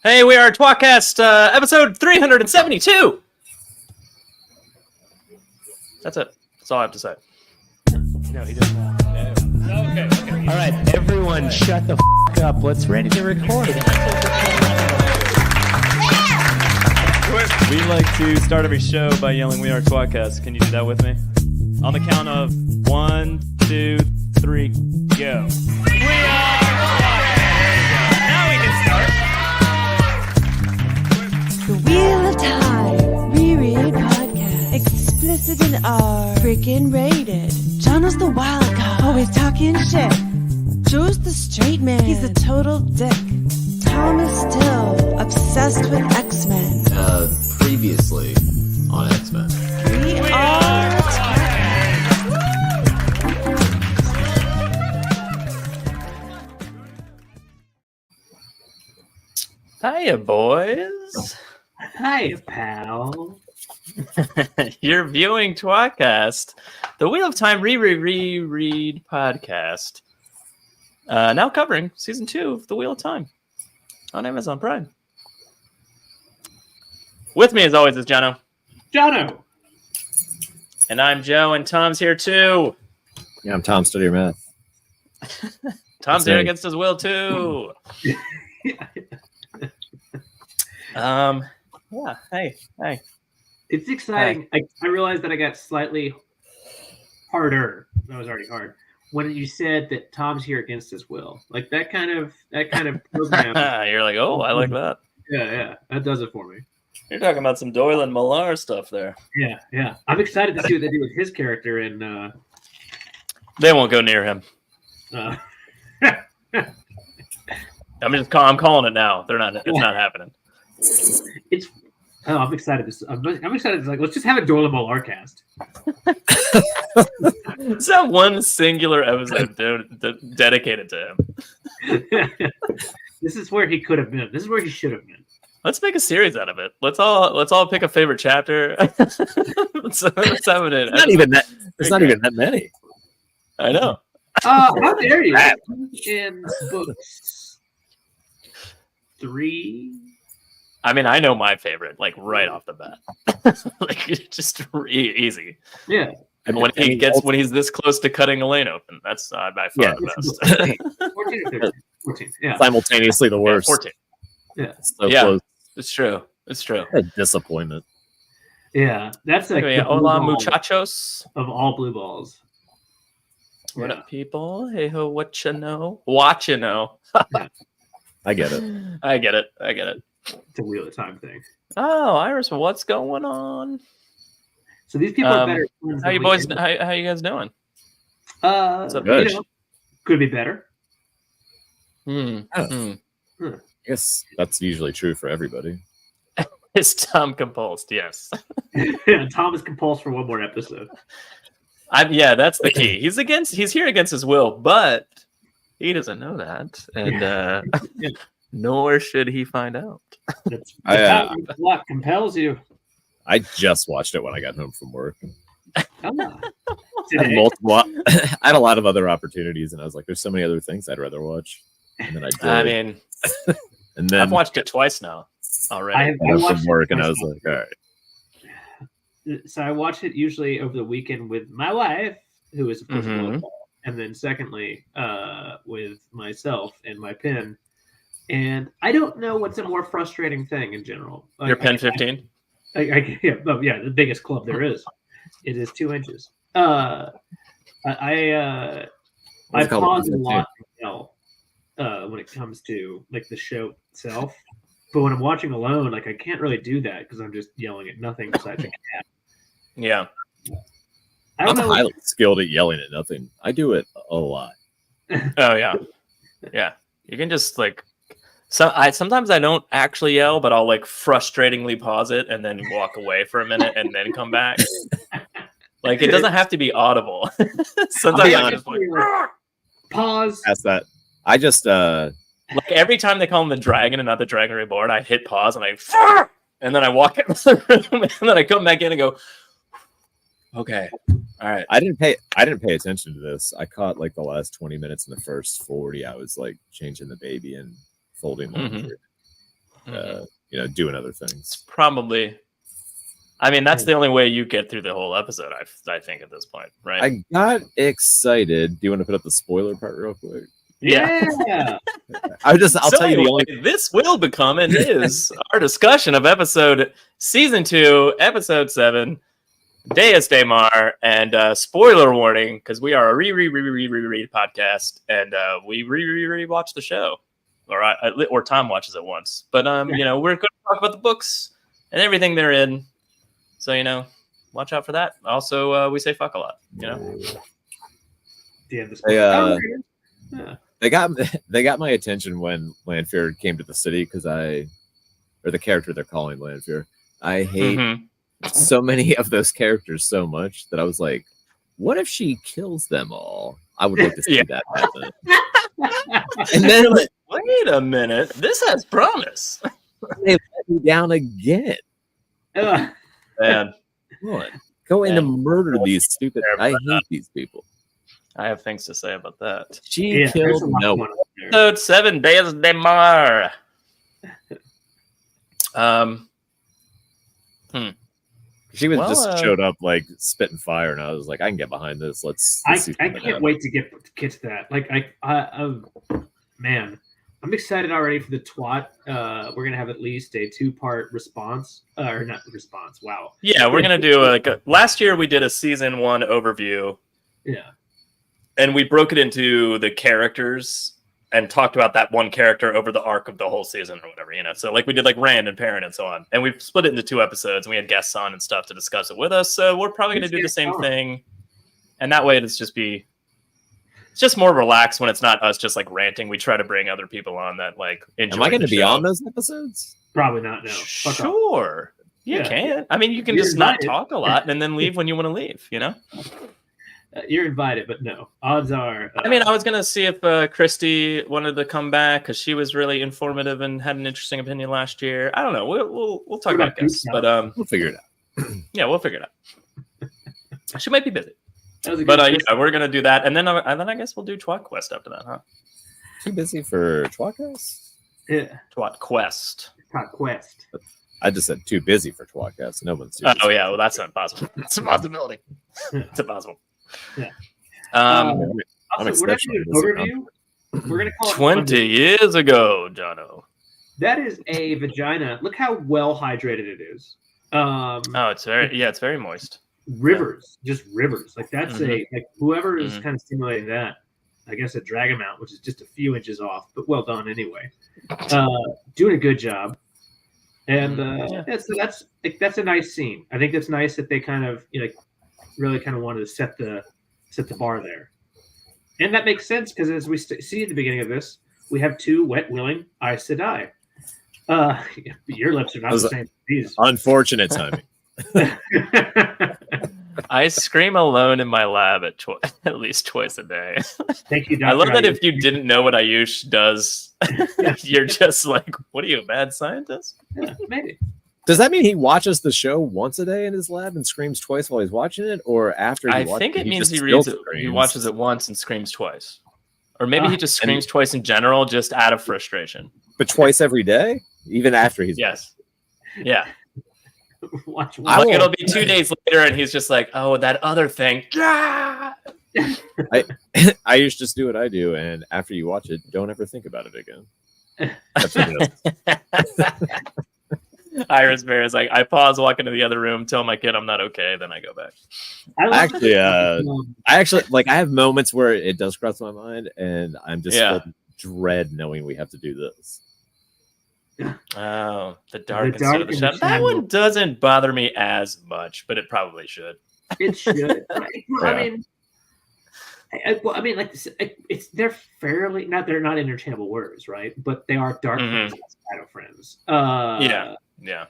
Hey, we are tWoTcast, episode 372. That's it. That's all I have to say. No, he doesn't. No. Okay. All right, everyone, shut the f*** up. Let's ready to record. We like to start every show by yelling, "We are tWoTcast." Can you do that with me? On the count of 1, 2, 3, go. We are tWoTcast. Now we can start. The Wheel of Time Reread Podcast. Explicit and R. Freaking rated. Jono's the wild card. Always talking shit. Joe's the straight man. He's a total dick. Tom is still obsessed with X-Men. Previously on X-Men. We are Hiya, boys. Hi, pal. You're viewing tWoTcast, the Wheel of Time Reread podcast. Now covering season 2 of the Wheel of Time on Amazon Prime. With me, as always, is Jono. Jono. And I'm Joe, and Tom's here too. Yeah, I'm Tom. Study your math. Tom's here against his will too. Yeah. Hey. It's exciting. I realized that I got slightly harder. That was already hard. When you said that Tom's here against his will, like that kind of program. You're like, oh, I like that. Yeah, that does it for me. You're talking about some Doyle and Millar stuff there. Yeah. I'm excited to see what they do with his character, and They won't go near him. I'm calling it now. They're not. It's not happening. I'm excited. I'm excited. Like, let's just have a Doyle and Millar cast. It's that one singular episode dedicated to him. This is where he could have been. This is where he should have been. Let's make a series out of it. Let's all pick a favorite chapter. let's have it. It's not even that. It's not even that many. I know. How dare you? In books 3. I mean, I know my favorite, like right off the bat. Like just easy. Yeah. And when he's this close to cutting Elaine open, that's by far the best. 14 or 13. 14. Yeah. Simultaneously the worst. 14. Yeah. So Yeah. close. It's true. A disappointment. Yeah. That's like hola muchachos of all blue balls. What up, people? Hey ho, what you know? What you know? I get it. I get it. It's a Wheel of Time thing. Oh, Iris, what's going on? So these people are better. How you boys? How you guys doing? What's up, good. Could be better. I guess that's usually true for everybody. Is Tom compulsed? Yes. Tom is compulsed for one more episode. Yeah, that's the key. He's here against his will, but he doesn't know that, and nor should he find out. What compels you? I just watched it when I got home from work. Oh. I had a lot of other opportunities, and I was like, "There's so many other things I'd rather watch." And then I did. I mean, and then I've watched it twice now already. I got from work, and I was like, "All right." So I watch it usually over the weekend with my wife, who is of course local, and then secondly with myself and my pen. And I don't know what's a more frustrating thing in general. Like, Your pen 15? The biggest club there is. It is 2 inches. I pause a lot when it comes to like the show itself. But when I'm watching alone, like I can't really do that because I'm just yelling at nothing besides a cat. Yeah. I'm highly skilled at yelling at nothing. I do it a lot. Oh yeah. Yeah. You can just like sometimes I don't actually yell, but I'll like frustratingly pause it and then walk away for a minute and then come back. Like it doesn't have to be audible. Sometimes I just like pause. That's that. I just like every time they call him the dragon and not the Dragon Reborn, I hit pause and and then I walk into the room and then I come back in and go, okay, all right. I didn't pay attention to this. I caught like the last 20 minutes in the first 40. I was like changing the baby and folding laundry. doing other things. It's probably. I mean, that's the only way you get through the whole episode. I think at this point, right? I got excited. Do you want to put up the spoiler part real quick? Yeah. I'll tell you the only. This will become and is our discussion of season 2, episode 7, Daes Dae'Mar, and spoiler warning because we are a reread podcast and we rewatch the show, or Tom watches it once. But we're going to talk about the books and everything they're in, so watch out for that. Also, we say fuck a lot. They got my attention when Landfear came to the city or the character they're calling Landfear. I hate so many of those characters so much that I was like, what if she kills them all? I would like to see that happen. And then wait a minute, this has promise. They let me down again. Man, go in and murder these stupid. I hate these people. I have things to say about that. She killed no one. Episode 7, Daes Dae'Mar. She was just showed up like spitting fire, and I was like, I can get behind this. Let's I can't wait to get to that. Like, man, I'm excited already for the twat. We're gonna have at least a 2-part response, or not response. Wow. Yeah, we're gonna do last year we did a season 1 overview. Yeah. And we broke it into the characters and talked about that one character over the arc of the whole season or whatever, So like we did like Rand and Perrin and so on. And we split it into 2 episodes and we had guests on and stuff to discuss it with us. So we're probably going to do the same thing. And that way it's just more relaxed when it's not us just like ranting. We try to bring other people on that like enjoy. Am I going to be on those episodes? Probably not, no. Sure. You can. I mean, you can just not talk a lot and then leave when you want to leave, You're invited, but no. Odds are. I mean, I was gonna see if Christy wanted to come back because she was really informative and had an interesting opinion last year. I don't know. We'll talk about guests, but we'll figure it out. Yeah, we'll figure it out. She might be busy, but we're gonna do that, and then I guess we'll do Twat Quest after that, huh? Too busy for TWoTcast? Yeah, Twat Quest. Twat Quest. I just said too busy for TWoTcast. No one's too busy. Oh yeah, well that's not possible. It's a possibility. It's impossible. Yeah. I'm also, we're not doing an overview. We're gonna call it 20 years ago, Jono. That is a vagina. Look how well hydrated it is. It's very moist. Rivers, just rivers. Like that's whoever is kind of stimulating that. I guess a drag amount, which is just a few inches off, but well done anyway. Doing a good job. And that's a nice scene. I think that's nice that they kind of really kind of wanted to set the bar there, and that makes sense because as we see at the beginning of this, we have 2 wet, willing Aes Sedai. Your lips are not the same as these. Unfortunate timing. I scream alone in my lab at least twice a day. Thank you, Dr. I love that if you didn't know what Ayush does, you're just like, what are you, a mad scientist? Yeah, maybe. Does that mean he watches the show once a day in his lab and screams twice while he's watching it, or after? I think it means he reads it. He watches it once and screams twice, or maybe he just screams twice in general, just out of frustration. But twice every day, even after he's yeah. Watch it'll be 2 days later, and he's just like, "Oh, that other thing." I used to just do what I do, and after you watch it, don't ever think about it again. That's what it is. Iris Bear is like, I pause, walk into the other room, tell my kid I'm not okay, then I go back. I have moments where it does cross my mind, and I'm just filled with dread knowing we have to do this. Oh, the dark instead of the shadow. That one doesn't bother me as much, but it probably should. It should. I mean, like they're fairly they're not interchangeable words, right? But they are dark friends and shadow friends. Yeah.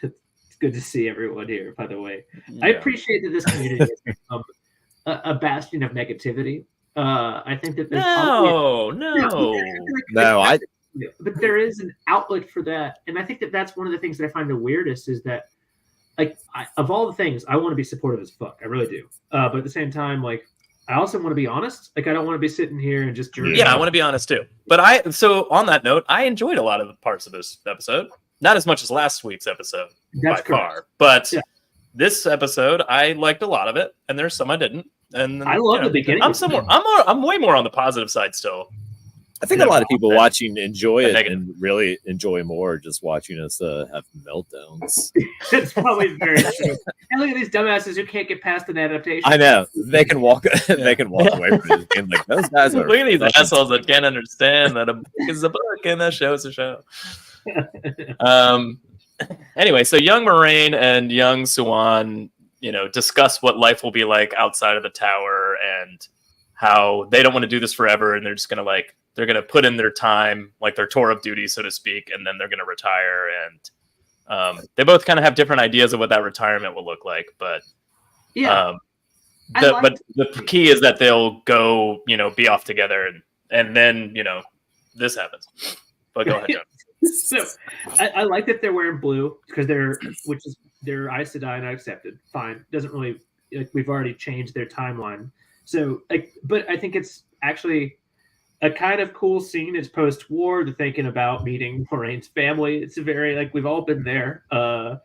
It's good to see everyone here, by the way. Yeah. I appreciate that this community has become a bastion of negativity. I think that there's but there is an outlet for that, and I think that that's one of the things that I find the weirdest is that, like, of all the things, I want to be supportive as fuck. I really do. But at the same time, like, I also want to be honest. Like, I don't want to be sitting here and just journeying. Yeah, I want to be honest too. But so on that note, I enjoyed a lot of the parts of this episode. Not as much as last week's episode by far, but this episode I liked a lot of it, and there's some I didn't. And I love the beginning. I'm way more on the positive side still. I think a lot of people watching enjoy it and really enjoy more just watching us have meltdowns. It's probably very true. And look at these dumbasses who can't get past an adaptation. I know they can walk. They can walk away from it. And like those guys are. Look at these assholes that can't understand that a book is a book and a show is a show. Anyway, so young Moraine and young Swan, discuss what life will be like outside of the tower and how they don't want to do this forever, and they're just gonna they're going to put in their time, like their tour of duty, so to speak, and then they're going to retire. And they both kind of have different ideas of what that retirement will look like. But but the key is that they'll go, be off together, and then this happens. But go ahead, John. So I like that they're wearing blue because they're Aes Sedai, and I accepted. Fine, doesn't really we've already changed their timeline. So but I think it's actually a kind of cool scene. It's post-war. They're thinking about meeting Moraine's family. It's a very we've all been there. Kind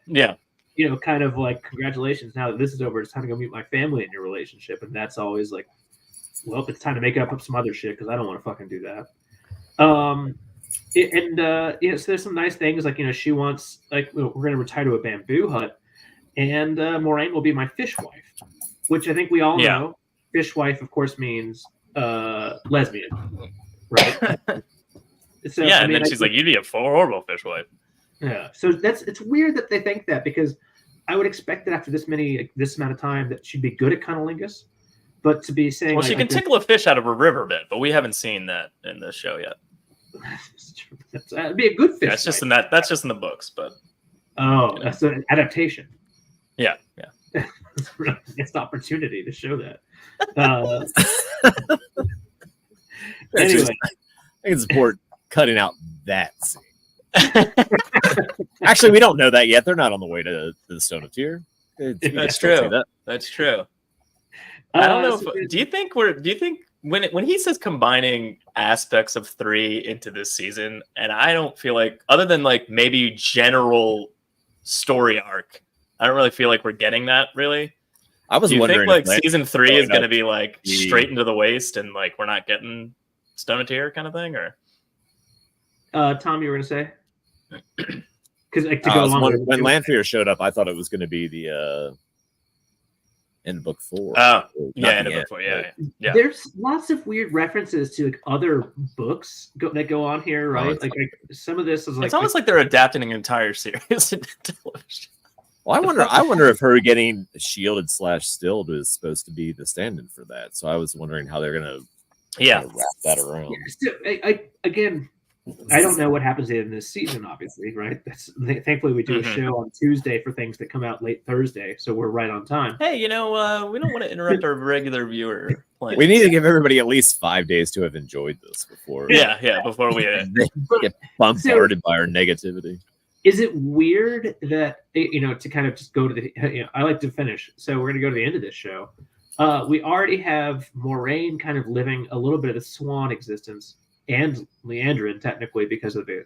of congratulations. Now that this is over, it's time to go meet my family in your relationship. And that's always well, it's time to make up some other shit because I don't want to fucking do that. So there's some nice things she wants we're going to retire to a bamboo hut, and Moraine will be my fish wife, which I think we all know. Fish wife, of course, means lesbian, right? So, and then she's like, "You'd be a horrible fish wife." Yeah, so it's weird that they think that because I would expect that after this amount of time that she'd be good at cunnilingus, but to be saying, well, she can tickle a fish out of a river bit, but we haven't seen that in the show yet. That'd be a good fish. That's just in that. That's just in the books, but that's an adaptation. Yeah. It's the opportunity to show that. Anyway, I think it's important cutting out that scene. Actually, we don't know that yet. They're not on the way to the Stone of Tyr. That's true. That's true. I don't know. Do you think when he says combining aspects of 3 into this season, and I don't feel other than maybe general story arc, I don't really feel like we're getting that really. I was wondering if season 3 is going to be straight into the waist and we're not getting Stone of Tyr kind of thing, or Tom, you were going to say? Because to go along when Landfear showed up, I thought it was going to be the end of book 4. End of book 4. Yeah. There's lots of weird references to other books that go on here, right? Some of this is it's almost like they're adapting an entire series into television. Well, I wonder if her getting shielded / stilled is supposed to be the stand-in for that. So I was wondering how they're gonna wrap that around. Again, I don't know what happens in this season, obviously, right? Thankfully we do a show on Tuesday for things that come out late Thursday, so we're right on time. Hey, we don't want to interrupt our regular viewer plans. We need to give everybody at least 5 days to have enjoyed this before. Before we get bombarded by our negativity. Is it weird that, to kind of just go to the, I like to finish. So we're going to go to the end of this show. We already have Moraine kind of living a little bit of the Swan existence and Leandrin technically because of the,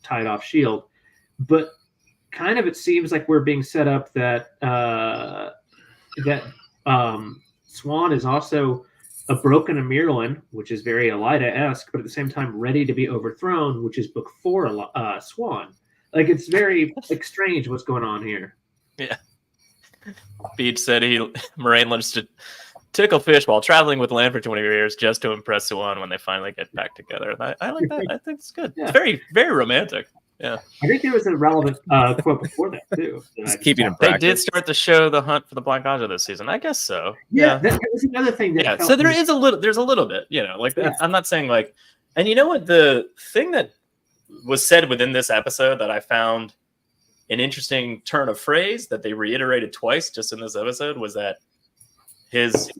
tied off shield. But kind of it seems like we're being set up that, Swan is also a broken Amirlan, which is very Elida-esque, but at the same time ready to be overthrown, which is book 4 Swan. It's very strange what's going on here. Yeah. Beach said Moraine loves to tickle fish while traveling with Lan for 20 years just to impress Swan when they finally get back together. I like that. I think it's good. Yeah. It's very, very romantic. Yeah. I think there was a relevant quote before that too. Just keeping in practice. They did start the show The Hunt for the Black Aja this season. I guess so. Yeah. That was another thing. That so there's a little bit, I'm not saying and you know what, the thing that was said within this episode that I found an interesting turn of phrase that they reiterated twice just in this episode was that his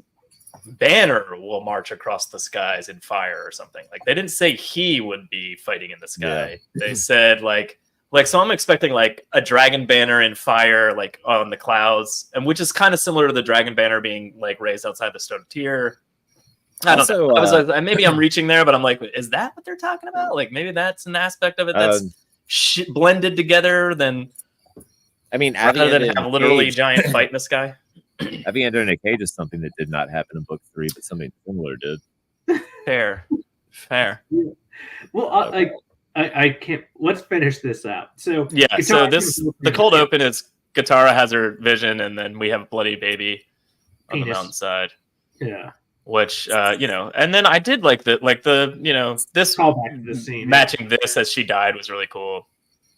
banner will march across the skies in fire or something. They didn't say he would be fighting in the sky. Yeah. They said so I'm expecting a dragon banner in fire, on the clouds, and which is kind of similar to the dragon banner being raised outside the Stone of Tyr. I don't Also, know. Maybe I'm reaching there, but I'm like, is that what they're talking about? Like, maybe that's an aspect of it that's blended together. Then, I mean, rather than have literally a giant fight in the sky. Aviander in a cage is something that did not happen in book 3, but something similar did. Fair. Well, I can't. Let's finish this out. So yeah. So the cold open is Katara has her vision, and then we have a bloody baby on the mountainside. Yeah. Which and then I did like this callback to the scene matching this as she died was really cool.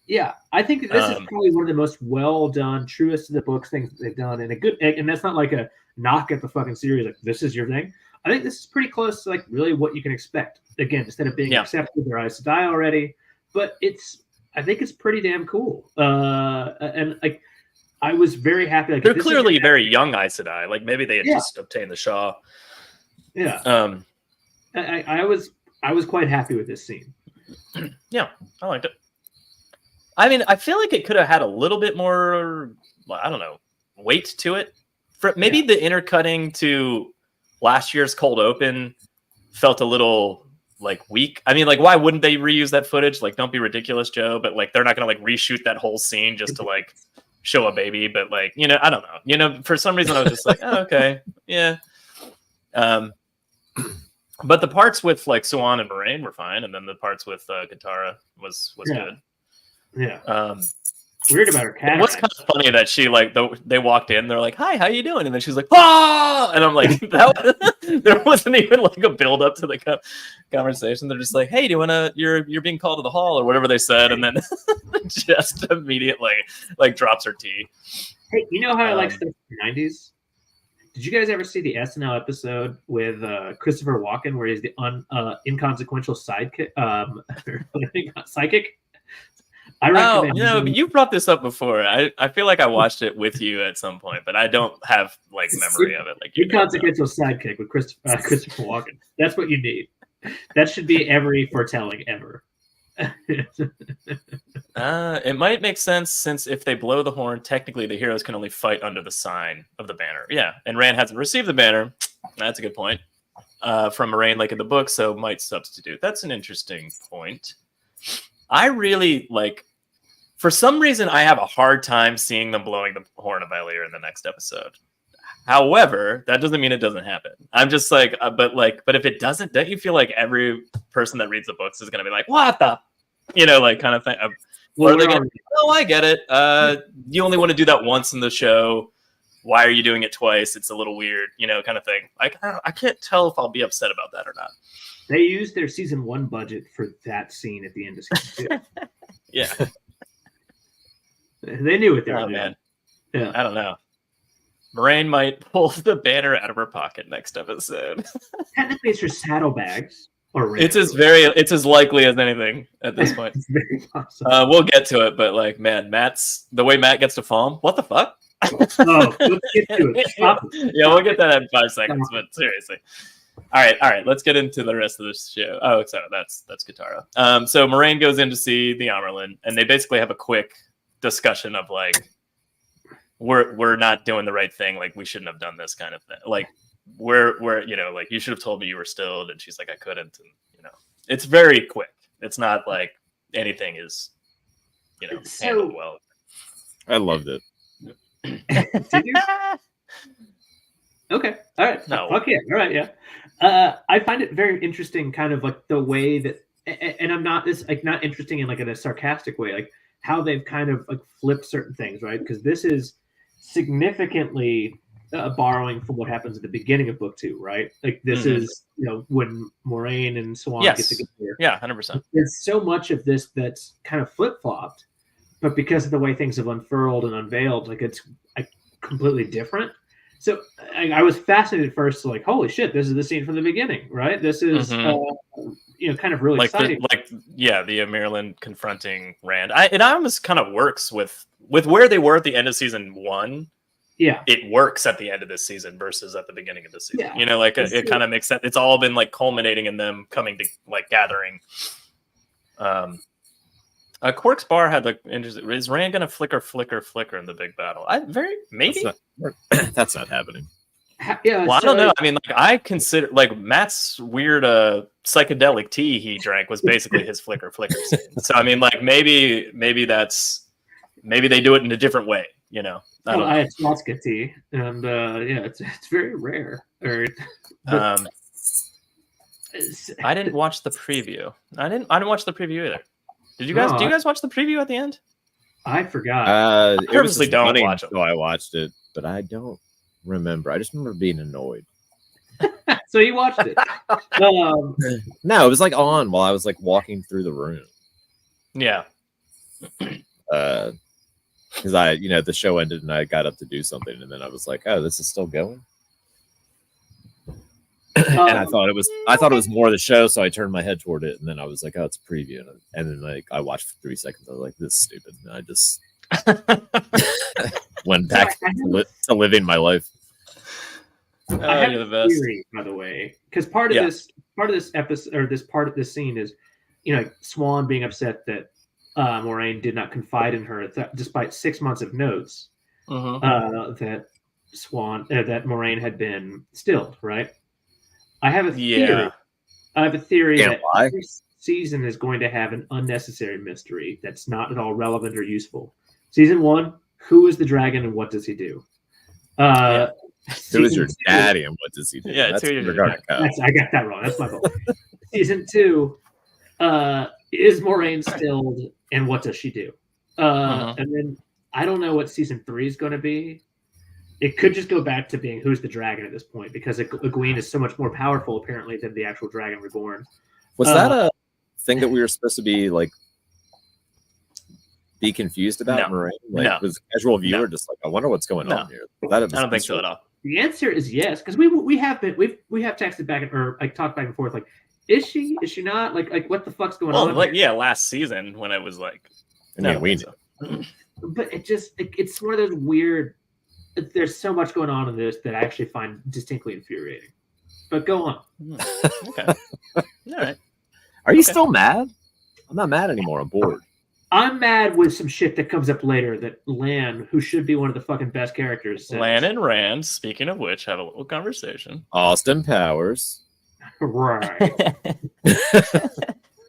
Yeah, I think this is probably one of the most well done, truest to the books things that they've done, and that's not like a knock at the fucking series. Like, this is your thing. I think this is pretty close to like really what you can expect. Again, instead of being accepted, their eyes to die already, but I think it's pretty damn cool. And like, I was very happy. Like, they're clearly very young Aes Sedai. Like, maybe they had just obtained the Shaw. Yeah. I was quite happy with this scene. Yeah, I liked it. I mean, I feel like it could have had a little bit more, I don't know, weight to it. Maybe the intercutting to last year's cold open felt a little like weak. I mean, like, why wouldn't they reuse that footage? Like, don't be ridiculous, Joe. But like, they're not gonna like reshoot that whole scene just to like show a baby. But like, I don't know. For some reason, I was just like, oh, okay, yeah. But the parts with like Swan and Moraine were fine, and then the parts with Katara was good. Yeah. Weird about her cat. It was kind of funny that she like they walked in, they're like, "Hi, how you doing?" And then she's like, "Ah!" And I'm like, there wasn't even like a build up to the conversation. They're just like, "Hey, do you wanna? You're being called to the hall," or whatever they said, and then just immediately like drops her tea. Hey, you know how I like stuff in the 90s? Did you guys ever see the SNL episode with Christopher Walken where he's the inconsequential sidekick? Psychic? I recommend you brought this up before. I feel like I watched it with you at some point, but I don't have like memory of it. Like inconsequential sidekick with Christopher Walken. That's what you need. That should be every foretelling ever. It might make sense since if they blow the horn, technically the heroes can only fight under the sign of the banner. Yeah, and Rand hasn't received the banner. That's a good point. From Moraine, like in the book, so might substitute. That's an interesting point. I really like. For some reason, I have a hard time seeing them blowing the horn of Valyr in the next episode. However, that doesn't mean it doesn't happen. I'm just like, but if it doesn't, don't you feel like every person that reads the books is going to be like, what the, like kind of thing? Or they're going, oh, I get it. You only want to do that once in the show. Why are you doing it twice? It's a little weird, kind of thing. Like, I can't tell if I'll be upset about that or not. They used their season 1 budget for that scene at the end of season 2. Yeah. They knew what they were doing. Man. Yeah. I don't know. Moraine might pull the banner out of her pocket next episode. Technically, it's her saddlebags. Or it's as likely as anything at this point. It's very possible. We'll get to it, but like, man, the way Matt gets to Falm, what the fuck? Let's get to it. Stop it. Yeah, we'll get that in 5 seconds, but seriously. All right. Let's get into the rest of this show. Oh, sorry, that's Katara. So Moraine goes in to see the Amyrlin, and they basically have a quick discussion of like, we're not doing the right thing. Like, we shouldn't have done this kind of thing. Like, we're like, you should have told me you were stilled. And she's like, I couldn't. And it's very quick. It's not like anything is, handled well. I loved it. Did you? Okay. All right. No. Fuck yeah. All right. Yeah. I find it very interesting, kind of like the way that, and I'm not this like not interesting in like in a sarcastic way, like how they've kind of like flipped certain things, right? Because this is significantly borrowing from what happens at the beginning of book 2, right? Like this is when Moraine and Swan get together. Yeah, 100%. There's so much of this that's kind of flip flopped, but because of the way things have unfurled and unveiled, like it's completely different. So I was fascinated at first, like, holy shit, this is the scene from the beginning, right? This is, kind of really like exciting. The Amyrlin confronting Rand. It almost kind of works with where they were at the end of season 1. Yeah, it works at the end of this season versus at the beginning of the season. Yeah. It kind of makes sense. It's all been like culminating in them coming to like gathering. Quark's bar had like interesting. Is Rand gonna flicker in the big battle? Maybe that's not happening. Yeah, Well, I don't know. I mean, like I consider like Matt's weird psychedelic tea he drank was basically his flicker scene. So I mean, like maybe they do it in a different way, you know. I don't know. I had tWoTcast tea, and it's very rare. I didn't watch the preview. I didn't watch the preview either. Did you guys? Do you guys watch the preview at the end? I forgot. I purposely don't watch it. So I watched it, but I don't remember. I just remember being annoyed. So you watched it? No, it was like on while I was like walking through the room. Yeah. Because the show ended and I got up to do something, and then I was like, "Oh, this is still going." And I thought it was more of the show, so I turned my head toward it, and then I was like, "Oh, it's a preview," and then like I watched for 3 seconds. I was like, "This is stupid," and I just went back to living my life. I have a theory, by the way, because part of this episode or part of this scene is, Swan being upset that Moraine did not confide in her, despite 6 months of notes that Moraine had been stilled. Right. I have a theory. Yeah. I have a theory that this season is going to have an unnecessary mystery that's not at all relevant or useful. Season 1, who is the dragon and what does he do? Who is your daddy and what does he do? Yeah, that's I got that wrong. That's my fault. Season 2, is Moraine stilled and what does she do? And then I don't know what season 3 is going to be. It could just go back to being who's the dragon at this point, because Egwene is so much more powerful apparently than the actual dragon reborn. Was that a thing that we were supposed to be like be confused about? No. Moraine? Like, was a casual viewer just like, I wonder what's going on here? I don't think so at all. The answer is yes, because we have texted back or like talked back and forth. Like, is she not? Like what the fuck's going on? Like last season when it was like, we know. But it's one of those weird. There's so much going on in this that I actually find distinctly infuriating. But go on. Okay. All right. Are you still mad? I'm not mad anymore. I'm bored. I'm mad with some shit that comes up later that Lan, who should be one of the fucking best characters, says. Lan and Rand, speaking of which, have a little conversation. Austin Powers. Right.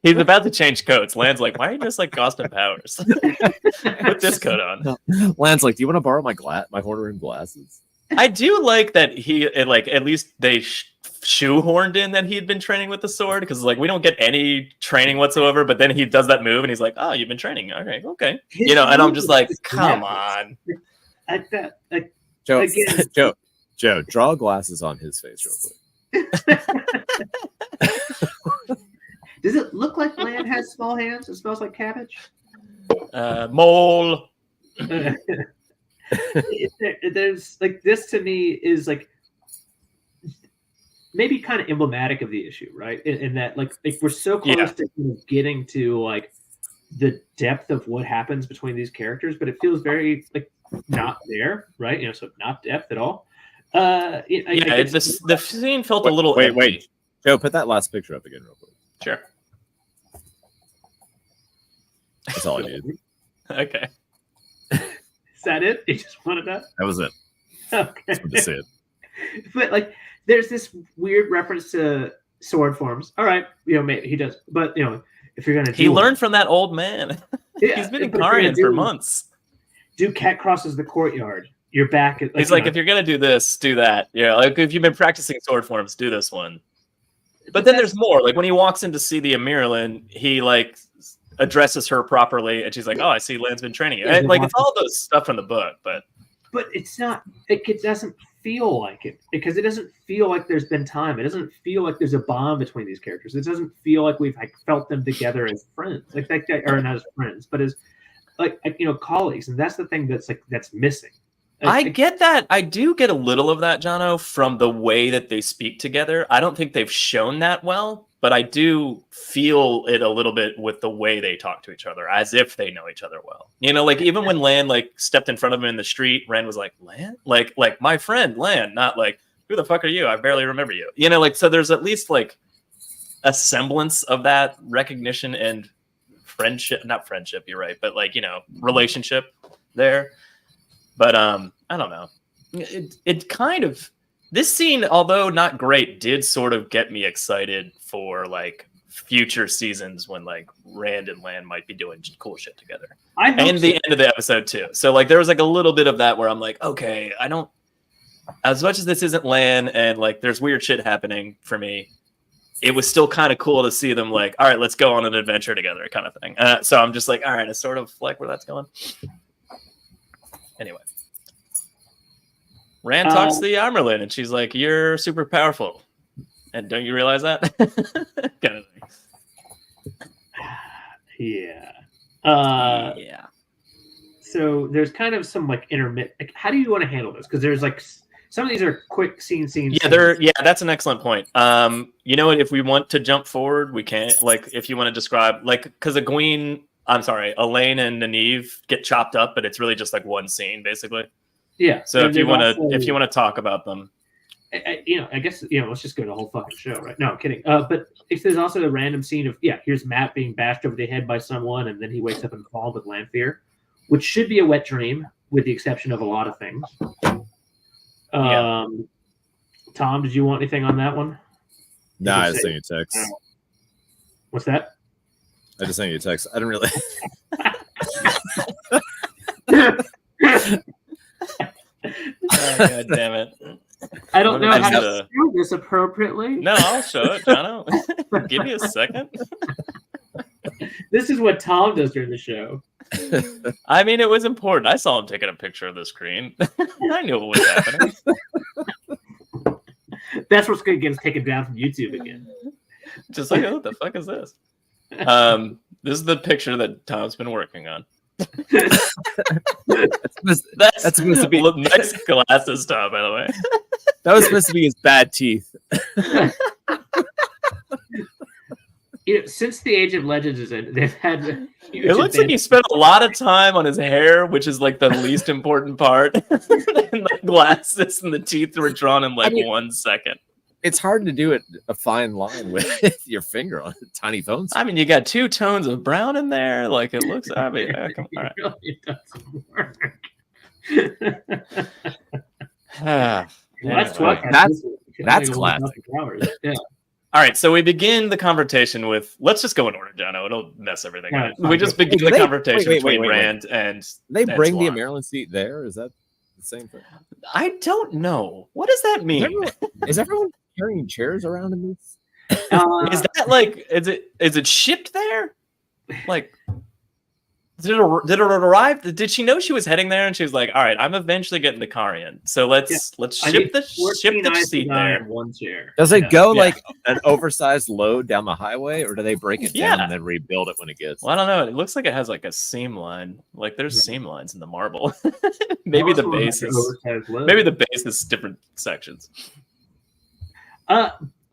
He's about to change coats. Lan's like, why are you just like Austin Powers? Put this coat on. Lan's like, do you want to borrow my horn rim glasses? I do like that at least they shoehorned in that he had been training with the sword, because like we don't get any training whatsoever, but then he does that move and he's like, oh, you've been training. Okay. And I'm just like, come on. Joe, draw glasses on his face real quick. Does it look like Lan has small hands? It smells like cabbage. Mole. There's like, this to me is like maybe kind of emblematic of the issue, right? In that like we're so close to getting to like the depth of what happens between these characters, but it feels very like not there, right? So not depth at all. The scene felt a little. Wait, Joe, put that last picture up again, real quick. Sure. That's all I needed. Okay. Is that it? You just wanted that? That was it. Okay. Just wanted to see it. But like, there's this weird reference to sword forms. All right, maybe he does, but if you're gonna, he learned from that old man. He's been in Carian for months. Do cat crosses the courtyard. You're back at. He's like, if you're gonna do this, do that. Yeah, like if you've been practicing sword forms, do this one. But then there's more. Like when he walks in to see the Amirlin, he like addresses her properly, and she's like, "Oh, I see Lan's been training you." And, like it's all those stuff from the book, but it's not. It doesn't feel like it, because it doesn't feel like there's been time. It doesn't feel like there's a bond between these characters. It doesn't feel like we've like felt them together as friends, like or not as friends, but as like colleagues. And that's the thing that's missing. I get that. I do get a little of that, Jono, from the way that they speak together. I don't think they've shown that well, but I do feel it a little bit with the way they talk to each other, as if they know each other well. Like even when Lan like stepped in front of him in the street, Rand was like, "Lan? Like my friend Lan," not like, "Who the fuck are you? I barely remember you." Like so there's at least like a semblance of that recognition and friendship, not friendship, you're right, but like, relationship there. But I don't know. It kind of This scene, although not great, did sort of get me excited for like future seasons when like Rand and Lan might be doing cool shit together. And the end of the episode too. So like there was like a little bit of that where I'm like, okay, I don't, as much as this isn't Lan and like there's weird shit happening for me, it was still kind of cool to see them like, all right, let's go on an adventure together kind of thing. So I'm just like, all right, I sort of like where that's going. Anyway. Rand talks to the Armorlin and she's like, you're super powerful. And don't you realize that? Kind of thing. Yeah. Yeah. So there's kind of some like intermittent. Like, how do you want to handle this? Because there's like some of these are quick scenes. Yeah, that's an excellent point. You know what? If we want to jump forward, we can. Like, if you want to describe, like, because Elaine and Nynaeve get chopped up, but it's really just like one scene, basically. Yeah. So if you want to talk about them, I guess let's just go to the whole fucking show, right? No, I'm kidding. But if there's also the random scene of here's Matt being bashed over the head by someone, and then he wakes up in the fall with Landfear, which should be a wet dream, with the exception of a lot of things. Tom, did you want anything on that one? Nah, I just sent you a text. What's that? I just sent you a text. I didn't really. Oh, God damn it. I don't know how to do this appropriately. No, I'll show it, Jono. Give me a second. This is what Tom does during the show. I mean, it was important. I saw him taking a picture of the screen. I knew what was happening. That's what's going to get us taken down from YouTube again. Just like, what the fuck is this? This is the picture that Tom's been working on. That's supposed to be nice glasses, Tom, by the way. That was supposed to be his bad teeth. Since the Age of Legends is in, they've had. It looks like he spent a lot of time on his hair, which is like the least important part. And the glasses and the teeth were drawn in 1 second. It's hard to do a fine line with your finger on a tiny phone. I mean, you got 2 tones of brown in there. Like it looks. I mean, come on. It doesn't work. That's classic. Yeah. All right, so we begin the conversation with. Let's just go in order, Jono. It'll mess everything up. We just begin the conversation between Rand and. They bring the Swan. Maryland seat there. Is that the same thing? I don't know. What does that mean? Is everyone carrying chairs around in this? Is that like? Is it shipped there? Like. Did it arrive? Did she know she was heading there? And she was like, "All right, I'm eventually getting to Carian, so let's ship the seat there." One chair. Does it go like an oversized load down the highway, or do they break it down and then rebuild it when it gets? Well, I don't know. It looks like it has like a seam line. Like there's seam lines in the marble. Maybe the base is different sections.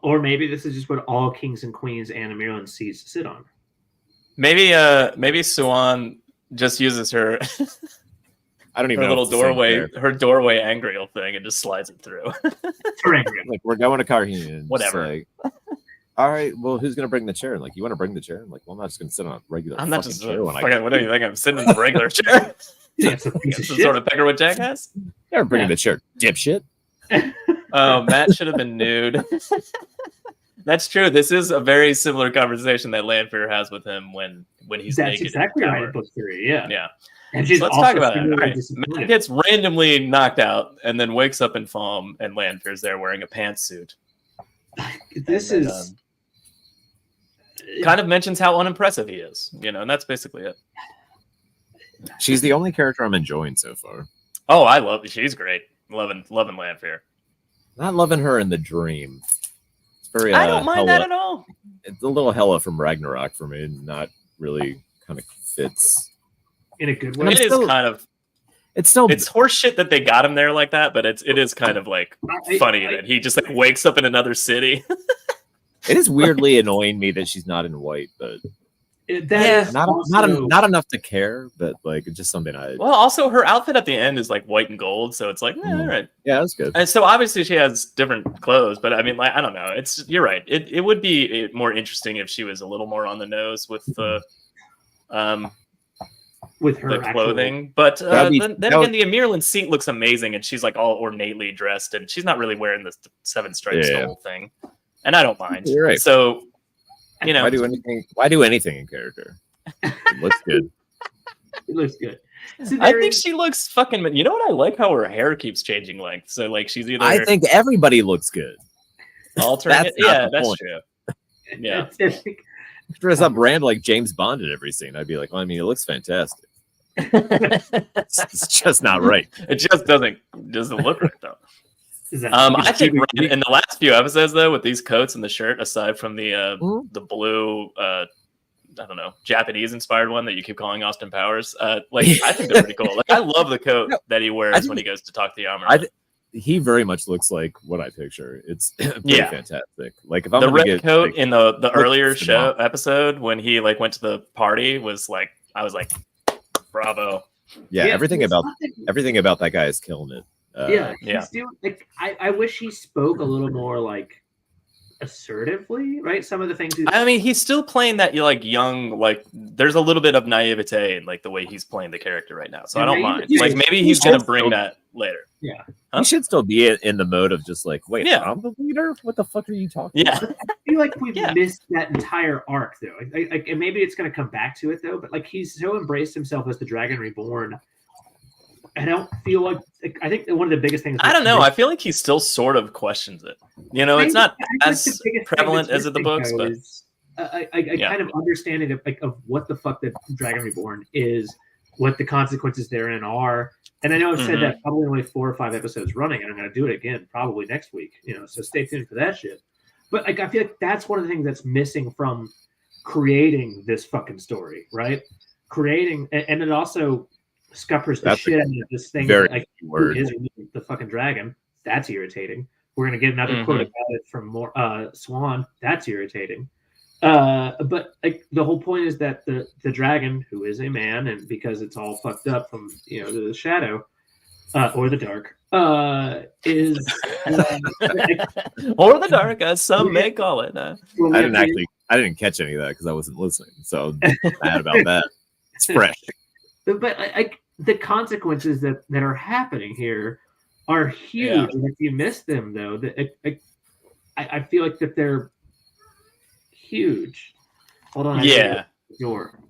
Or maybe this is just what all kings and queens and Maryland seats sit on. Maybe Swan just uses her I don't even her know little doorway angriel thing and just slides it through. Like we're going to Carheen. Whatever. Like, all right, well, who's gonna bring the chair? Like, you want to bring the chair? I'm like, well, I'm not just gonna sit on a regular. I'm not just. chair What do you think? I'm sitting in the regular chair. Some sort of Peckerwood jackass. Never bringing the chair, dipshit. Oh, Matt should have been nude. That's true. This is a very similar conversation that Landfear has with him when he's That's naked. exactly right in book 3. Yeah. Yeah. And she's let's talk about it. Right. Matt gets randomly knocked out and then wakes up in Falm, and Landfear's there wearing a pantsuit. This is kind of mentions how unimpressive he is, and that's basically it. She's the only character I'm enjoying so far. Oh, I love it. She's great. Loving Landfear. Not loving her in the dream. Very, I don't mind that at all. It's a little Hela from Ragnarok for me. Not really kind of fits in a good way. It is kind of. It's horseshit that they got him there like that, but it is kind of like funny that he just like wakes up in another city. It is weirdly annoying me that she's not in white, but not enough to care. But like it's just something I. Well, also her outfit at the end is like white and gold, so it's like all right. Yeah, that's good. And so obviously she has different clothes, but I mean, like I don't know. You're right. It would be more interesting if she was a little more on the nose with the, with her the clothing. But then again, the Amirlan seat looks amazing, and she's like all ornately dressed, and she's not really wearing the seven stripes the whole thing, and I don't mind. You're right. So, you know, why do anything in character? It looks good. It looks good. So I think she looks fucking. You know what? I like how her hair keeps changing length. So like she's either. I think everybody looks good. Alternate. That's true. Yeah. Dress up Rand like James Bond in every scene. I'd be like, well, I mean, it looks fantastic. It's just not right. It just doesn't look right though. I think Rand, in the last few episodes though, with these coats and the shirt, aside from the blue I don't know, Japanese inspired one that you keep calling Austin Powers. I think they're pretty cool. Like I love the coat that he wears when he goes to talk to Yammer. He very much looks like what I picture. It's pretty fantastic. Like if I'm the red get, coat like, in the earlier show episode when he like went to the party was like I was like, bravo. Yeah, everything about that guy is killing it. He's doing, like I wish he spoke a little more like assertively, right? Some of the things I mean, he's still playing that like young, like there's a little bit of naivete in like the way he's playing the character right now. So I don't mind. Like maybe he's gonna bring that later. Yeah. He should still be in the mode of just like, wait, I'm the leader? What the fuck are you talking about? I feel like we've missed that entire arc though. And maybe it's gonna come back to it though, but like he's so embraced himself as the Dragon Reborn. I don't feel like I think one of the biggest things. I don't know. I feel like he still sort of questions it. You know, it's not as prevalent as in the books, but kind of understanding of what the fuck the Dragon Reborn is, what the consequences therein are. And I know I've said that probably only 4 or 5 episodes running, and I'm going to do it again probably next week. You know, so stay tuned for that shit. But like, I feel like that's one of the things that's missing from creating this fucking story, right? Creating, and it also scuppers the shit out of this thing. Like, who is the fucking dragon? That's irritating. We're gonna get another quote about it from Swan. That's irritating. But like the whole point is that the dragon, who is a man, and because it's all fucked up from the shadow or the dark, is or the dark, as some may call it. I didn't catch any of that because I wasn't listening. So bad about that. It's fresh. But the consequences that are happening here are huge. Yeah. And if you miss them, though, I feel like that they're huge. Hold on. Yeah. Door.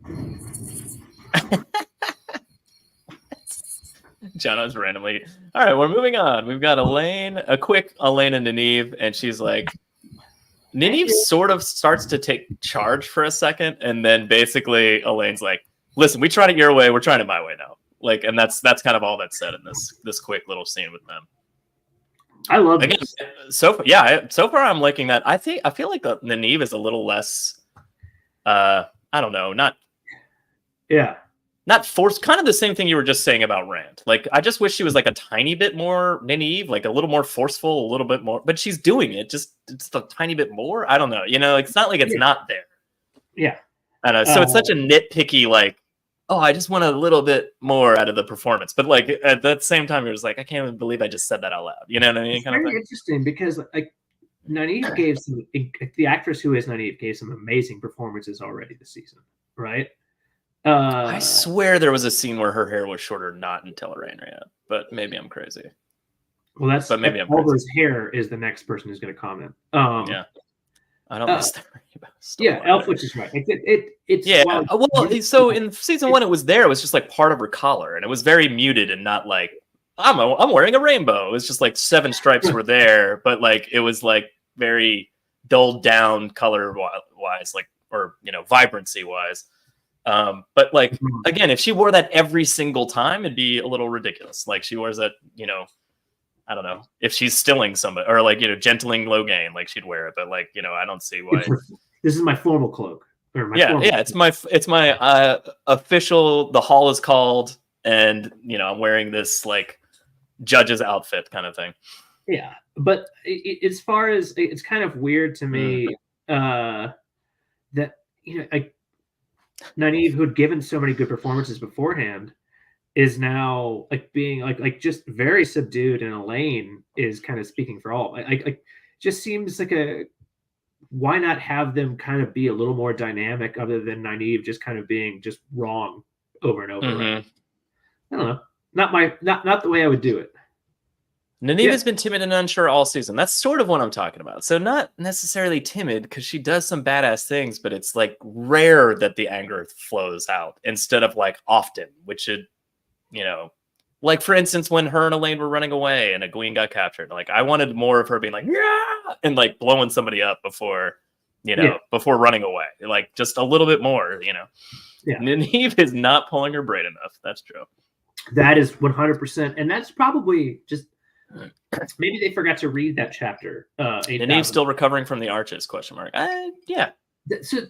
Jono's randomly. All right, we're moving on. We've got a quick Elaine and Nynaeve, and she's like, Nynaeve sort of starts to take charge for a second, and then basically Elaine's like, listen, we tried it your way, we're trying it my way now. Like, and that's kind of all that's said in this quick little scene with them. I love it. So far I'm liking that. I feel like the Nynaeve is a little less I don't know, not forced, kind of the same thing you were just saying about Rand. Like, I just wish she was like a tiny bit more Nynaeve, like a little more forceful, a little bit more, but she's doing it just a tiny bit more. I don't know, it's not like it's not there. Yeah. I don't know. So it's such a nitpicky, like, oh, I just want a little bit more out of the performance. But like at that same time, it was like, I can't even believe I just said that out loud. You know what I mean? It's very interesting because like Nynaeve the actress who is Nynaeve gave some amazing performances already this season, right? I swear there was a scene where her hair was shorter, not in Tellerrain, but maybe I'm crazy. Well, Oliver's hair is the next person who's going to comment. Yeah. I don't miss that. Elfwich is right. It's well, so in season 1, it was there. It was just like part of her collar, and it was very muted and not like I'm wearing a rainbow. It was just like 7 stripes were there, but like it was like very dulled down color wise, like, or vibrancy wise. But like again, if she wore that every single time, it'd be a little ridiculous. Like she wears that, I don't know, if she's stilling somebody or like, gentling Logain, like she'd wear it, but like, I don't see why. This is my formal cloak. It's my official, the hall is called, and I'm wearing this like judge's outfit kind of thing. Yeah. But as far as it's kind of weird to me that, like Nynaeve, who'd given so many good performances beforehand, is now like being like just very subdued, and Elaine is kind of speaking for all. Like just seems like why not have them kind of be a little more dynamic other than Nynaeve just kind of being just wrong over and over. Mhm. I don't know. Not the way I would do it. Nynaeve has been timid and unsure all season. That's sort of what I'm talking about. So not necessarily timid because she does some badass things, but it's like rare that the anger flows out instead of like often, which should, like for instance, when her and Elaine were running away and Egwene got captured, like I wanted more of her being like, yeah, and like blowing somebody up before, before running away, like just a little bit more, Yeah. Nynaeve is not pulling her braid enough. That's true. That is 100%. And that's probably just, maybe they forgot to read that chapter. Nynaeve's still recovering from the arches? ? Yeah,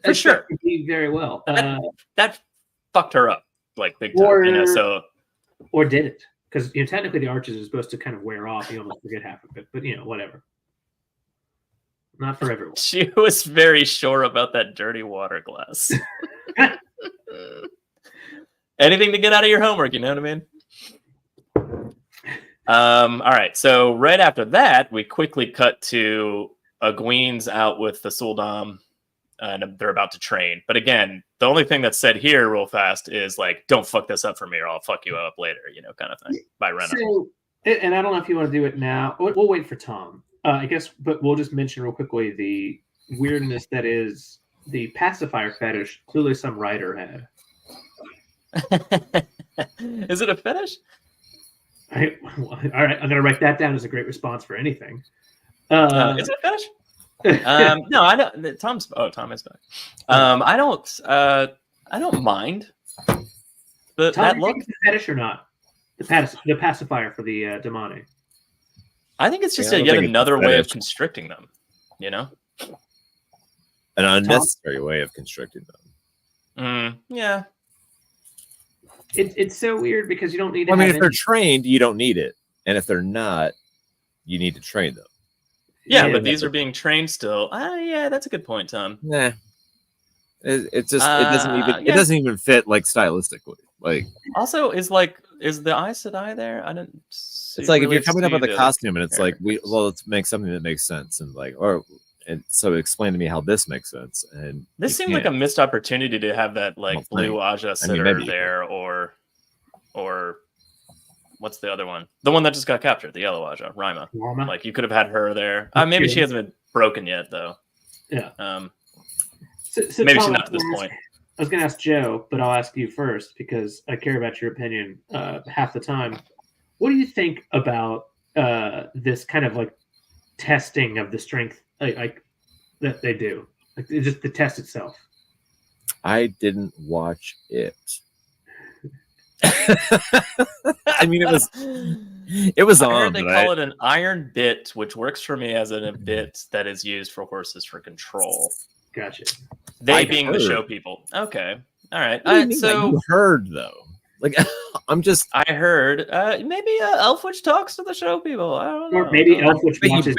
for sure. Very well. That fucked her up like big time. Or did it? Because technically the arches is supposed to kind of wear off. You almost forget half of it, but whatever. Not for everyone. She was very sure about that dirty water glass. Anything to get out of your homework, you know what I mean? All right, so right after that, we quickly cut to Egwene's out with the Suldam, and they're about to train. But again, the only thing that's said here real fast is like, don't fuck this up for me or I'll fuck you up later, kind of thing, by Renna. So, and I don't know if you want to do it now. We'll wait for Tom, I guess, but we'll just mention real quickly the weirdness that is the pacifier fetish clearly some writer had. Is it a fetish? All right, I'm gonna write that down as a great response for anything. Is it a fetish? No, I don't. Tom is back. I don't mind that look. It's a fetish or not? The pacifier for the demoni. I think it's just yet another way of constricting them. An unnecessary way of constricting them. Yeah. It's so weird because you don't need to if they're trained, you don't need it. And if they're not, you need to train them. Yeah, but these are being trained still. Yeah, that's a good point, Tom. Nah. It doesn't even fit like stylistically. Like also is the Aes Sedai there? I didn't it's like if you're coming up with a costume and it's like let's make something that makes sense and so explain to me how this makes sense. And this seemed like a missed opportunity to have that blue Aja sitter there, or what's the other one? The one that just got captured, the yellow Aja, Rima. Like you could have had her there. Maybe she hasn't been broken yet, though. Yeah. So maybe she's not to this point. I was going to ask Joe, but I'll ask you first because I care about your opinion half the time. What do you think about this kind of testing of the strength that they do? Just the test itself. I didn't watch it. I mean, it was on. I heard they call it an iron bit, which works for me as a bit that is used for horses for control. Gotcha. They being the show people. Okay. All right. So you heard though. I heard maybe Elfwitch talks to the show people. I don't know. Or maybe Elfwitch watches.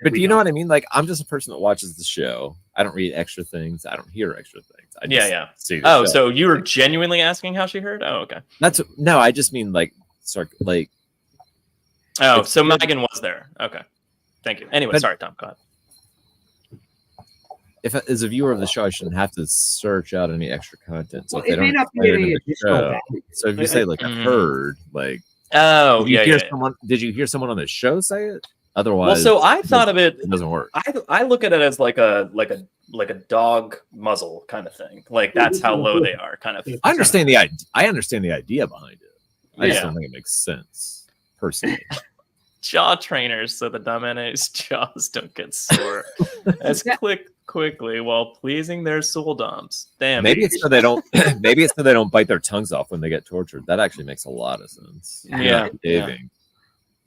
But do you know what I mean? Like, I'm just a person that watches the show. I don't read extra things. I don't hear extra things. I just see the show. So you were genuinely asking how she heard? Oh, okay. No, I just mean so Megan was there. Okay. Thank you. Anyway, sorry, Tom. Go ahead. If as a viewer of the show, I shouldn't have to search out any extra content. So it may not be any additional value. So if you say a herd, did you hear someone on the show say it? Otherwise, so I thought of it. It doesn't work. I look at it as like a dog muzzle kind of thing. Like that's how low they are, kind of. I understand the idea. I understand the idea behind it. I just don't think it makes sense personally. Jaw trainers so the Domine's jaws don't get sore as quickly while pleasing their Sul'dams. Damn. Maybe it's so they don't. Maybe it's so they don't bite their tongues off when they get tortured. That actually makes a lot of sense. Yeah.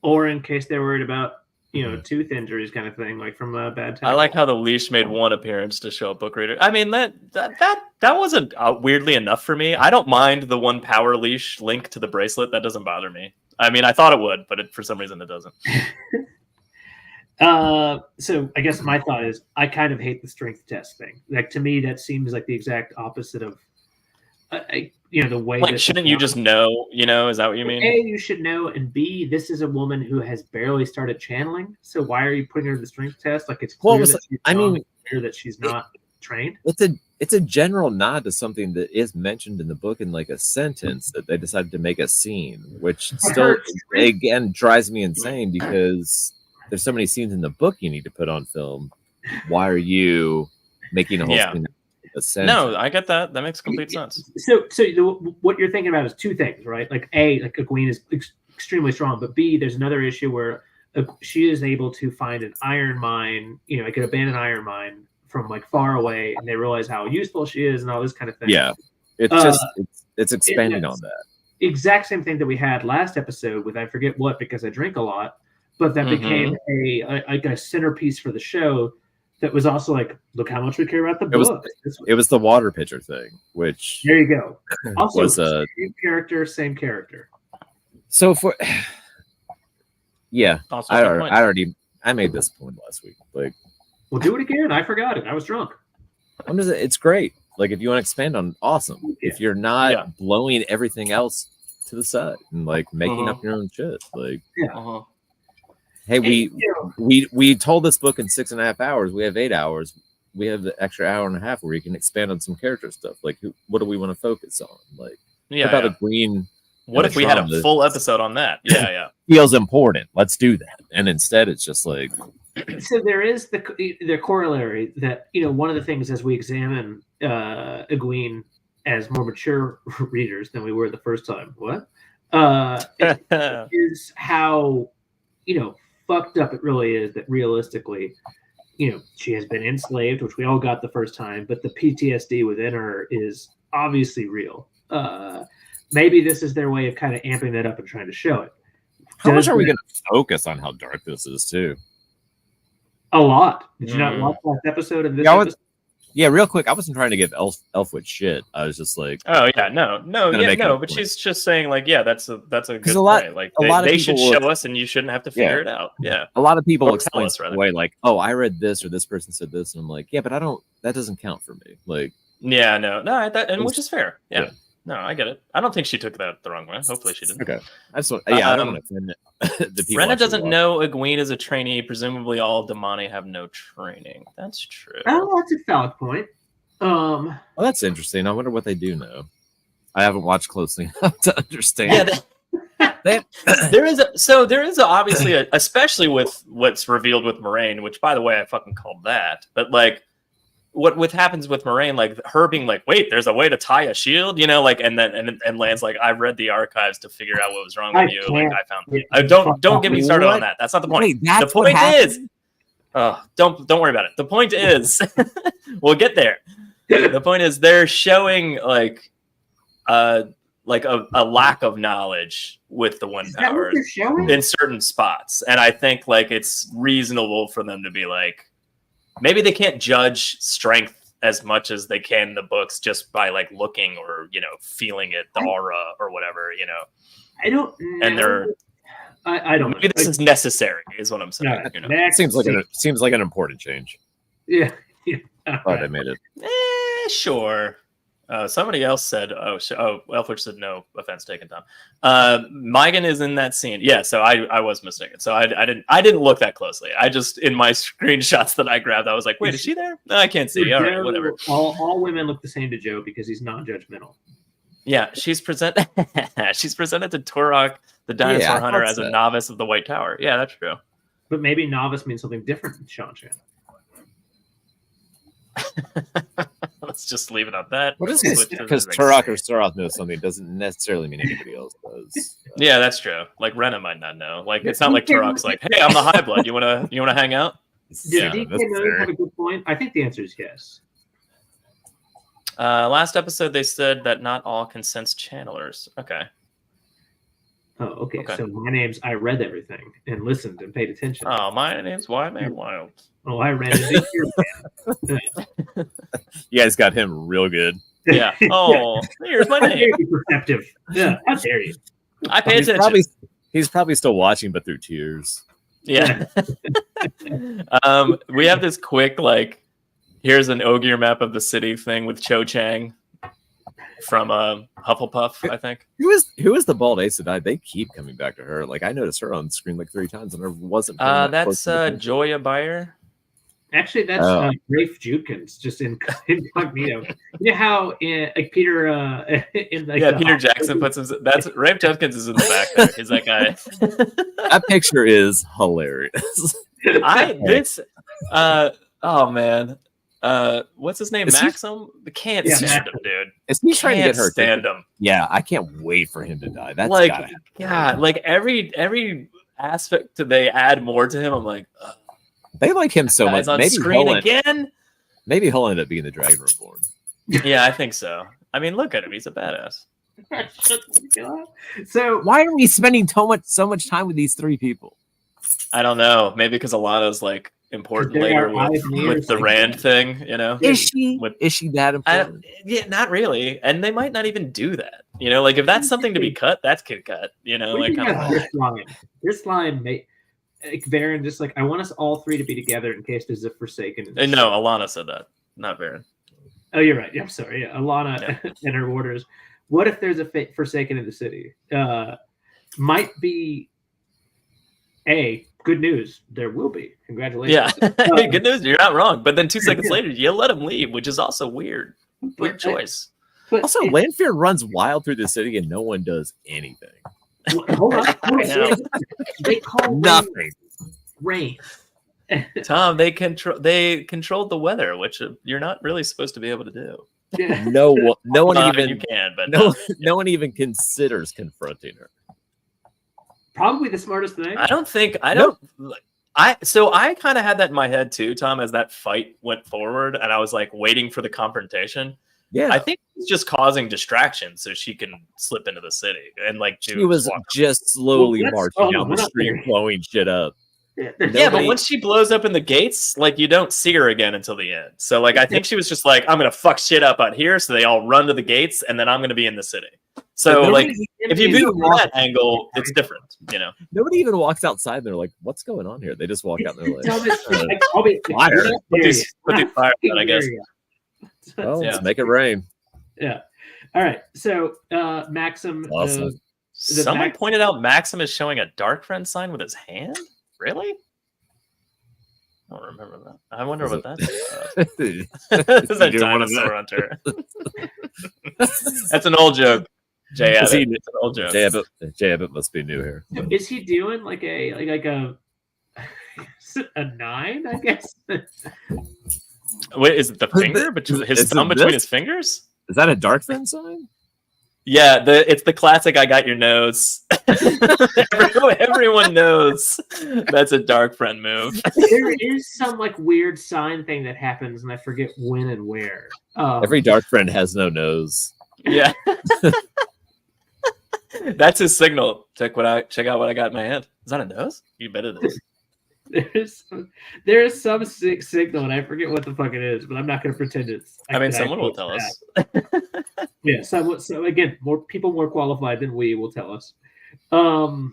Or in case they're worried about tooth injuries, kind of thing, like from a bad time. I like how the leash made one appearance to show a book reader. I mean that wasn't weirdly enough for me. I don't mind the one power leash link to the bracelet. That doesn't bother me. I mean, I thought it would, but for some reason it doesn't. So I guess my thought is I kind of hate the strength test thing. Like to me, that seems like the exact opposite of, the way. Like, shouldn't you just know? Is that what you mean? A, you should know, and B, this is a woman who has barely started channeling. So why are you putting her to the strength test? Like it's clear that she's not trained. it's a general nod to something that is mentioned in the book in like a sentence that they decided to make a scene, which still again drives me insane because there's so many scenes in the book you need to put on film. Why are you making a whole scene a sentence? No, I get that. That makes complete sense. So what you're thinking about is two things, right? Like A, like Egwene is extremely strong, but B, there's another issue where she is able to find an iron mine, like an abandoned iron mine from like far away, and they realize how useful she is and all this kind of thing. Yeah, it's just it's expanding on that. Exact same thing that we had last episode with I forget what because I drink a lot, but that became a centerpiece for the show. That was also like, look how much we care about the book. It was the water pitcher thing, which there you go. Also, was same character. So for Also I made this point last week. Like, we'll do it again. I forgot it. I was drunk. It's great. Like, if you want to expand on, awesome. Yeah. If you're not blowing everything else to the side and like making up your own shit, like, hey, we told this book in 6.5 hours. We have 8 hours. We have the extra hour and a half where you can expand on some character stuff. Like, what do we want to focus on? Like, about a green? What if we had a full episode on that? Yeah. Feels important. Let's do that. And instead, it's just like. So there is the corollary that one of the things as we examine Egwene as more mature readers than we were the first time. What is how fucked up it really is that realistically, she has been enslaved, which we all got the first time, but the PTSD within her is obviously real. Maybe this is their way of kind of amping that up and trying to show it. How much are we going to focus on how dark this is too? A lot. Did you not watch last episode of this episode? Yeah, real quick. I wasn't trying to give Elfwood shit. I was just like, but she's just saying like, that's a good play. Like they should show us, and you shouldn't have to figure it out. Yeah, a lot of people explain it away like, oh, I read this or this person said this, and I'm like, yeah, but I don't. That doesn't count for me. Like, which is fair. Yeah. No, I get it. I don't think she took that the wrong way. Hopefully she didn't. Okay. I don't want to offend the people. Renna doesn't know Egwene is a trainee. Presumably all Damani have no training. That's true. Oh, that's a valid point. Well, that's interesting. I wonder what they do know. I haven't watched closely enough to understand. Yeah, there is obviously especially with what's revealed with Moraine, which by the way I fucking called that. But like what happens with Moraine, like her being like, wait, there's a way to tie a shield, like, and Lan's like, I've read the archives to figure out what was wrong with you. Like I found don't get me started on that. That's not the point. The point is, don't worry about it. The point is, we'll get there. The point is they're showing like a lack of knowledge with the one power in certain spots, and I think like it's reasonable for them to be like. Maybe they can't judge strength as much as they can in the books just by like looking or feeling it, the aura or whatever. I don't know. And I don't. Maybe this is necessary, is what I'm saying. Seems like an important change. Yeah. Glad I made it. Sure. Somebody else said, Elfwich said no offense taken, Tom. Megan is in that scene. Yeah, so I was mistaken. So I didn't look that closely. I just in my screenshots that I grabbed, I was like, wait, is she there? No, I can't see. All right, whatever. All women look the same to Joe because he's non-judgmental. Yeah, she's presented to Turok, the dinosaur hunter, as a novice of the White Tower. Yeah, that's true. But maybe novice means something different than Sean Chan. Let's just leave it at that. What is this? Because Turok or Soroth knows something doesn't necessarily mean anybody else does. Yeah, that's true. Like Renna might not know. Like it's not like Turok's like, hey, I'm the High Blood. You wanna hang out? Did DK have a good point? I think the answer is yes. Last episode they said that not all can sense channelers. Okay. Oh, okay. So my name's I read everything and listened and paid attention. Oh, my name's Wyman Wild. Oh, I read it. You guys got him real good. Yeah. Oh, here's my name. Perceptive. Yeah. How dare you? I pay attention. He's probably still watching, but through tears. Yeah. We have this quick here's an Ogier map of the city thing with Cho Chang from Hufflepuff, I think. Who is the bald ace that died? They keep coming back to her. Like I noticed her on screen 3 times, and I wasn't. That's Joya Bayer. Actually, that's Rafe Judkins, just incognito. You know how like Peter in like Peter Jackson puts him. That's Rafe Judkins is in the back there. He's that guy. That picture is hilarious. Oh man, what's his name? Maxim? Can't stand him, dude. Is he trying to get hurt? Stand him. Yeah, I can't wait for him to die. That's like, gotta happen. yeah, like every aspect they add more to him. I'm like, ugh. They like him so much. On Maybe screen again. Maybe he'll end up being the Dragon Reborn. Yeah, I think so. I mean, look at him; he's a badass. So why are we spending so much time with these three people? I don't know. Maybe because Alana's like important later with the Rand thing. You know, is she that important? Yeah, not really. And they might not even do that. You know, like if that's something to be cut, that's kid cut. You know, like this line may. Like Varen just like I want us all three to be together in case there's a Forsaken. No, Alana said that, not Varen. Oh, you're right. Yeah, I'm sorry. Yeah, Alana and her orders. What if there's a Forsaken in the city? Might be good news. There will be. Congratulations. Yeah, good news. You're not wrong. But then 2 seconds later, you let him leave, which is also weird. Weird choice. But also, Landfear runs wild through the city and no one does anything. Hold on. They call nothing. Rain. Tom, they controlled the weather, which you're not really supposed to be able to do. Yeah. No one even you can, but no one even considers confronting her. Probably the smartest thing. I kind of had that in my head too, Tom, as that fight went forward, and I was like waiting for the confrontation. Yeah, I think it's just causing distraction so she can slip into the city and like she was just slowly marching down the street, blowing shit up. Yeah, but once she blows up in the gates, like you don't see her again until the end. So like I think she was just like, I'm gonna fuck shit up out here, so they all run to the gates, and then I'm gonna be in the city. So like if you view from that angle, it's different, you know. Nobody even walks outside and they're like, what's going on here? They just walk out and they're like, fire. Put these fire on, I guess. Well, let's make it rain. Yeah. All right. So Maxim. Awesome. Someone pointed out Maxim is showing a Dark Friend sign with his hand. Really? I don't remember that. I wonder what that is. This is a dinosaur hunter. That's an old joke. Jay Abbott. It's an old joke. Jay Abbott must be new here. Is he doing like a 9? I guess. Wait, is it the finger between his thumb between his fingers? Is that a Dark Friend sign? Yeah, it's the classic I got your nose. Everyone knows that's a Dark Friend move. There is some like weird sign thing that happens, and I forget when and where. Every Dark Friend has no nose. Yeah. That's his signal. Check out what I got in my hand. Is that a nose? You bet it is. There is some signal, and I forget what the fuck it is, but I'm not going to pretend it's. I mean, someone will tell us. Yeah. So again, more people more qualified than we will tell us. All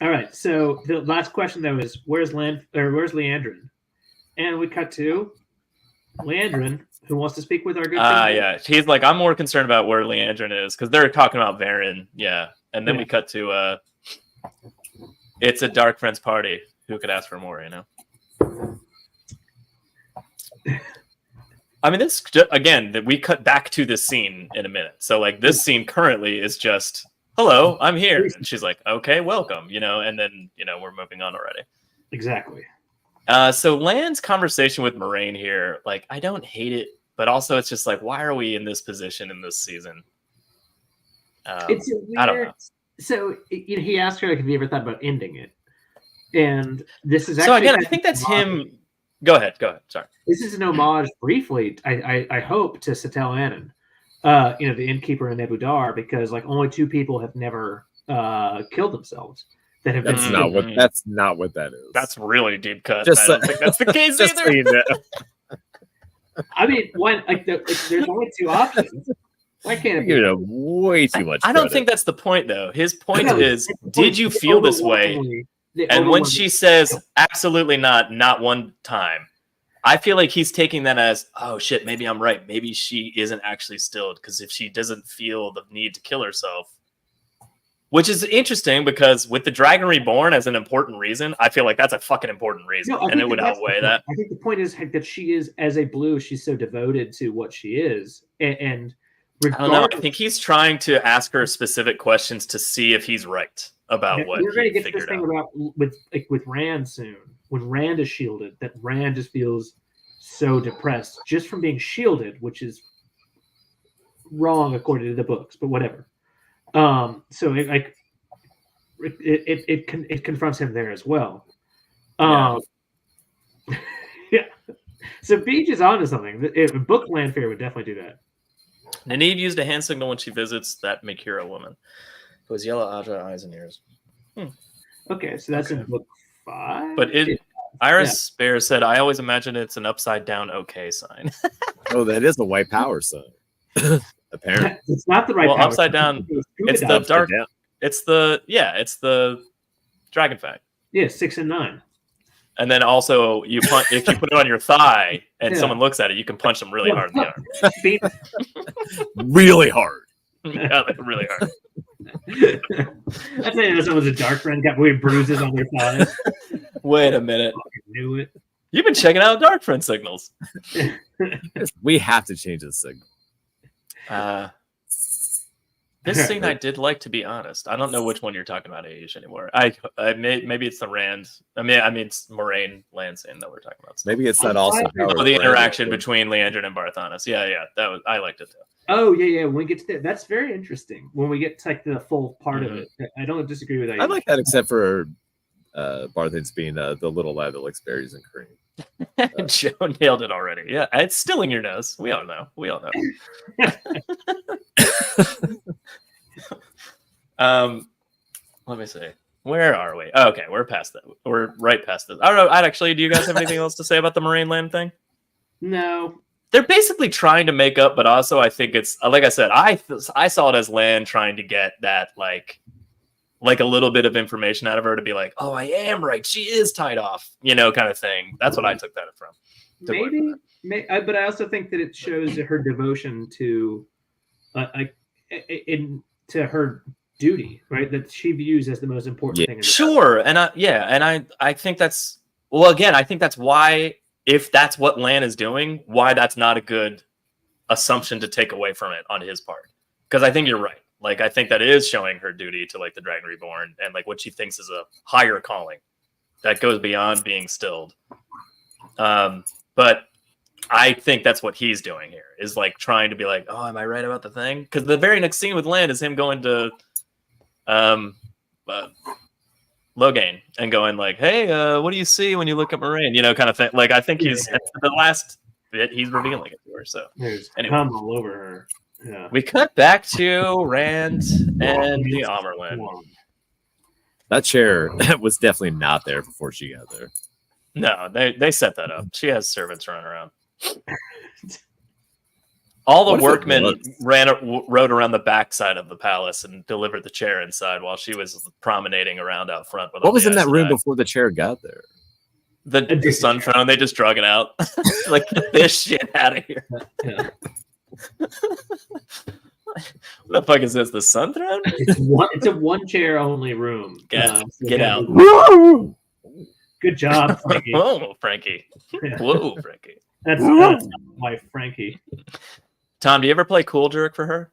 right. So the last question though is where's Leandrin? And we cut to Leandrin, who wants to speak with our good friend. Yeah. He's like, I'm more concerned about where Leandrin is because they're talking about Varen. Yeah. And then we cut to it's a Dark Friends party. Who could ask for more, you know? I mean, this again, we cut back to this scene in a minute. So, like, this scene currently is just, hello, I'm here. And she's like, okay, welcome, you know, and then, you know, we're moving on already. Exactly. So Lan's conversation with Moraine here, like, I don't hate it, but also it's just like, why are we in this position in this season? It's a weird, I don't know. So, you know, he asked her, like, have you ever thought about ending it? And this is actually so again, I think that's him. Go ahead. Sorry. This is an homage, briefly. I hope to Satel Anon, you know, the innkeeper in Nebudar, because like only 2 people have never killed themselves. That have that's not what that is. That's really deep cut. I don't think that's the case either. So you know. I mean, there's only 2 options. Why can't it be? You know, way too much. I don't think that's the point, though. His point is, did you feel this way? And when she says, absolutely not one time, I feel like he's taking that as, oh shit, maybe I'm right. Maybe she isn't actually stilled, because if she doesn't feel the need to kill herself, Which is interesting because with the Dragon Reborn as an important reason, I feel like that's a fucking important reason, and it would outweigh that. I think the point is that she is, as a blue, she's so devoted to what she is, and I don't know. I think he's trying to ask her specific questions to see if he's right about what we're going to he get to this figured thing out. about with Rand soon. When Rand is shielded, that Rand just feels so depressed just from being shielded, which is wrong according to the books, but whatever. So it confronts him there as well. Yeah. So Beach is onto something. Book Landfear would definitely do that. Nynaeve used a hand signal when she visits that Makira woman. It was yellow Aja eyes and ears. Okay, so that's in book 5. But Iris Bear said, "I always imagine it's an upside down OK sign." Oh, that is the white power sign. Apparently, it's not the right. Well, power upside sign. down. It's the dark. down. It's the dragon fact. Yeah, 6 and 9. And then also, if you put it on your thigh and someone looks at it, you can punch them really hard in the arm. Really hard. Yeah, like really hard. I'd say that someone's a dark friend got weird bruises on their thighs. Wait a minute. I knew it. You've been checking out dark friend signals. We have to change the signal. This scene I did like, to be honest. I don't know which one you're talking about, Aish, anymore. Maybe it's the Rand. I mean it's Moraine Lan scene that we're talking about. Maybe it's that also. The interaction between Leandrin and Barthanis. Yeah, I liked it too. Oh yeah. When we get to that, that's very interesting. When we get to like the full part of it, I don't disagree with that. I like that, except for Barthanis being the little lad that likes berries and cream. Joe nailed it already. Yeah, it's still in your nose. We all know. Let me see. Where are we? Oh, okay, we're past that. We're right past this. I don't know. Do you guys have anything else to say about the Moraine Land thing? No. They're basically trying to make up, but also I think it's like I said. I saw it as Lan trying to get that like a little bit of information out of her to be like, oh, I am right. She is tied off, kind of thing. That's what I took that from. Maybe, but I also think that it shows her devotion to, to her duty, right? That she views as the most important thing. Sure, and I think that's I think that's why, if that's what Lan is doing, why that's not a good assumption to take away from it on his part. Because I think you're right. Like, I think that is showing her duty to like the Dragon Reborn and like what she thinks is a higher calling that goes beyond being stilled. But I think that's what he's doing here, is like trying to be like, oh, am I right about the thing? Because the very next scene with Lan is him going to Logain and going like, hey, what do you see when you look at Moraine? Kind of thing. Like, I think he's the last bit he's revealing it to her. So anyway, come all over her. Yeah. We cut back to Rand and the Amerlin. That chair was definitely not there before she got there. No, they set that up. She has servants running around. All the workmen rode around the backside of the palace and delivered the chair inside while she was promenading around out front. With what was in that room before the chair got there? The sun throne. They just drug it out. Like, get this shit out of here. Yeah. What the fuck is this? The sun throne? It's a one chair only room. Get out. Good job, Frankie. Whoa, Frankie. Whoa, Frankie. That's my wife, Frankie. Tom, do you ever play Cool Jerk for her?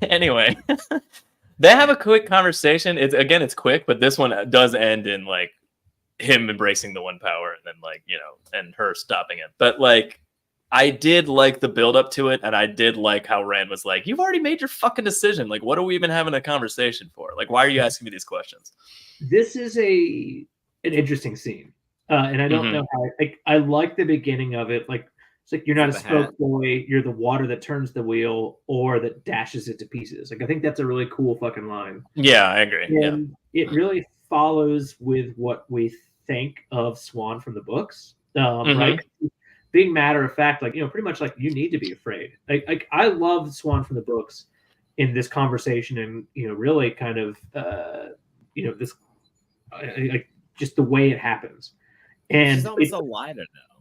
Anyway, they have a quick conversation. It's quick, but this one does end in like him embracing the one power and then like, and her stopping it. But like, I did like the build up to it, and I did like how Rand was like, you've already made your fucking decision. Like, what are we even having a conversation for? Like, why are you asking me these questions? This is an interesting scene. And I don't know how I like the beginning of it. Like, it's like, you're not a spoke boy, you're the water that turns the wheel or that dashes it to pieces. Like, I think that's a really cool fucking line. Yeah, I agree. And it really follows with what we think of Swan from the books. Right? Being matter of fact, like, pretty much like, you need to be afraid. Like I love Swan from the books in this conversation, and really kind of this just the way it happens. And she's always a lighter now.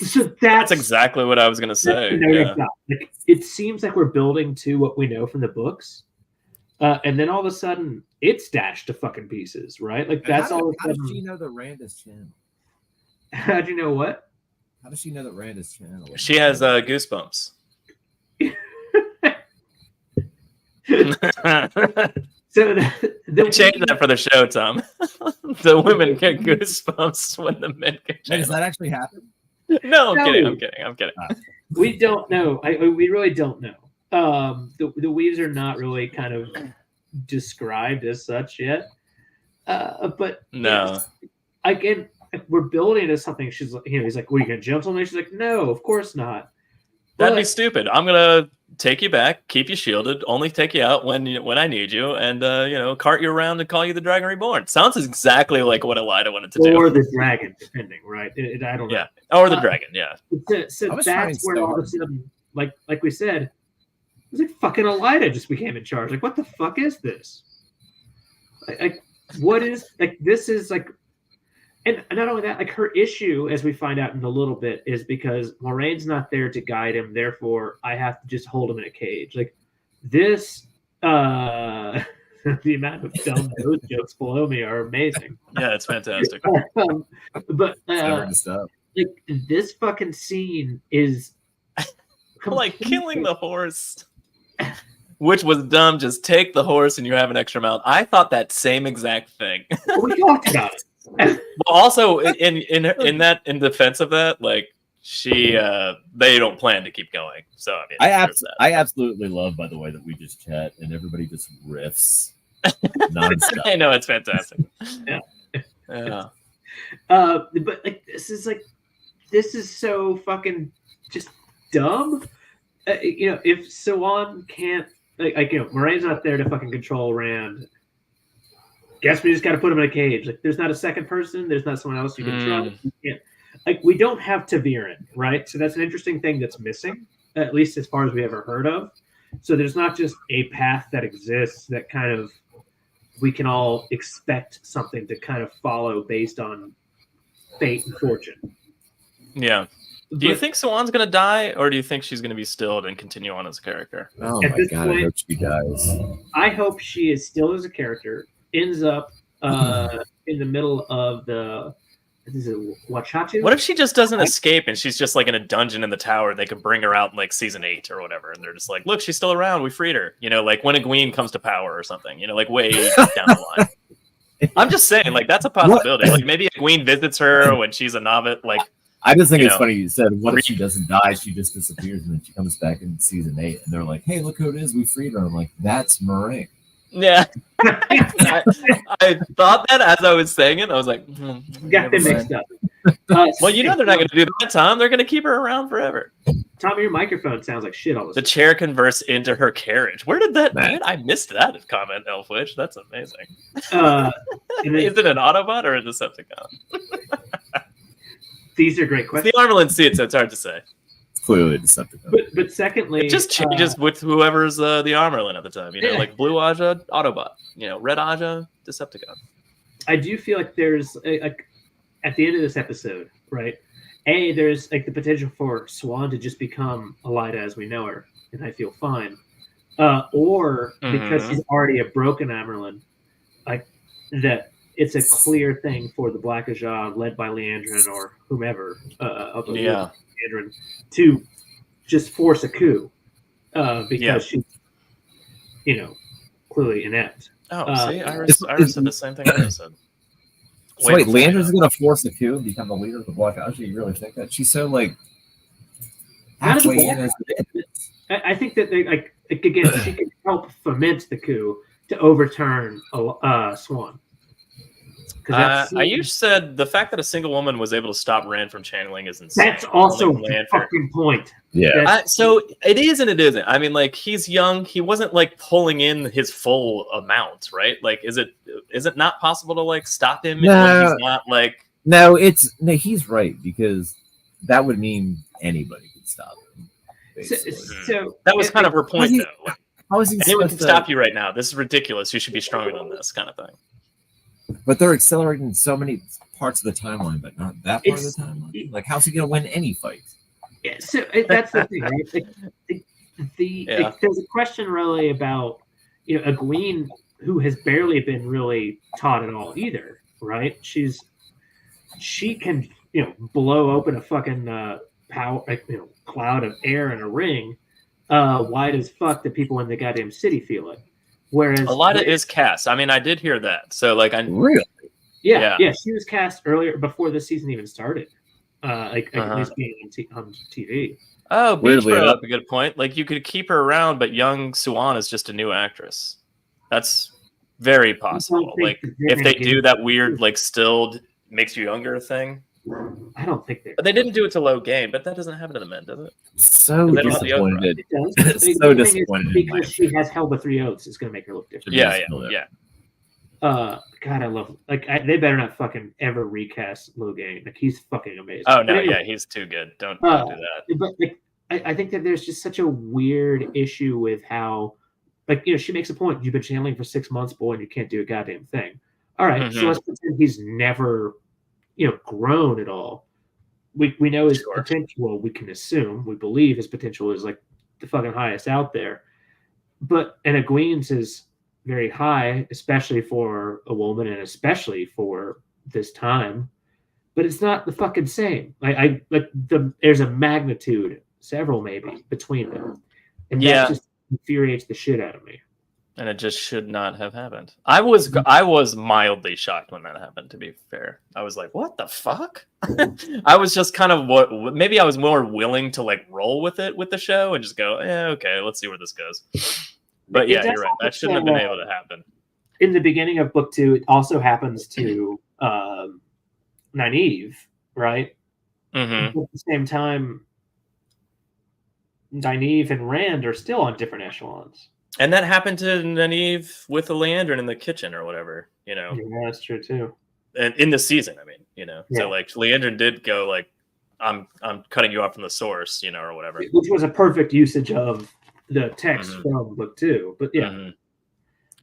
So That's exactly what I was gonna say. Yeah. Like, it seems like we're building to what we know from the books, and then all of a sudden it's dashed to fucking pieces, right? Like that's all. How does she know that Rand is channel? How'd you know what? How does she know that Rand is channel? She has goosebumps. So They changed that for the show, Tom. The women get goosebumps when the men get Wait, does channeled. that actually happen? No, I'm No. kidding. I'm kidding. we don't know. We really don't know. The weaves are not really kind of described as such yet. But No. again, we're building to something. She's like, he's like, "What are you gonna jump on me?" She's like, "No, of course not." That'd be But- stupid. I'm gonna take you back, keep you shielded, only take you out when I need you, and cart you around and call you the Dragon Reborn. Sounds exactly like what Elida wanted to do. or the dragon, depending, right? I don't know. Yeah, or the dragon. Yeah, So I was trying that's so where all of a hard. sudden, like we said, it was like fucking Elida just became in charge. Like, what the fuck is this? Like what is like? This is like, and not only that, like her issue, as we find out in a little bit, is because Moraine's not there to guide him. Therefore, I have to just hold him in a cage. Like this, the amount of dumb nose jokes below me are amazing. yeah, it's fantastic. But It's never to stop. like this fucking scene is Like killing the horse, which was dumb. Just take the horse and you have an extra mount. I thought that same exact thing. We talked about it. But also in defense of that, like they don't plan to keep going. So I mean, there's that. I absolutely love, by the way, that we just chat and everybody just riffs nonstop. I know, it's fantastic. Yeah. Yeah. But like this is so fucking just dumb. If Swan can't Moraine's not there to fucking control Rand. Guess we just got to put him in a cage. Like, there's not a second person. There's not someone else you can trust. You can't. Like, we don't have Taviran, right? So that's an interesting thing that's missing, at least as far as we ever heard of. So there's not just a path that exists that kind of we can all expect something to kind of follow based on fate and fortune. Yeah. Do you But think Swan's gonna die, or do you think she's gonna be stilled and continue on as a character? Oh At my this god, I point- hope she dies. I hope she is still as a character, ends up in the middle of the is it Wachatu? What if she just doesn't escape and she's just like in a dungeon in the tower? They could bring her out in like season 8 or whatever, and they're just like, "Look, she's still around. We freed her." Like when Egwene comes to power or something. Like way down the line. I'm just saying, like that's a possibility. Like maybe Egwene visits her when she's a novice. Like I just think You it's know, funny you said, what if she doesn't die? She just disappears and then she comes back in season 8 and they're like, "Hey, look who it is. We freed her." I'm like, "That's Moraine." yeah. I thought that as I was saying it, I was like, Got them mixed up. well, they're not going to do that, Tom. They're going to keep her around forever. Tom, your microphone sounds like shit all the The time. chair converts into her carriage. Where did that? Man. Man, I missed that comment, Elfwitch. That's amazing. And then Is it an Autobot or a Decepticon? these are great It's questions. the Armament seat, so it's hard to say. It's clearly a Decepticon. But secondly, It just changes with whoever's the Armorlin at the time. Yeah. Like Blue Aja, Autobot. Red Aja, Decepticon. I do feel like there's at the end of this episode, right? There's like the potential for Swan to just become Elida as we know her, and I feel fine. Or because Mhm. she's already a broken Amerlin, like that it's a clear thing for the Black Ajah led by Leandrin or whomever, although Yeah. Leandrin, to just force a coup because Yeah. she's, clearly inept. Oh, see, Is- Iris said the same thing I said. So wait, before you Leandra's know. going to force the coup and become the leader of the Black Aja? You really think that? She's so like How does the halfway in Black as I think that they like again she can help foment the coup to overturn Swan. 'Cause that's- You said the fact that a single woman was able to stop Rand from channeling is insane. that's also Only the Landfear. fucking point. yeah. That's- So it is and it isn't. I mean, like he's young. He wasn't like pulling in his full amount, right? Like, is it not possible to like stop him when No. he's not like? No, he's right because that would mean anybody could stop him. so, Basically. so That was kind of her point, he- though. Like, How is he anyone supposed can to? stop you right now. This is ridiculous. You should be stronger than this kind of thing. But they're accelerating so many parts of the timeline, but not that part of the timeline. Like, how's he gonna win any fight? Yeah, so that's the thing, right? There's a question really about Egwene, who has barely been really taught at all either, right? She can blow open a fucking cloud of air in a ring wide as fuck that people in the goddamn city feel it. Whereas a lot of it is cast. I mean, I did hear that. So like, really, yeah, she was cast earlier before the season even started. At least being on TV. Oh, Beach brought up a good point. Like, you could keep her around, but young Swan is just a new actress. That's very possible. Like, if they do that weird, like, stilled makes you younger thing. I don't think they. But they didn't do it to Logain, but that doesn't happen to the men, does it? So disappointed. It does. So disappointed. Because she has held the 3 oaths, it's going to make her look different. Yeah. God, I love they better not fucking ever recast Logain. Like, he's fucking amazing. Oh no, yeah, he's too good. Don't do that. But like, I think that there's just such a weird issue with how, like, she makes a point. You've been channeling for 6 months, boy, and you can't do a goddamn thing. All right, so let's pretend he's never, grown at all. We know his potential. Well, we can assume, we believe his potential is like the fucking highest out there. And Egwene's is very high, especially for a woman and especially for this time. But it's not the fucking same. There's a magnitude, several maybe, between them. And that just infuriates the shit out of me. And it just should not have happened. I was mildly shocked when that happened, to be fair. I was like, what the fuck? I was just kind of maybe I was more willing to like roll with it with the show and just go, okay, let's see where this goes. But yeah, you're right. That shouldn't have been able to happen. In the beginning of book 2, it also happens to Nynaeve, right? Mm-hmm. At the same time, Nynaeve and Rand are still on different echelons. And that happened to Nynaeve with the Leandrin in the kitchen or whatever, Yeah, that's true too. And in the season, I mean, So like Leandrin did go like, I'm cutting you off from the source, or whatever. Which was a perfect usage of the text from book 2. But yeah. Mm-hmm.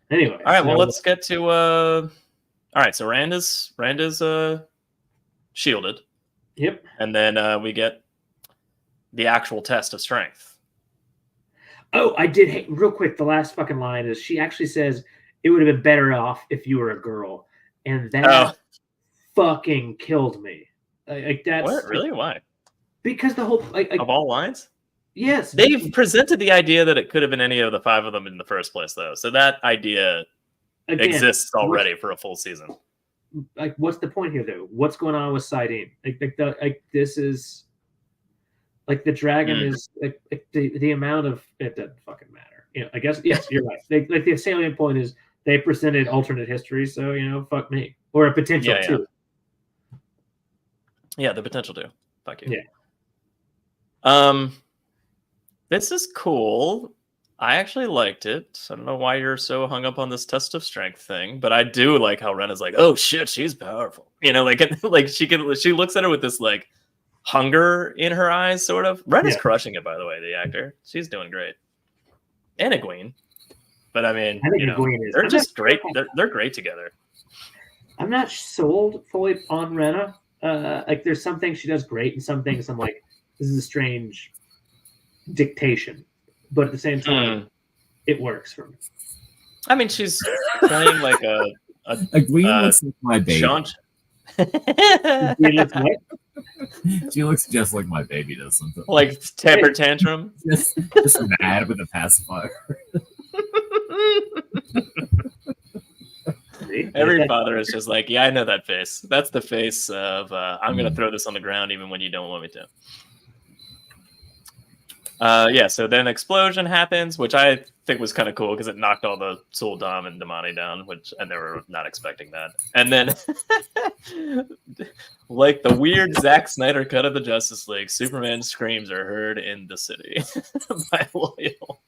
Anyway. All right, well, let's get to all right, so Rand is shielded. Yep. And then we get the actual test of strength. Oh, I did hate, real quick, the last fucking line is she actually says it would have been better off if you were a girl. And that fucking killed me. Like that's what? Really? Why? Because the whole of all lines? Yes. They've presented the idea that it could have been any of the 5 of them in the first place, though. So that idea exists already for a full season. Like, what's the point here, though? What's going on with Sidene? This is like the dragon is like the amount of it doesn't fucking matter. I guess yes, you're right. The salient point is they presented alternate history, so fuck me, or a potential too. Yeah, the potential to. Fuck you. Yeah. This is cool. I actually liked it. I don't know why you're so hung up on this test of strength thing, but I do like how Ren is like, oh shit, she's powerful. Like she looks at her with this like hunger in her eyes, sort of. Ren is crushing it, by the way, the actor. She's doing great. And Egwene. But I mean, they're just great. They're great together. I'm not sold fully on Renna. Like, there's some things she does great, and some things I'm like, this is a strange dictation. But at the same time, it works for me. I mean, she's playing like a Egwene looks like my baby. She looks just like my baby does something. Like temper tantrum. just mad with a pacifier. Every father is just like, yeah, I know that face. That's the face of I'm going to throw this on the ground even when you don't want me to. So then explosion happens, which I think was kind of cool because it knocked all the Suldam and Damani down, and they were not expecting that. And then, like the weird Zack Snyder cut of the Justice League, Superman screams are heard in the city by Loyal.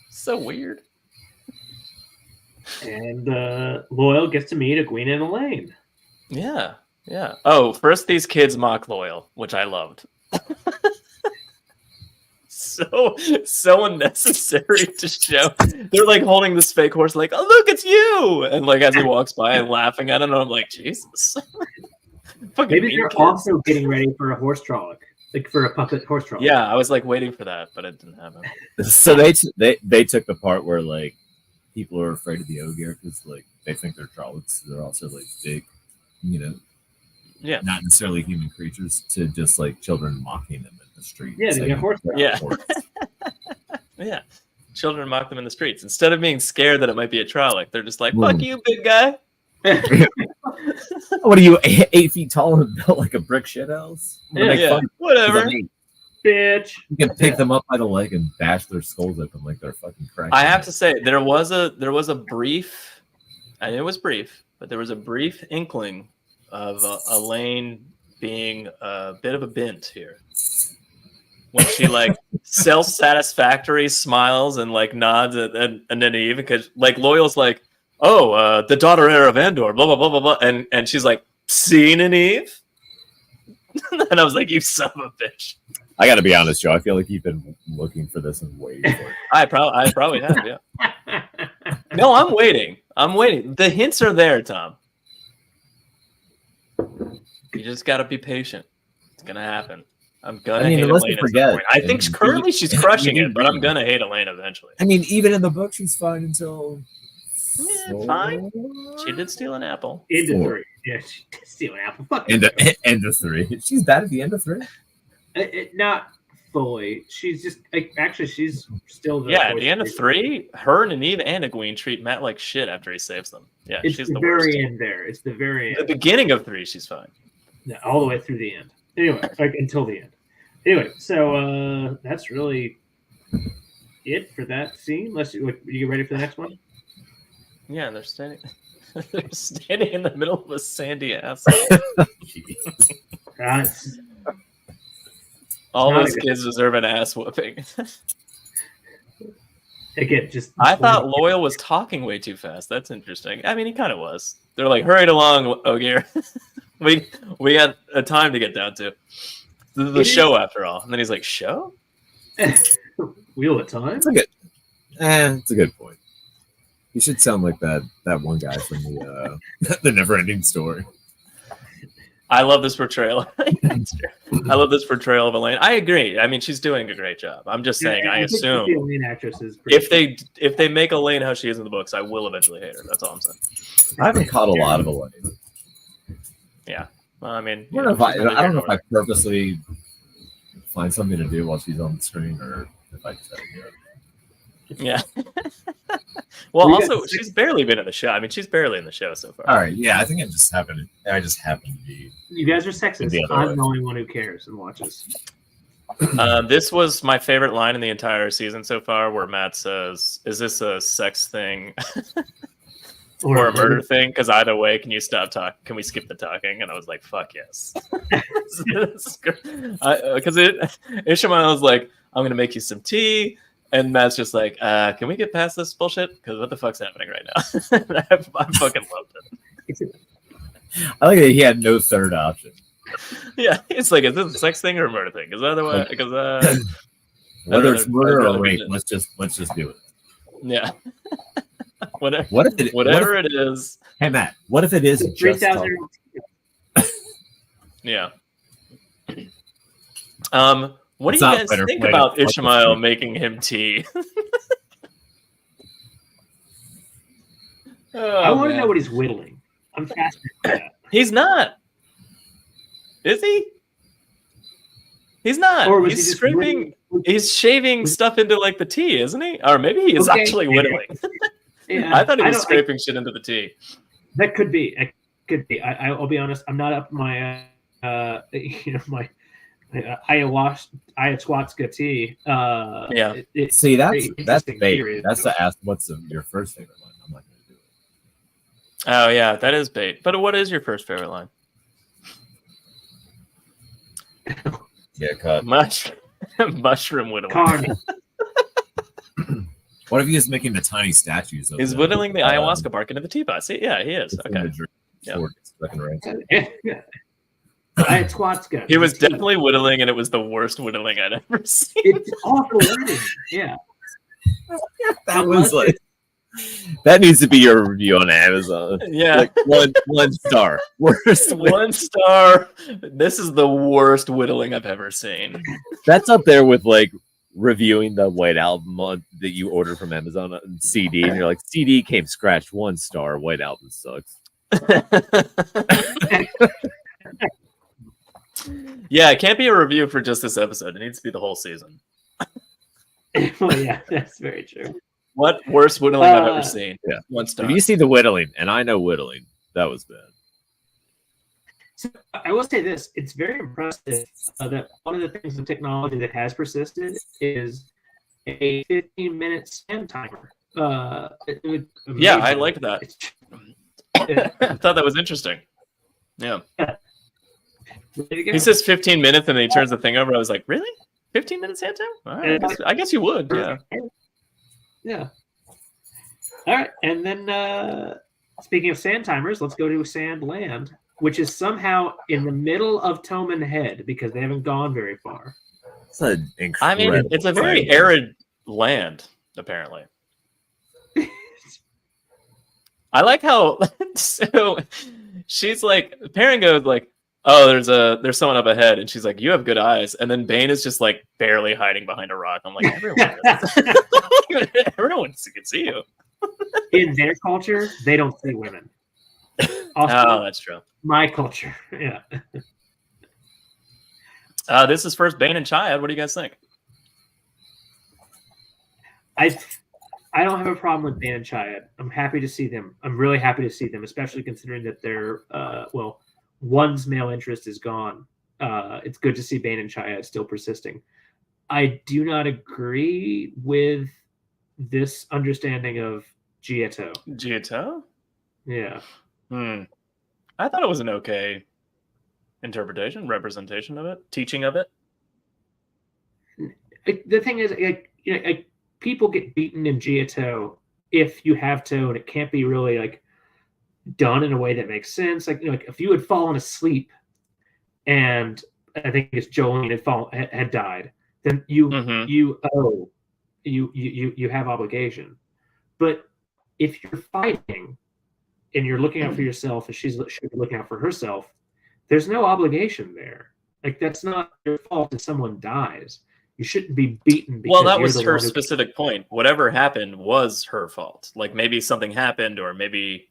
So weird. And Loyal gets to meet Egwene and Elaine. Yeah. Oh, first these kids mock Loyal, which I loved. so unnecessary to show. They're like holding this fake horse, like, oh look, it's you, and like as he walks by and laughing at it, and I'm like, Jesus. Maybe they're also getting ready for a horse trollic, like for a puppet horse trollic. Yeah, I was like waiting for that, but it didn't happen. So they took the part where like people are afraid of the Ogier because like they think they're trollocs. They're also like big, yeah, not necessarily human creatures, to just like children mocking them in the street. Yeah, they get horse. Yeah. Yeah. Children mock them in the streets. Instead of being scared that it might be a trollic, they're just like, fuck you, big guy. What are you, 8 feet tall and built like a brick shit house? Whatever. Bitch. You can pick them up by the leg and bash their skulls open like they're fucking cracked. I have to say, there was a brief, and it was brief, but there was a brief inkling of Elaine being a bit of a bint here. When she like self-satisfactory smiles and like nods at Nynaeve, because like Loyal's like, oh, the daughter heir of Andor, blah blah blah blah blah, and she's like, see Nynaeve? And I was like, you son of a bitch. I got to be honest, Joe. I feel like you've been looking for this and waiting for it. I probably have, yeah. No, I'm waiting. The hints are there, Tom. You just got to be patient. It's gonna happen. I'm gonna hate unless Elaine. you forget, I think currently she's crushing it, but I'm gonna hate Elaine eventually. I mean, even in the book, she's fine until. Yeah, fine. She did steal an apple. Into 3. Yeah, she did steal an apple. Fuck. End of 3. She's bad at the end of 3. Not fully. She's just actually she's still the at the end of 3, her and Nynaeve and Egwene treat Matt like shit after he saves them. Yeah, it's she's the worst. very end there. It's the very end. The beginning of 3, she's fine. Yeah, all the way through the end. Anyway, like until the end. Anyway, so that's really it for that scene. You get ready for the next one? Yeah, they're standing. They're standing in the middle of a sandy ass. All those kids deserve an ass whooping. Again, I thought Loyal was talking way too fast. That's interesting. I mean, he kind of was. They're like, hurry along, Ogier. we got a time to get down to. The show, after all. And then he's like, show? Wheel of Time? It's a good point. You should sound like that one guy from the the Never-Ending Story. I love this portrayal. I love this portrayal of Elaine. I agree. I mean, she's doing a great job. I'm just saying. I assume the Elaine actress is if they make Elaine how she is in the books, I will eventually hate her. That's all I'm saying. I haven't caught a lot of Elaine. Yeah. Well, I mean, I don't know if I purposely find something to do while she's on the screen, or if I just have to do it. Yeah. Well, also, she's barely been in the show. I mean, she's barely in the show so far. All right. Yeah, I think I just happen to be. You guys are sexist. I'm the only one who cares and watches. This was my favorite line in the entire season so far, where Matt says, "Is this a sex thing or a murder thing? Because either way, can you stop talking? Can we skip the talking?" And I was like, "Fuck yes," because Ishmael's like, "I'm gonna make you some tea." And Matt's just like, can we get past this bullshit? Because what the fuck's happening right now? I fucking loved it. I like that he had no third option. Yeah, it's like, is this a sex thing or a murder thing? Because otherwise, whether it's murder or rape, let's just do it. Yeah. Whatever it is. Hey Matt, what if it is just 3,000? Yeah. What do you guys think about Ishmael making him tea? I want to know what he's whittling. I'm fascinated by that. He's not. Is he? He's not. Or was he's he just scraping. He's shaving stuff into like the tea, isn't he? Or maybe he is actually whittling. Yeah, I thought he was scraping shit into the tea. That could be. It could be. I'll be honest. I'm not up my my ayahuasca tea. Yeah. See, that's bait. That's the ask. What's your first favorite line? I'm not going to do it. Oh yeah, that is bait. But what is your first favorite line? Yeah, cut. Mushroom whittling. Carney. What if he's making the tiny statues? He's whittling the ayahuasca bark into the teapot. See, yeah, he is. Okay. Yeah. I had tWoTcast. He was definitely whittling, and it was the worst whittling I'd ever seen. It's awful whittling. Yeah. That was like that needs to be your review on Amazon. Yeah, like one star. Worst. 1 star. This is the worst whittling I've ever seen. That's up there with like reviewing the White Album that you ordered from Amazon on CD, and you're like, CD came scratched, 1 star. White Album sucks. Yeah, it can't be a review for just this episode. It needs to be the whole season. Well, yeah, that's very true. What worst whittling I've ever seen? Yeah. 1 star. If you see the whittling, and I know whittling, that was bad. So I will say this: it's very impressive that one of the things in technology that has persisted is a 15-minute sand timer. Yeah, I liked that. I thought that was interesting. Yeah. He says 15 minutes and then he turns the thing over. I was like, really? 15 minutes hand time? All right, I guess you would. Yeah. Yeah. All right. And then speaking of sand timers, let's go to Sand Land, which is somehow in the middle of Toman Head because they haven't gone very far. It's an incredible. I mean, it's a very arid land, apparently. I like how so she's like Perrin goes like, oh, there's someone up ahead, and she's like, you have good eyes, and then Bane is just like barely hiding behind a rock. I'm like, everyone can see you. In their culture, they don't see women. Also, oh, that's true. My culture, yeah. This is first Bane and Chiad. What do you guys think? I don't have a problem with Bane and Chiad. I'm happy to see them. I'm really happy to see them, especially considering that they're one's male interest is gone. It's good to see Bane and Chiad still persisting. I do not agree with this understanding of Giotto. Giotto? Yeah. I thought it was an okay interpretation, representation of it, teaching of it. The thing is, people get beaten in Giotto if you have to, and it can't be really like done in a way that makes sense. Like if you had fallen asleep, and I think it's Jolene had died, then you owe you have obligation. But if you're fighting and you're looking out for yourself, and she's looking out for herself, there's no obligation there. Like that's not your fault if someone dies. You shouldn't be beaten. Well, that was her specific point. Whatever happened was her fault. Like maybe something happened, or maybe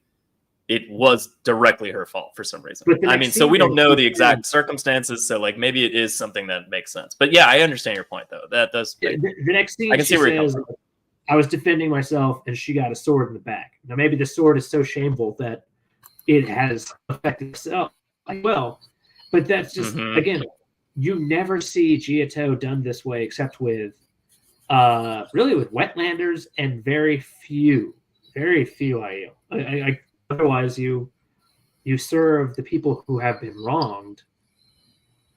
it was directly her fault for some reason. I mean, so we don't know the exact circumstances. So like maybe it is something that makes sense. But yeah, I understand your point though. That does. The next scene, I can see where you're coming from. I was defending myself, and she got a sword in the back. Now maybe the sword is so shameful that it has affected herself. Like, well, but that's just again. You never see Giotto done this way except with really with Wetlanders and very few Aiel. Otherwise, you serve the people who have been wronged,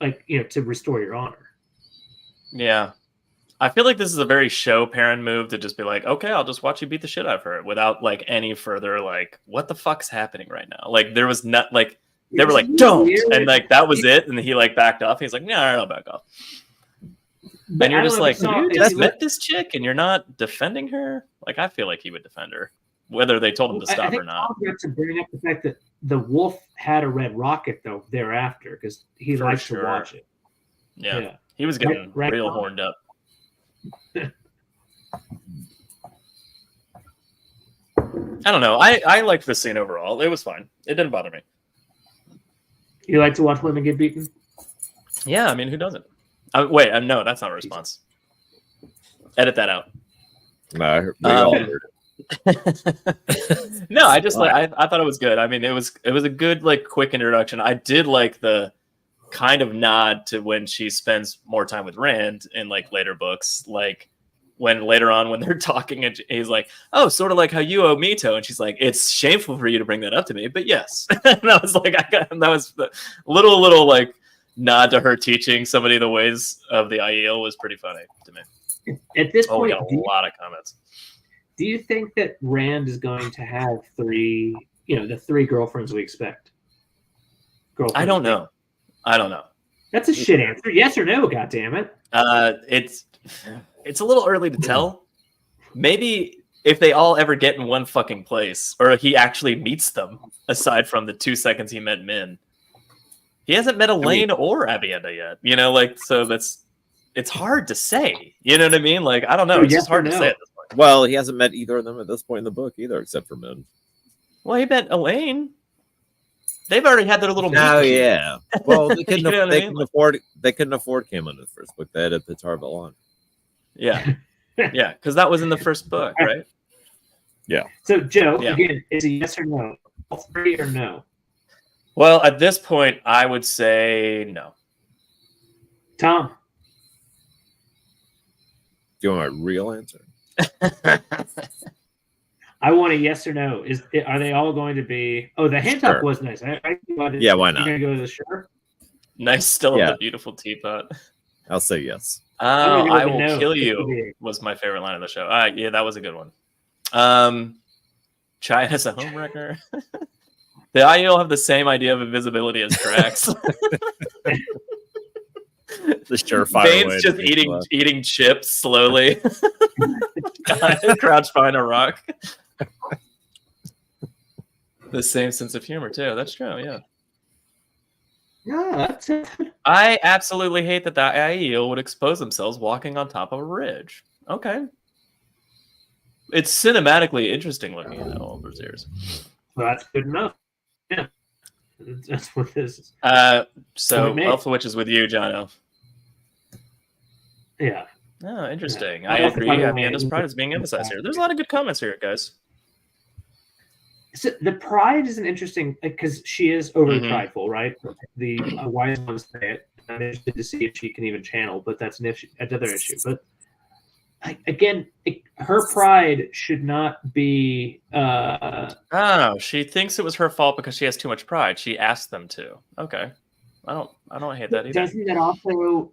to restore your honor. Yeah. I feel like this is a very show Perrin move to just be like, okay, I'll just watch you beat the shit out of her without like any further like, what the fuck's happening right now? Like there was not like they were like, don't, weird. And like that was it, and he like backed off. He's like, no, I'll back off. But and you're just like, you just met this chick, and you're not defending her. Like I feel like he would defend her, whether they told him to stop or not. I to bring up the fact that the wolf had a red rocket though thereafter because he likes to watch it. Yeah, he was getting real horned up. I don't know. I liked this scene overall. It was fine. It didn't bother me. You like to watch women get beaten? Yeah, I mean, who doesn't? Wait, no, that's not a response. Edit that out. No, we all heard it. No, I just I thought it was good. I mean, it was a good like quick introduction. I did like the kind of nod to when she spends more time with Rand in like later books, like when later on when they're talking and he's like, oh, sort of like how you owe me to, and she's like, it's shameful for you to bring that up to me, but yes. And I was like, that was the little like nod to her teaching somebody the ways of the Aiel was pretty funny to me. At this point, we got a lot of comments. Do you think that Rand is going to have the three girlfriends we expect? I don't know. I don't know. That's a shit answer. Yes or no? God damn it. It's a little early to tell. Maybe if they all ever get in one fucking place, or he actually meets them, aside from the 2 seconds he met Min. He hasn't met Elaine or Abienda yet. You know, like, so it's hard to say. You know what I mean? Like, I don't know. It's just hard to say at this point. Well, he hasn't met either of them at this point in the book either, except for Min. Well, he met Elaine. They've already had their little. Oh yeah. Well, they couldn't. You know they couldn't afford. They couldn't afford Cam in the first book. They had a Pitar Balan. Yeah, yeah, because that was in the first book, right? Yeah. So, Joe, again, is it yes or no? All three or no? Well, at this point, I would say no. Tom? Do you want my real answer? I want a yes or no. Are they all going to be... Oh, the hand talk was nice. Yeah, why not? You're going to go to the sure? Nice still in Yeah. the beautiful teapot. I'll say yes. I will kill you was my favorite line of the show. Yeah, that was a good one. Chiad as a homewrecker. The IEL have the same idea of invisibility as Drax. The surefire way. Bane's just eating chips slowly. Crouched behind a rock. The same sense of humor too. That's true. Yeah. Yeah, that's it. I absolutely hate that the IEL would expose themselves walking on top of a ridge. Okay. It's cinematically interesting looking at all those years. Well, that's good enough. Yeah. That's what this is. So Alpha Witch is with you, Jono. Yeah. Oh, interesting. Yeah. I agree. Abienda's pride is being emphasized here. There's a lot of good comments here, guys. So the pride is an interesting, because she is overly prideful, right? The wise ones say it. I'm interested to see if she can even channel, but that's another issue. But again, her pride should not be. She thinks it was her fault because she has too much pride. She asked them to. Okay, I don't hate that either. Doesn't that also?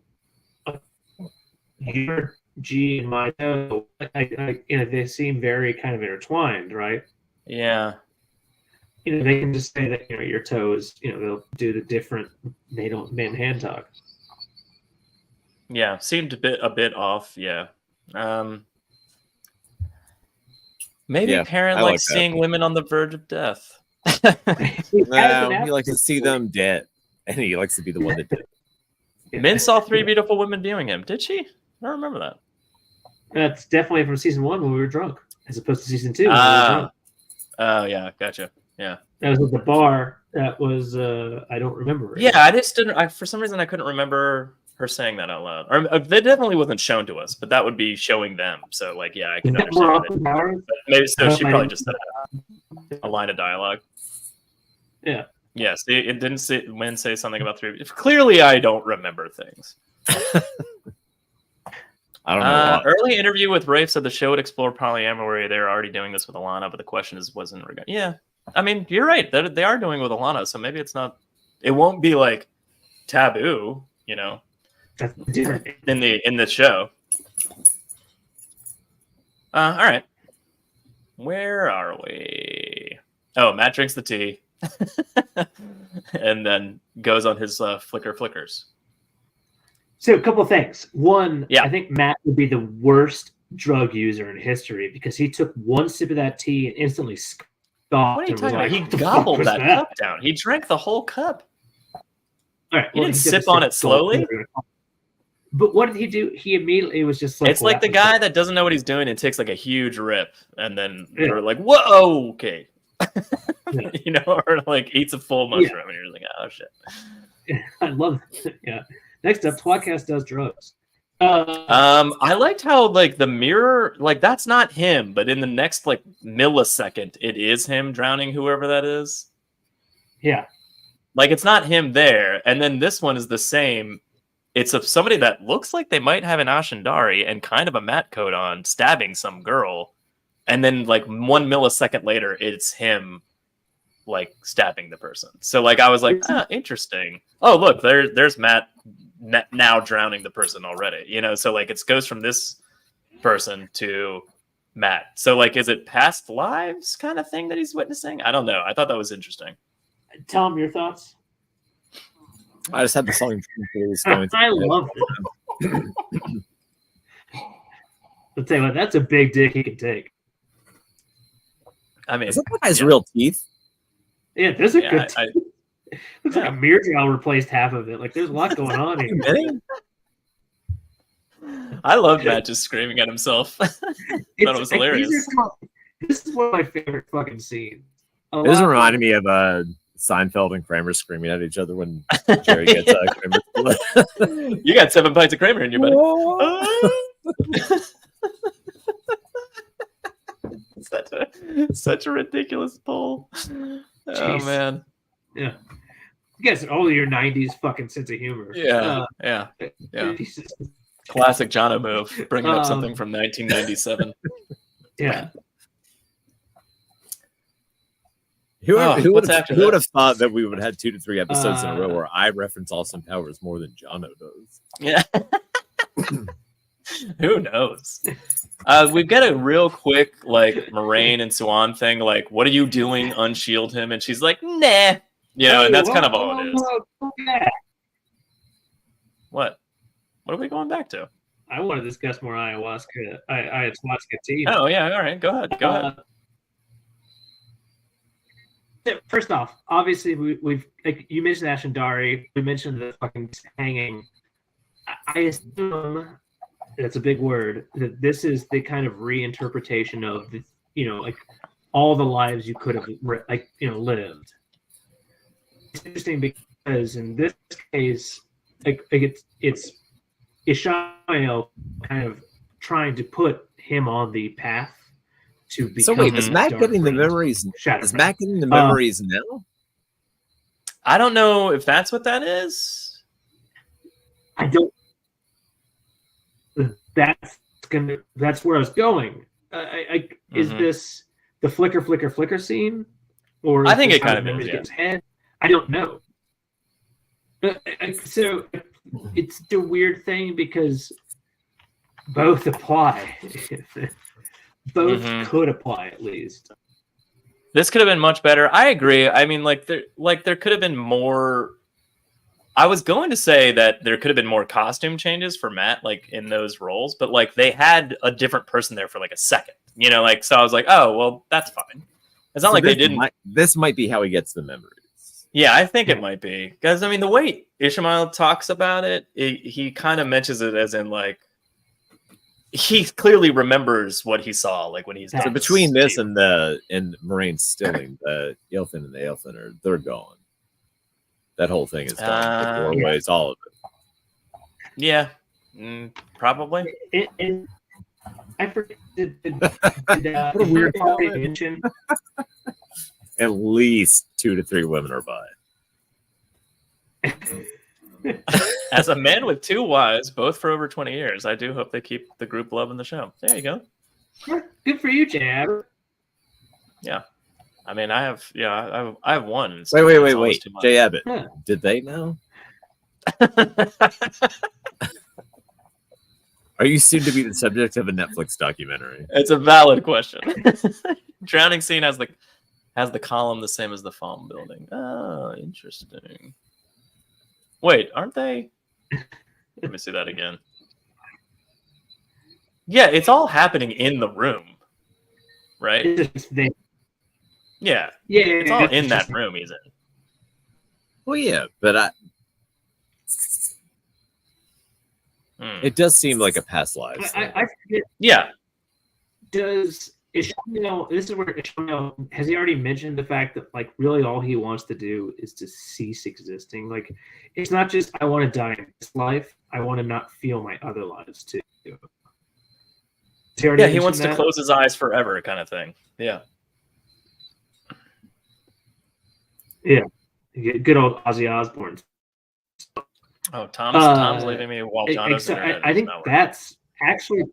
Your G and my O, they seem very kind of intertwined, right? Yeah. They can just say that your toes, they'll do the different. They don't hand talk. Yeah, seemed a bit off. Yeah. Maybe Perrin likes seeing women on the verge of death. No, he likes to see them dead, and he likes to be the one that did it. Min saw 3 beautiful women viewing him. Did she? I don't remember that. That's definitely from season 1 when we were drunk, as opposed to season 2 when we were drunk. Oh yeah, gotcha. Yeah, that was at the bar. That was I don't remember. Right? Yeah, I just didn't. For some reason, I couldn't remember her saying that out loud. Or that definitely wasn't shown to us, but that would be showing them. So like, yeah, I can understand it. But maybe so. She probably just said a line of dialogue. Yeah. Yes, it didn't say Min say something about 3. Clearly, I don't remember things. I don't know. Early interview with Rafe said the show would explore polyamory. They're already doing this with Alana, but the question wasn't regard. Yeah, I mean, you're right. They are doing it with Alana, so maybe it's not. It won't be like taboo, in the show. All right, where are we? Oh, Matt drinks the tea, and then goes on his flickers. So a couple of things. One, I think Matt would be the worst drug user in history because he took one sip of that tea and instantly scoffed. What are you talking about? He gobbled that cup down. He drank the whole cup. All right, he didn't sip on it slowly. But what did he do? He immediately was just like... It's like the guy that doesn't know what he's doing and takes like a huge rip and then they're like, whoa, okay. Or like eats a full mushroom and you're like, oh shit. Yeah, I love it. Yeah. Next up, tWoTcast does drugs. I liked how like the mirror, like that's not him, but in the next like millisecond, it is him drowning whoever that is. Yeah, like it's not him there, and then this one is the same. It's of somebody that looks like they might have an Ashendari and kind of a mat coat on, stabbing some girl, and then like 1 millisecond later, it's him like stabbing the person. So like I was like, interesting. Oh look, there's Matt now drowning the person already. So like it goes from this person to Matt. So like, is it past lives kind of thing that he's witnessing? I don't know. I thought that was interesting. Tom, your thoughts? I just had the song going. I love it. I'll tell you what, that's a big dick he can take. I mean, Is that guy's real teeth? Yeah, there's a good. Looks like yeah. a mirror gel replaced half of it. Like there's a lot going on here. I love Matt just screaming at himself. Thought it was hilarious. This is one of my favorite fucking scenes. This reminded me of Seinfeld and Kramer screaming at each other when Jerry gets Kramer's blood. You got 7 pints of Kramer in your buddy. Such a ridiculous poll. Oh man. Yeah. You guys all your 90s fucking sense of humor. Yeah. Classic Jono move, bringing up something from 1997. Yeah. Who would have thought that we would have had 2 to 3 episodes in a row where I reference Austin Powers more than Jono does? Yeah. Who knows? We've got a real quick like Moraine and Swan thing. Like, what are you doing? Unshield him, and she's like, nah. You know, and that's kind of all it is. What? What are we going back to? I want to discuss more ayahuasca tea. Oh yeah, all right. Go ahead. First off, obviously we've like you mentioned Ashendari, we mentioned the fucking hanging. I assume that's a big word. That this is the kind of reinterpretation of the, like all the lives you could have lived. It's interesting because in this case, it's Ishmael kind of trying to put him on the path to become. So wait, is Matt getting the memories? Is Matt getting the memories now? I don't know if that's what that is. I don't. That's where I was going. Is this the flicker scene, or I think it kind of is. His head? I don't know. So it's the weird thing because both apply. Both could apply at least. This could have been much better. I agree. I mean, there could have been more. I was going to say that there could have been more costume changes for Matt, like in those roles, but like they had a different person there for like a second, so I was like, oh, well, that's fine. It's not like they didn't. This might be how he gets the memories. Yeah, I think it might be because I mean, the way Ishmael talks about it, he kind of mentions it as in like he clearly remembers what he saw, like when he's. So between this and Moraine stilling, the Ylfin and the Ylfin they're gone. That whole thing is done. The doorways, all of it. Yeah, probably. I forget. What a weird mention. At least 2 to 3 women are by. As a man with 2 wives, both for over 20 years, I do hope they keep the group love in the show. There you go. Good for you, Chad. Yeah. I mean, I have one. Wait. Jay Abbott, did they know? Are you soon to be the subject of a Netflix documentary? It's a valid question. Drowning scene has the column the same as the Falm building. Oh, interesting. Wait, aren't they? Let me see that again. Yeah, it's all happening in the room, right? Yeah, it's all in that room he's in. Well, yeah, but it does seem like a past life. I forget. Yeah. Does Ishmael? This is where Ishmael has he already mentioned the fact that like really all he wants to do is to cease existing. Like it's not just I want to die in this life. I want to not feel my other lives too. Yeah, he wants to close his eyes forever, kind of thing. Yeah. Yeah, good old Ozzy Osbourne. Oh, Tom's leaving me while Jono's I think that's actually.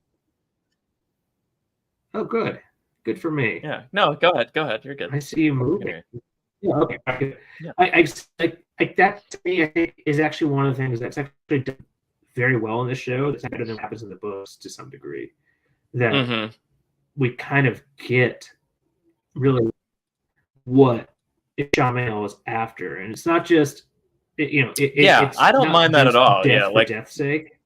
Oh, good for me. Yeah, no, go ahead. You're good. I see you moving. Yeah, okay. Yeah. I that to me, I think is actually one of the things that's actually done very well in this show. That's better than happens in the books to some degree. That we kind of get really what Ishmael is after, and it's not just It's I don't not mind that at just all. death Yeah, for like death's sake.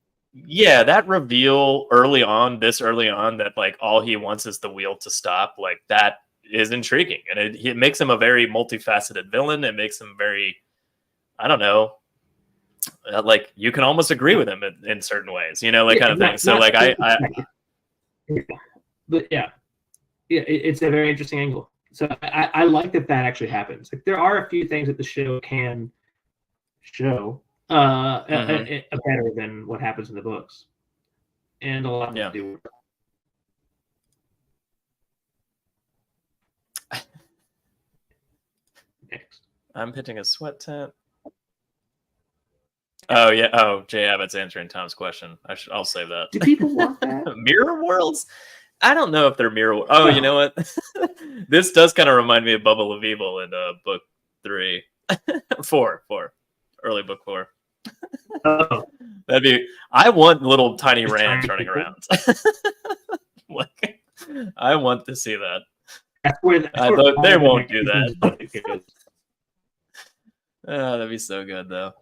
yeah, that reveal early on, that like all he wants is the wheel to stop, like that is intriguing, and it makes him a very multifaceted villain. It makes him very, I don't know, like you can almost agree with him in certain ways, like kind of thing. So like but it's a very interesting angle. So I like that actually happens. Like there are a few things that the show can show better than what happens in the books, and a lot to do. Next, I'm pitching a sweat tent. Oh yeah. Oh, Jay Abbott's answering Tom's question. I'll save that. Do people want that? Mirror worlds? I don't know if they're mirror. Oh, you know what? This does kind of remind me of Bubble of Evil in book 3, 4, early book 4. Oh. That'd be. I want little tiny Rands running around. Like, I want to see that. They won't do that. That'd be so good though.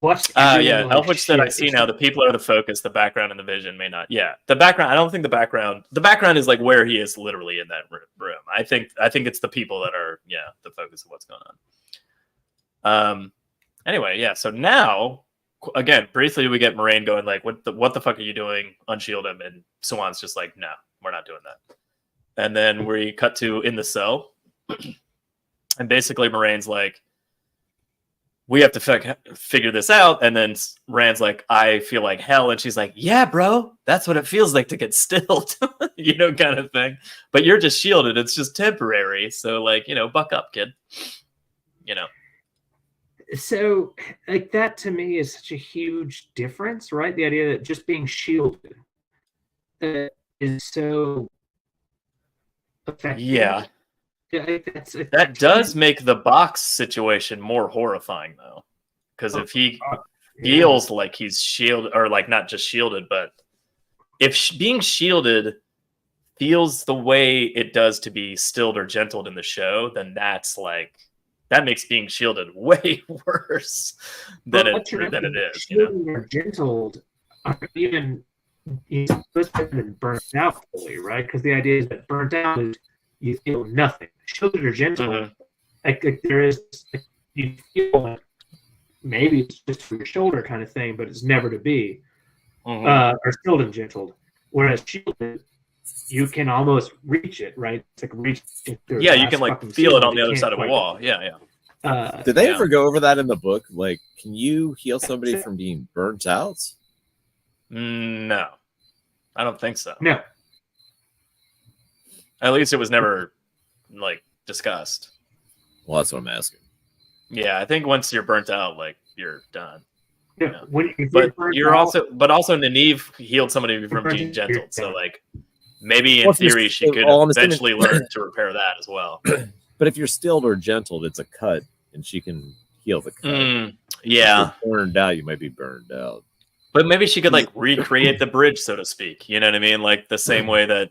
Elfwich said, I see now the people are the focus, the background and the vision may not. Yeah, the background, I don't think the background is like where he is literally in that room. I think it's the people that are, the focus of what's going on. Anyway, so now, again, briefly we get Moraine going like, what the fuck are you doing? Unshield him. And Swan's just like, no, we're not doing that. And then we cut to in the cell. And basically Moraine's like, we have to figure this out. And then Rand's like, I feel like hell. And she's like, yeah, bro, that's what it feels like to get stilled, kind of thing. But you're just shielded. It's just temporary. So like, buck up, kid. So like that to me is such a huge difference, right? The idea that just being shielded is so effective. Yeah. That does make the box situation more horrifying, though, because if he feels like he's shielded, or like not just shielded, but if being shielded feels the way it does to be stilled or gentled in the show, then that makes being shielded way worse than it is. Shielded or gentled, even supposed to have been burnt out fully, right? Because the idea is that burnt out is you feel nothing. Shielded or gentle, like there is, you feel like maybe it's just for your shoulder kind of thing, but it's never to be. Or stilled and gentled. Whereas shielded, you can almost reach it, right? It's like reach it through. Yeah, you can like feel it on the other side of a wall. Yeah. Did they ever go over that in the book? Like, can you heal somebody from being burnt out? No, I don't think so. No. At least it was never like discussed. Well, that's what I'm asking. Yeah, I think once you're burnt out, like you're done. Yeah, but also Nynaeve healed somebody from being gentled. So like maybe in theory she could eventually learn to repair that as well. But if you're stilled or gentled, it's a cut, and she can heal the cut. Yeah, if you're burned out, you might be burned out. But maybe she could like recreate the bridge, so to speak. You know what I mean? Like the same way that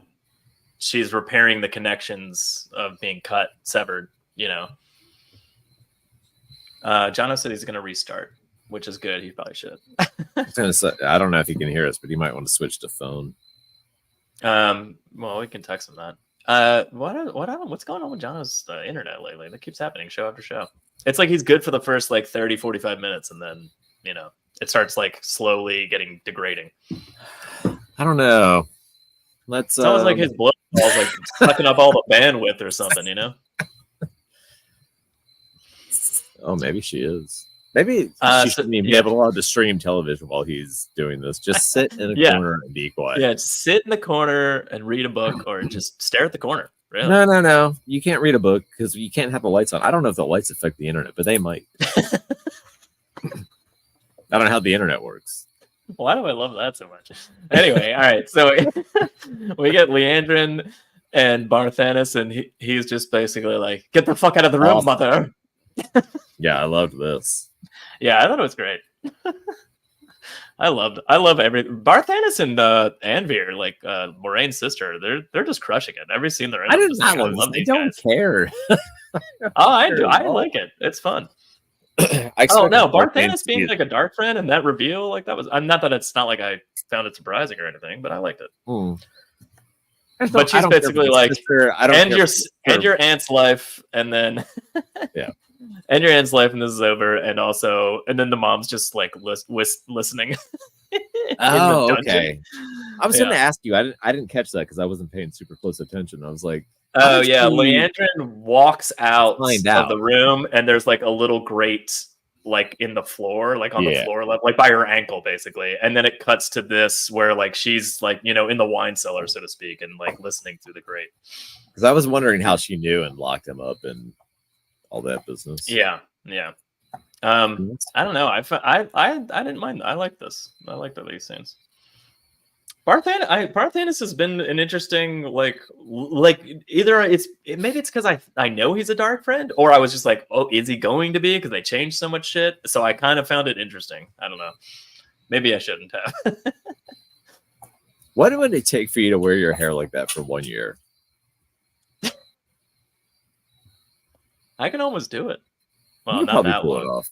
she's repairing the connections of being severed. Jono said he's going to restart, which is good. He probably should. I was gonna say, I don't know if he can hear us, but he might want to switch to phone. Well, we can text him that. What's going on with Jono's internet lately? That keeps happening show after show. It's like he's good for the first like 30-45 minutes, and then it starts like slowly getting degrading. I don't know. It's almost like his blood balls like sucking up all the bandwidth or something, Oh, maybe she is. Maybe she shouldn't even be able to stream television while he's doing this. Just sit in a corner and be quiet. Yeah, just sit in the corner and read a book, or just stare at the corner. Really? No. You can't read a book because you can't have the lights on. I don't know if the lights affect the internet, but they might. I don't know how the internet works. Why do I love that so much? Anyway, all right. So we get Leandrin and Barthanis, and he's just basically like, "Get the fuck out of the room, mother." Yeah, I loved this. Yeah, I thought it was great. I love everything. Barthanis and Anvir, like Moraine's sister, they're just crushing it. Every scene they're in. I don't care. Oh, I do. I like it. It's fun. I Oh expected no, Barthanis Barthanis to being be- like a dark friend and that reveal, like that was. I'm not that it's not like I found it surprising or anything, but I liked it. Hmm. But she's basically like, I don't end care your for- end your aunt's life, and then Yeah. end your aunt's life, and this is over. And also, and then the mom's just like listening. in the Oh, dungeon. okay. I was going to Yeah. ask you. I didn't catch that because I wasn't paying super close attention. I was like, Oh does yeah, she Leandrin walks out find of out? the room, and there's like a little grate, like in the floor, like on the Yeah. floor, like by her ankle, basically. And then it cuts to this where like she's like, you know, in the wine cellar, so to speak, and like listening through the grate. Because I was wondering how she knew and locked him up and all that business. Yeah, yeah. I don't know. I didn't mind. I like this. I like these scenes. Barthanis has been an interesting like either maybe it's because I know he's a dark friend, or I was just like, oh, is he going to be, because they changed so much shit. So I kind of found it interesting. I don't know. Maybe I shouldn't have. What would it take for you to wear your hair like that for 1 year? I can almost do it. Well, You could not probably that pull it long. off.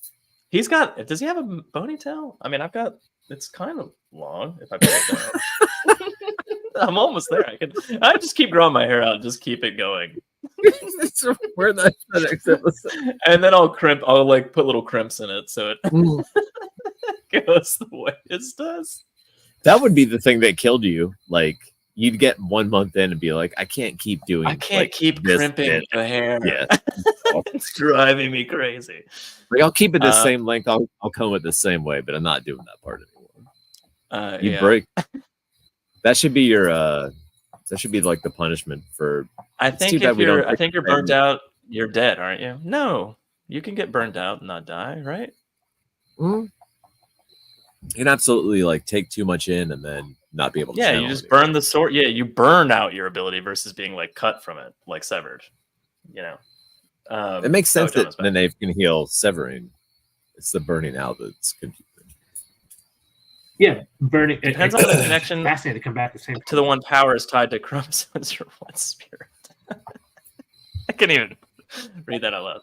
He's got. Does he have a ponytail? I mean, it's kind of long. If I put it down. I'm almost there. I just keep growing my hair out and just keep it going. Wear that for the next episode. And then I'll like put little crimps in it so it goes the way it does. That would be the thing that killed you. Like, you'd get 1 month in and be like, I can't keep doing. I can't like, keep this crimping bit. the hair. Yeah, It's driving me crazy. like I'll keep it the same length. I'll comb it the same way, but I'm not doing that part anymore. You Yeah. break. That should be your. That should be like the punishment for. I too think bad if we don't you're, I break think you're the burnt out. You're dead, aren't you? No, you can get burnt out and not die, right? You can absolutely like take too much in and then not be able to. Yeah, you channel just it. burn the sword. Yeah, you burn out your ability versus being like cut from it, like severed. You know, It makes sense that Jono's back. Nynaeve can heal severing. It's the burning out that's confusing. Yeah, burning. Depends on the connection Fascinating to come back the same to the one power is tied to chromosomes or one spirit. I can't even read that out loud.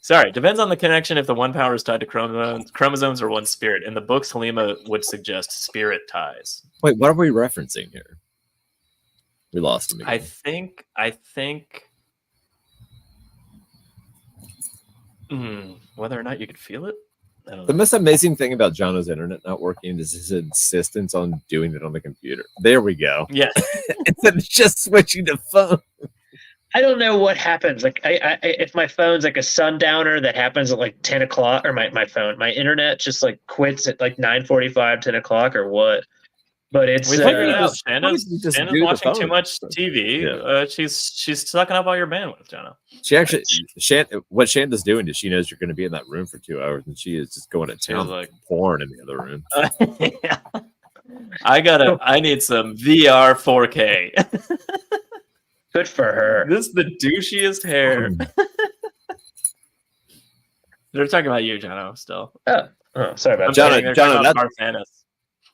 Sorry, depends on the connection if the one power is tied to chromosomes or one spirit. In the books, Halima would suggest spirit ties. Wait, what are we referencing here? We lost him again. I think whether or not you could feel it, I don't The know. most amazing thing about Jono's internet not working is his insistence on doing it on the computer. There we go. Yeah, Instead of just switching to phone. I don't know what happens. Like, I if my phone's like a sundowner that happens at like 10 o'clock, or my internet just like quits at like 9:45, 10 o'clock, or what? But it's we figured it out. Why Shanna's don't you just Shanna's do the watching too phone? much TV. Yeah. She's sucking up all your bandwidth, Jono. She actually, what Shanda's doing is she knows you're going to be in that room for 2 hours, and she is just going to town like- like porn in the other room. Yeah. I need some VR 4K. good for her. This is the douchiest hair. They're talking about you, Jono, still. Oh, sorry about I'm that. kidding. They're Jono, talking about Barthanis.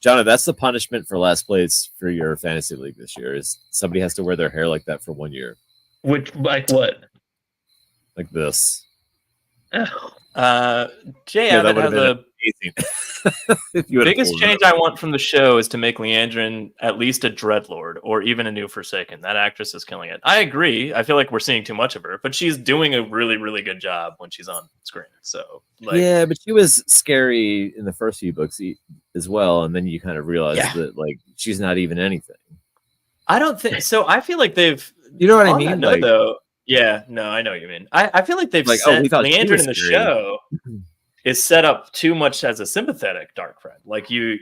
Jono, that's the punishment for last place for your fantasy league this year. Is somebody has to wear their hair like that for 1 year, Which, like what? like this. Oh, Jay Yeah, that Abbott would has have been a amazing. If you would've biggest pulled it change up. I want from the show is to make Leandrin at least a Dreadlord or even a new Forsaken. That actress is killing it. I agree. I feel like we're seeing too much of her, but she's doing a really, really good job when she's on screen. So, like, Yeah, but she was scary in the first few books as well, and then you kind of realize Yeah. that like she's not even anything. I don't think so. I feel like they've. You know what I on mean? that note, Like, though. Yeah, no, I know what you mean. I feel like they've Like, oh, set we thought she Leandrin was in the scary. show is set up too much as a sympathetic dark friend. Like you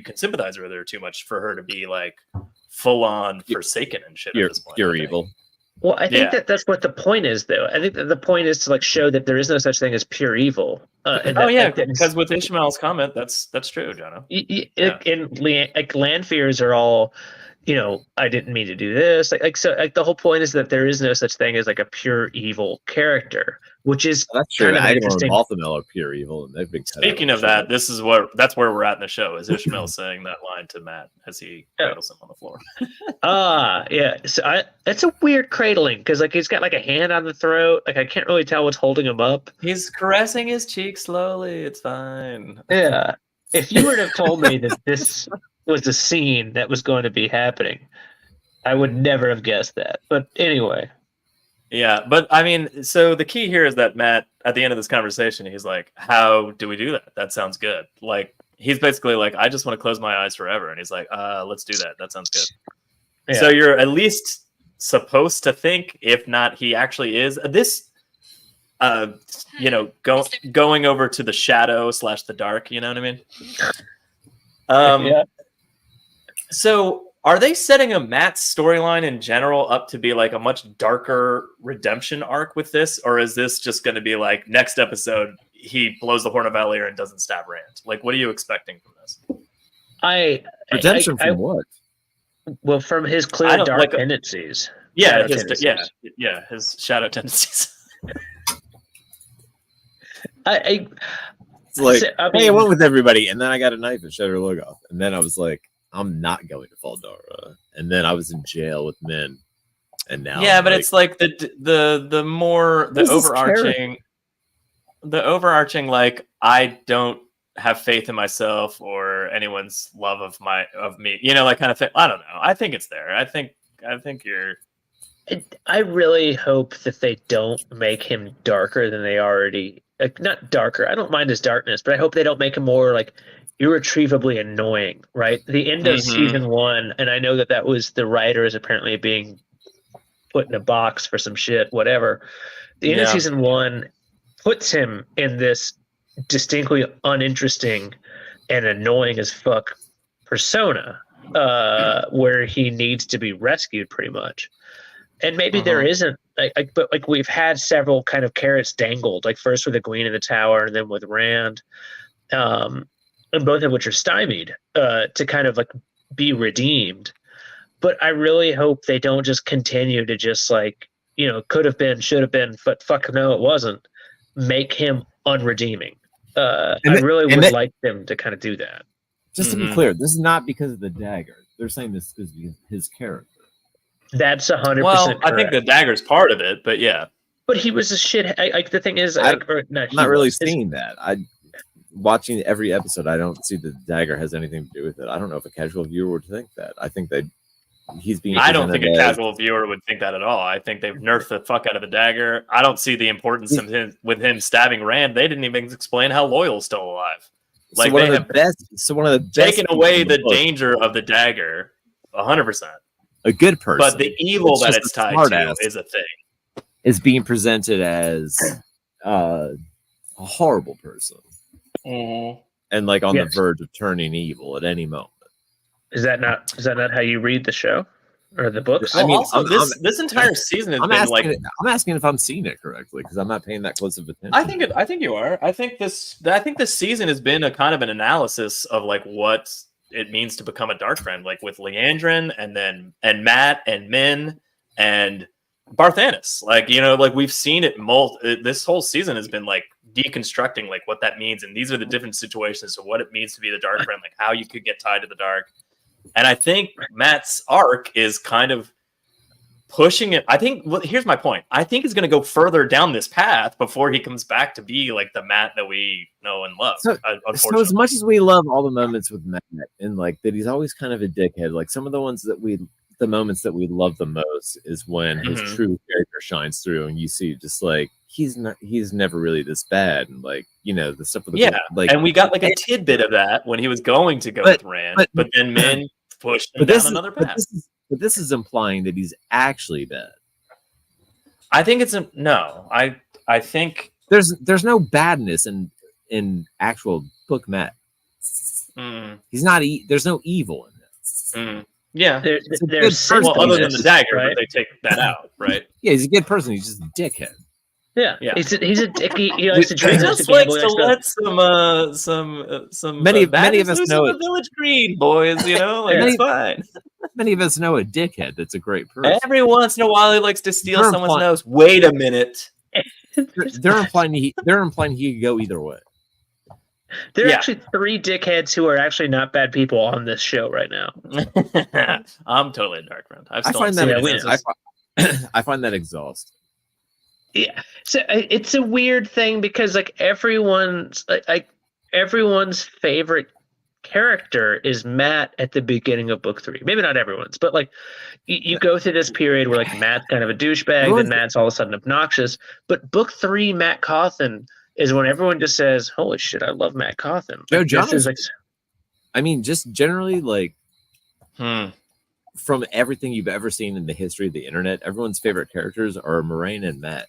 can sympathize with her too much for her to be like full on Forsaken and shit. pure, at this point, pure I think. evil. well, I think Yeah. that's what the point is, though. I think that the point is to like show that there is no such thing as pure evil. And Oh that, yeah, that- because with Ishmael's comment, that's true, Jono. like Landfears are all, I didn't mean to do this. So the whole point is that there is no such thing as like a pure evil character, which is That's true. kind of I don't interesting. Balthamel are pure evil, and they've been cut Speaking out of that, that's where we're at in the show. Is Ishmael saying that line to Matt as he cradles him on the floor? Yeah. So it's a weird cradling because like he's got like a hand on the throat. Like I can't really tell what's holding him up. He's caressing his cheek slowly. It's fine. Yeah. If you were to have told me that this was a scene that was going to be happening, I would never have guessed that. But anyway. Yeah, but I mean, so the key here is that Matt, at the end of this conversation, he's like, how do we do that? That sounds good. Like, he's basically like, I just want to close my eyes forever. And he's like, let's do that. That sounds good. Yeah. So you're at least supposed to think, if not, he actually is. This, going over to the shadow / the dark, you know what I mean? Yeah. So are they setting a Matt's storyline in general up to be like a much darker redemption arc with this? Or is this just going to be like next episode, he blows the horn of Valier and doesn't stab Rand? Like, what are you expecting from this? redemption from what? Well, from his clear dark like tendencies. Yeah, Shadow his tendencies. his shadow tendencies. It's like, hey, I went with everybody, and then I got a knife and shut her leg off, and then I was like, I'm not going to Faldara, and then I was in jail with men, and now but it's like the more the overarching like, I don't have faith in myself or anyone's love of me, like kind of thing. I don't know. I think it's there. I think you're. I really hope that they don't make him darker than they already. Like, not darker. I don't mind his darkness, but I hope they don't make him more like irretrievably annoying. Right? The end of season 1, and I know that was the writer is apparently being put in a box for some shit, whatever. The end of season 1 puts him in this distinctly uninteresting and annoying as fuck persona, where he needs to be rescued, pretty much. And maybe there isn't, but we've had several kind of carrots dangled, like first with the Queen in the Tower and then with Rand, and both of which are stymied to kind of like be redeemed. But I really hope they don't just continue to just like, could have been, should have been, but fuck no, it wasn't. Make him unredeeming. I really would like them to kind of do that. Just to be clear, this is not because of the dagger. They're saying this is because of his character. That's 100%. Well, correct. I think the dagger's part of it, but yeah. But he was a shit. Like the thing is, I'm not really seeing that. Watching every episode, I don't see the dagger has anything to do with it. I don't know if a casual viewer would think that. I think he's being. I don't think a casual viewer would think that at all. I think they've nerfed the fuck out of the dagger. I don't see the importance of him stabbing Rand. They didn't even explain how Loyal's still alive. Like, one of the best taken away the danger of the dagger, 100%. A good person, but the evil that it's tied to is a thing. Is being presented as a horrible person, and like on the verge of turning evil at any moment. Is that not how you read the show or the books? Well, I mean, also, this entire season has been I'm asking if I'm seeing it correctly because I'm not paying that close of attention. I think you are. I think this season has been a kind of an analysis of like what it means to become a dark friend, like with Leandrin and Matt and Min and Barthanis. Like, like we've seen it this whole season has been like deconstructing like what that means, and these are the different situations of what it means to be the dark friend, like how you could get tied to the dark. And I think Matt's arc is kind of pushing it. Here's my point. I think he's going to go further down this path before he comes back to be like the Matt that we know and love. So as much as we love all the moments with Matt and like that, he's always kind of a dickhead. Like some of the moments that we love the most is when his true character shines through, and you see just like he's never really this bad, and like the stuff with and we got like a tidbit of that when he was going to go with Rand, but then Min pushed him down another path. But this is implying that he's actually bad. I think it's no. I think there's no badness in actual book Matt. He's not. There's no evil in this. Yeah, there's other than the dagger, right? But they take that out, right? Yeah, he's a good person. He's just a dickhead. Yeah. Yeah. He's a dick. He likes to He drink. just likes likes to gamble, to likes to- let some Many of baddies us loose know in the it. village green, boys. You know, like Yeah. it's fine. Many of us know a dickhead that's a great person. Every once in a while, he likes to steal They're someone's implying- nose. Wait a minute. They're implying he could go either way. There are Yeah. actually 3 dickheads who are actually not bad people on this show right now. I'm totally a dark friend. I've I stolen find that some Yeah, noses. I find that exhausting. Yeah, so it's a weird thing because like everyone's favorite character is Matt at the beginning of book 3. Maybe not everyone's, but like you go through this period where like Matt's kind of a douchebag, then Matt's all of a sudden obnoxious. But book 3, Matt Cawthon is when everyone just says, "Holy shit, I love Matt Cawthon." Joe Like, this Jonas. is like, I mean, just generally, like Hmm. from everything you've ever seen in the history of the internet, everyone's favorite characters are Moraine and Matt.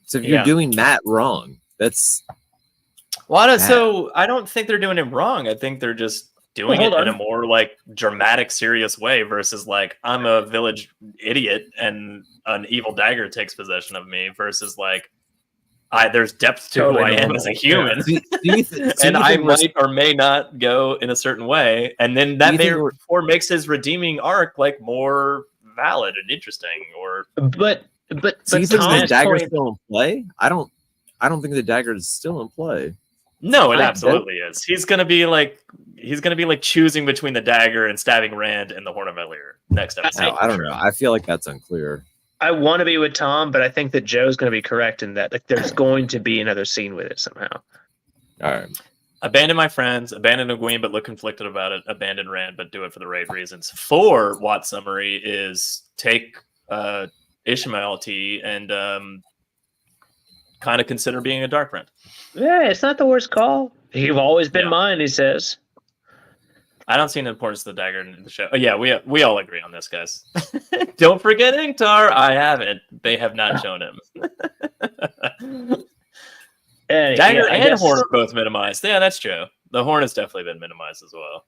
So if you're Yeah. doing Matt wrong, that's So I don't think they're doing him wrong. I think they're just doing Well, it hold in a on. more like dramatic, serious way versus like I'm a village idiot and an evil dagger takes possession of me versus like there's depth to Totally who I am normal. as a human. do you And I think might or may not go in a certain way, and then that you think we're- therefore makes his redeeming arc like more valid and interesting. Or but so you think the Tom's dagger's point- still in play? I don't think the dagger is still in play. no, it I absolutely is. He's gonna be like choosing between the dagger and stabbing Rand and the Horn of Valyr next episode. No, I don't know. I feel like that's unclear. I want to be with Tom, but I think that Joe's going to be correct in that like there's going to be another scene with it somehow. All right. Abandon my friends, abandon Egwene, but look conflicted about it. Abandon Rand, but do it for the right reasons. 4 Watt summary is take Ishmael T and kind of consider being a dark friend. Yeah, it's not the worst call. You've always been Yeah. mine, he says. I don't see the importance of the dagger in the show. Oh, yeah, we all agree on this, guys. Don't forget Ingtar. I haven't. They have not shown him. Dagger I and guess- Horn are both minimized. Yeah, that's true. The Horn has definitely been minimized as well.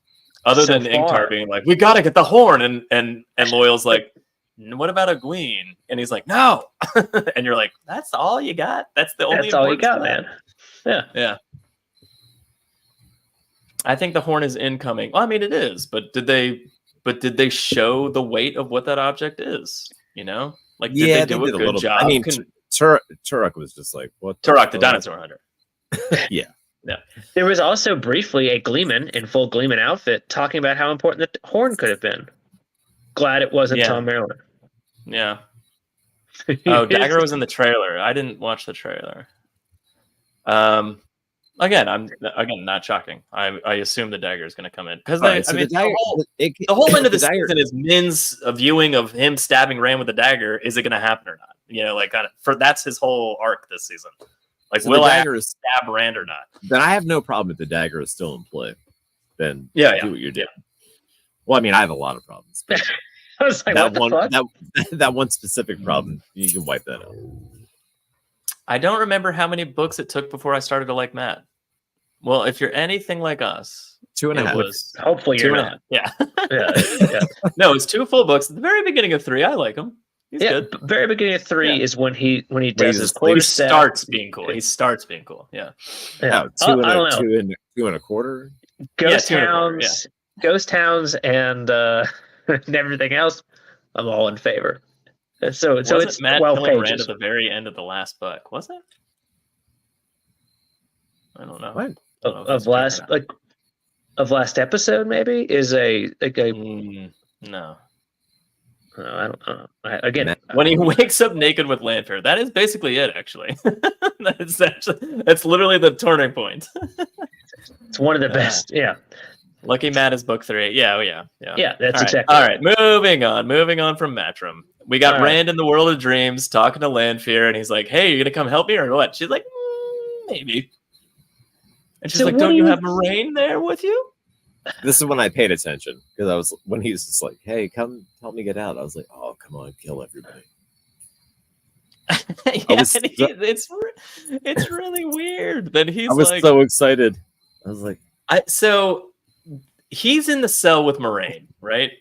Other So than Ingtar far. being like, we gotta get the Horn, and Loyal's like, what about Egwene? And he's like, no. And you're like, that's all you got? That's the only That's all you got, importance man. to that? Yeah. I think the Horn is incoming. Well, I mean, it is, but did they show the weight of what that object is? You know, like did they do a good job? I mean, Turok was just like, what? Turok, the fuck? dinosaur hunter. There was also briefly a Gleeman in full Gleeman outfit talking about how important the Horn could have been. Glad it wasn't Yeah. Tom Maryland. Yeah. Oh, Dagger was in the trailer. I didn't watch the trailer. Again, I'm not shocking. I assume the Dagger is going to come in because All right, so the the whole end of the dagger- season is Min's viewing of him stabbing Rand with the dagger. Is it going to happen or not? You know, like that's his whole arc this season. Like, so will the I dagger is stab Rand or not? then I have no problem if the dagger is still in play. Then Yeah, do what you're doing. Well, I mean, I have a lot of problems. But I was like, what that the one fuck? that one specific problem, you can wipe that out. I don't remember how many books it took before I started to like Matt. Well, if you're anything like us, 2.5. it was Hopefully you're 2.5. not. Yeah. Yeah. No, it's 2 full books. At the very beginning of 3, I like him. He's Yeah, good. very beginning of 3 Yeah. is when he does he's his asleep. quarter He step. starts being cool. He starts being cool. Yeah. Yeah. Oh, I don't know. 2.25. Ghost 2.25, Towns, Ghost Towns, and and everything else. I'm all in favor. So Wasn't it's Matt 12 killing Rand pages. at the very end of the last book? Was it? I don't know. What? I don't know if that's Of last true or not. of last episode maybe is a No. I don't know. Again, When he wakes up naked with Landfear, that is basically it. Actually, that's literally the turning point. it's one of the best. Yeah, Lucky Matt is book 3. Yeah. yeah, that's All right. exactly. All right, moving on from Matrim. We got All right. Rand in the World of Dreams talking to Landfear, and he's like, "Hey, you're gonna come help me or what?" She's like, "Maybe." And she's So like, what "Don't do you you- have Moraine there with you?" This is when I paid attention because when he was just like, "Hey, come help me get out," I was like, "Oh, come on, kill everybody." Yeah, was and so- it's really weird that he's I was like, so excited. I was like, so he's in the cell with Moraine, right?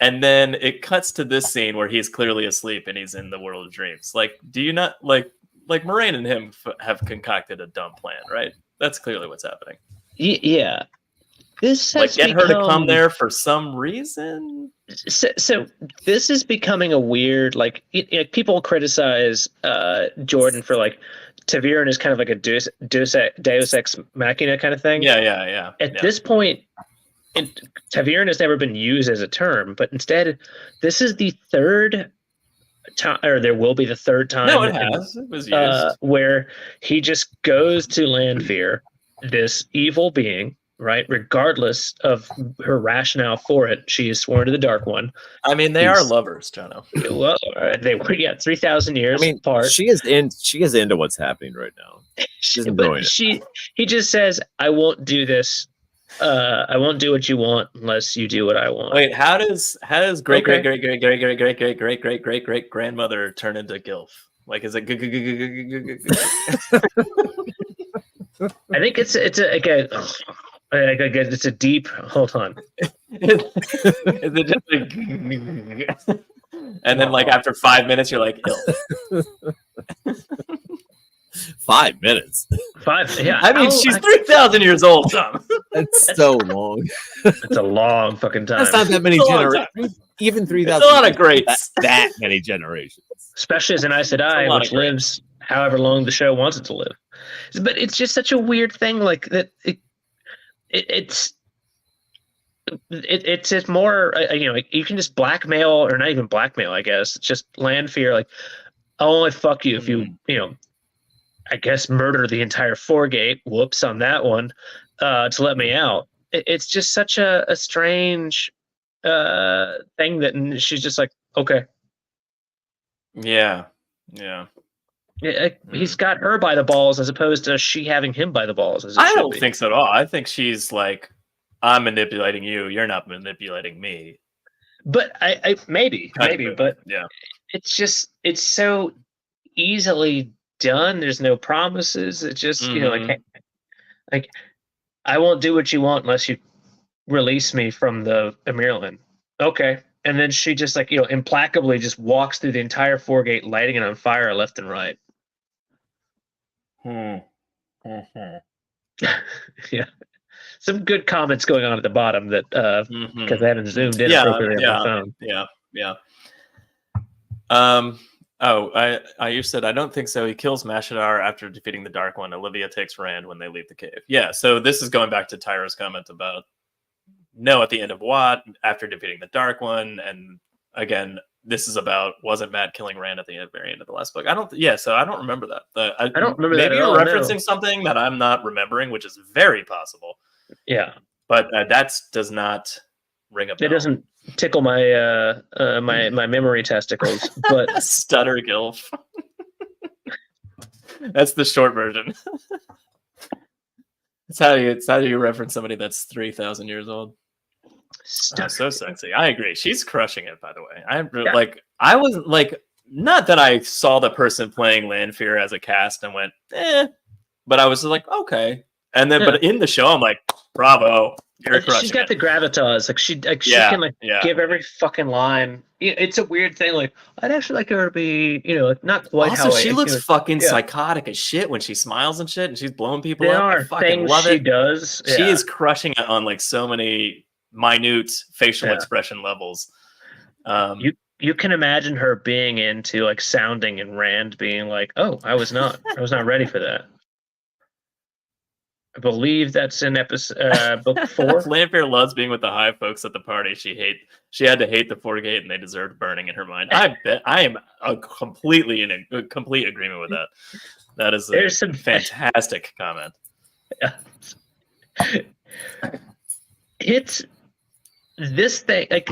And then it cuts to this scene where he's clearly asleep and he's in the world of dreams. Like, do you not like Moraine and him have concocted a dumb plan, right? That's clearly what's happening. Yeah. This has get her to come there for some reason. So this is becoming a weird, like, people criticize Jordan for like tWoTcast is kind of like a Deus Ex Machina kind of thing. Yeah. At this point, tWoTcast has never been used as a term, but instead, this is the third time, or there will be the third time. No, it has. It was used. Where he just goes to Landfear, this evil being, right? Regardless of her rationale for it, she is sworn to the Dark One. I mean, they are lovers, Jono. Well, they were 3,000 years apart. She is into what's happening right now. He just says, "I won't do this. I won't do what you want unless you do what I want." Wait, how does great grandmother turn into Gilf? Like, is it? I think it's a deep. Hold on. Is it just like, and then like after 5 minutes, you're like, Gilf. 5 minutes. 5. Yeah. I mean, she's 3,000 years old, Tom. That's so long. It's a long fucking time. That's not that many generations. Even 3,000. It's a lot of greats. That many generations. Especially as an Aes Sedai, which lives however long the show wants it to live. But it's just such a weird thing, like that. It's more, you can just blackmail, or not even blackmail, I guess. It's just Landfear, like, I'll only fuck you if you, I guess, murder the entire Foregate. Whoops on that one, to let me out. It's just such a strange thing that she's just like, okay. Yeah. He's got her by the balls as opposed to she having him by the balls. I don't think so at all. I think she's like, I'm manipulating you. You're not manipulating me. But I maybe, but yeah, it's so easily done. There's no promises. It's just like I won't do what you want unless you release me from the Amirlan. Okay. And then she just implacably just walks through the entire Foregate, lighting it on fire left and right. Yeah. Some good comments going on at the bottom that because I haven't zoomed in appropriately on my phone. Yeah. You said I don't think so. He kills Mashadar after defeating the Dark One. Olivia takes Rand when they leave the cave. Yeah, so this is going back to Tyra's comment about at the end of Wat after defeating the Dark One, and again, this is about wasn't Matt killing Rand at the very end of the last book. So I don't remember that. I don't remember that. Maybe you're referencing something that I'm not remembering, which is very possible. Yeah, but that does not ring a bell. It doesn't tickle my my memory testicles, but stutter Gilf. That's the short version. It's how you reference somebody that's 3,000 years old. So sexy. I agree. She's crushing it, by the way. I was like, not that I saw the person playing Landfear as a cast and went, but I was like, okay. And then, but in the show, I'm like, bravo. You're crushing She's got the gravitas. Like she can give every fucking line. It's a weird thing. Like, I'd actually like her to be, not quite also, how she looks fucking psychotic as shit when she smiles and shit, and she's blowing people up. I fucking love it. She does. She is crushing it on like so many minute facial expression levels. You can imagine her being into like sounding and Rand being like, "Oh, I was not ready for that." I believe that's in episode book 4. Landfear loves being with the high folks at the party. She had to hate the Foregate, and they deserved burning in her mind. I bet I am completely in a complete agreement with that. That is a fantastic comment. Yeah. It's this thing. Like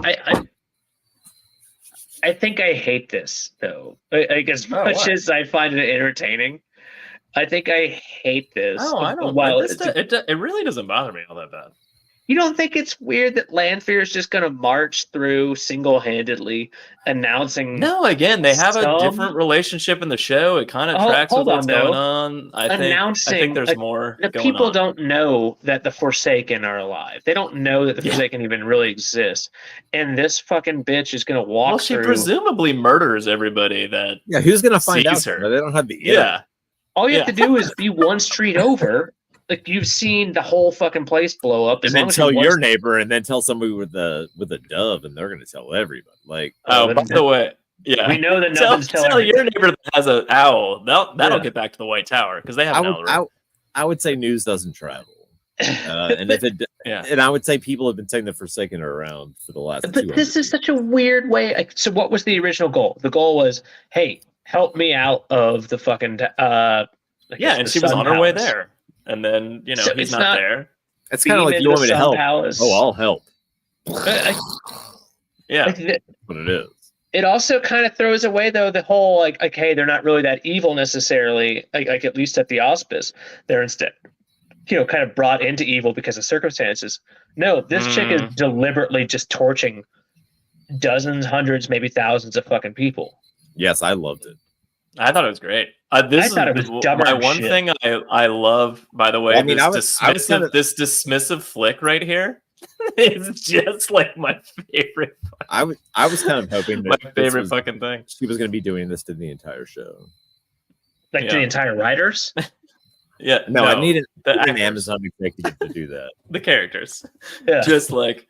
I think I hate this though. Like as much as I find it entertaining. I think I hate this. Oh, I don't. It really doesn't bother me all that bad. You don't think it's weird that Landfear is just going to march through single-handedly announcing? No, again, they have a some- different relationship in the show. It kind of tracks with hold on, what's though. going on. I think Announcing, there's like, more The going people on. don't know that the Forsaken are alive. They don't know that the Yeah. Forsaken even really exist. And this fucking bitch is going to walk Well, she through. presumably murders everybody that. Yeah, who's gonna find out? Sees her. They don't have the Yeah. All you have Yeah. to do is be one street over. Like, you've seen the whole fucking place blow up. and then tell your neighbor, and then tell somebody with a dove, and they're gonna tell everybody. Like, Oh, by the way, yeah. We know that Tell, nothing's telling. tell your neighbor that has an owl. That'll Yeah. get back to the White Tower because they have I an would, owl. Right? I would say news doesn't travel, and if it, Yeah. and I would say people have been saying the Forsaken are around for the last. But 200 this is years. such a weird way. Like, so what was the original goal? The goal was, hey, help me out of the fucking. I Yeah, guess and the she was Sun on her way Palace. there, and then So he's it's not not- there. It's kind of like Beam you want into me to Sun help. Palace. Oh, I'll help. Yeah, Like, But it is. it also kind of throws away though the whole like hey, they're not really that evil necessarily. Like at least at the Auspice, they're instead kind of brought into evil because of circumstances. No, this chick is deliberately just torching dozens, hundreds, maybe thousands of fucking people. Yes, I loved it. I thought it was great. I thought it was dumber my than one shit. thing I love. By the way, I mean, this I was dismissive kinda- this dismissive flick right here is just like my favorite. I was kind of hoping that My this favorite was- fucking thing. she was going to be doing this to the entire show. Like Yeah. the entire writers. Yeah, No, I needed the an actors, Amazon executive to do that. the characters. Yeah. Just like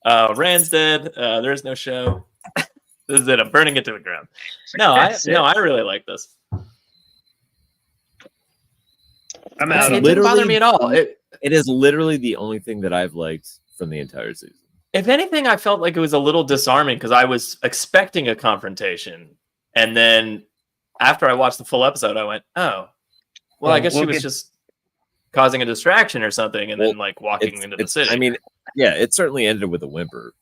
Rand's dead. There's no show. This is it. I'm burning it to the ground. That's it. I really like this. I'm It out. didn't Literally- bother me at all. It is literally the only thing that I've liked from the entire season. If anything, I felt like it was a little disarming because I was expecting a confrontation, and then after I watched the full episode, I went, "Oh, well, I guess she we'll was get- just causing a distraction or something, and then Well, like walking into the city." I mean, yeah, it certainly ended with a whimper.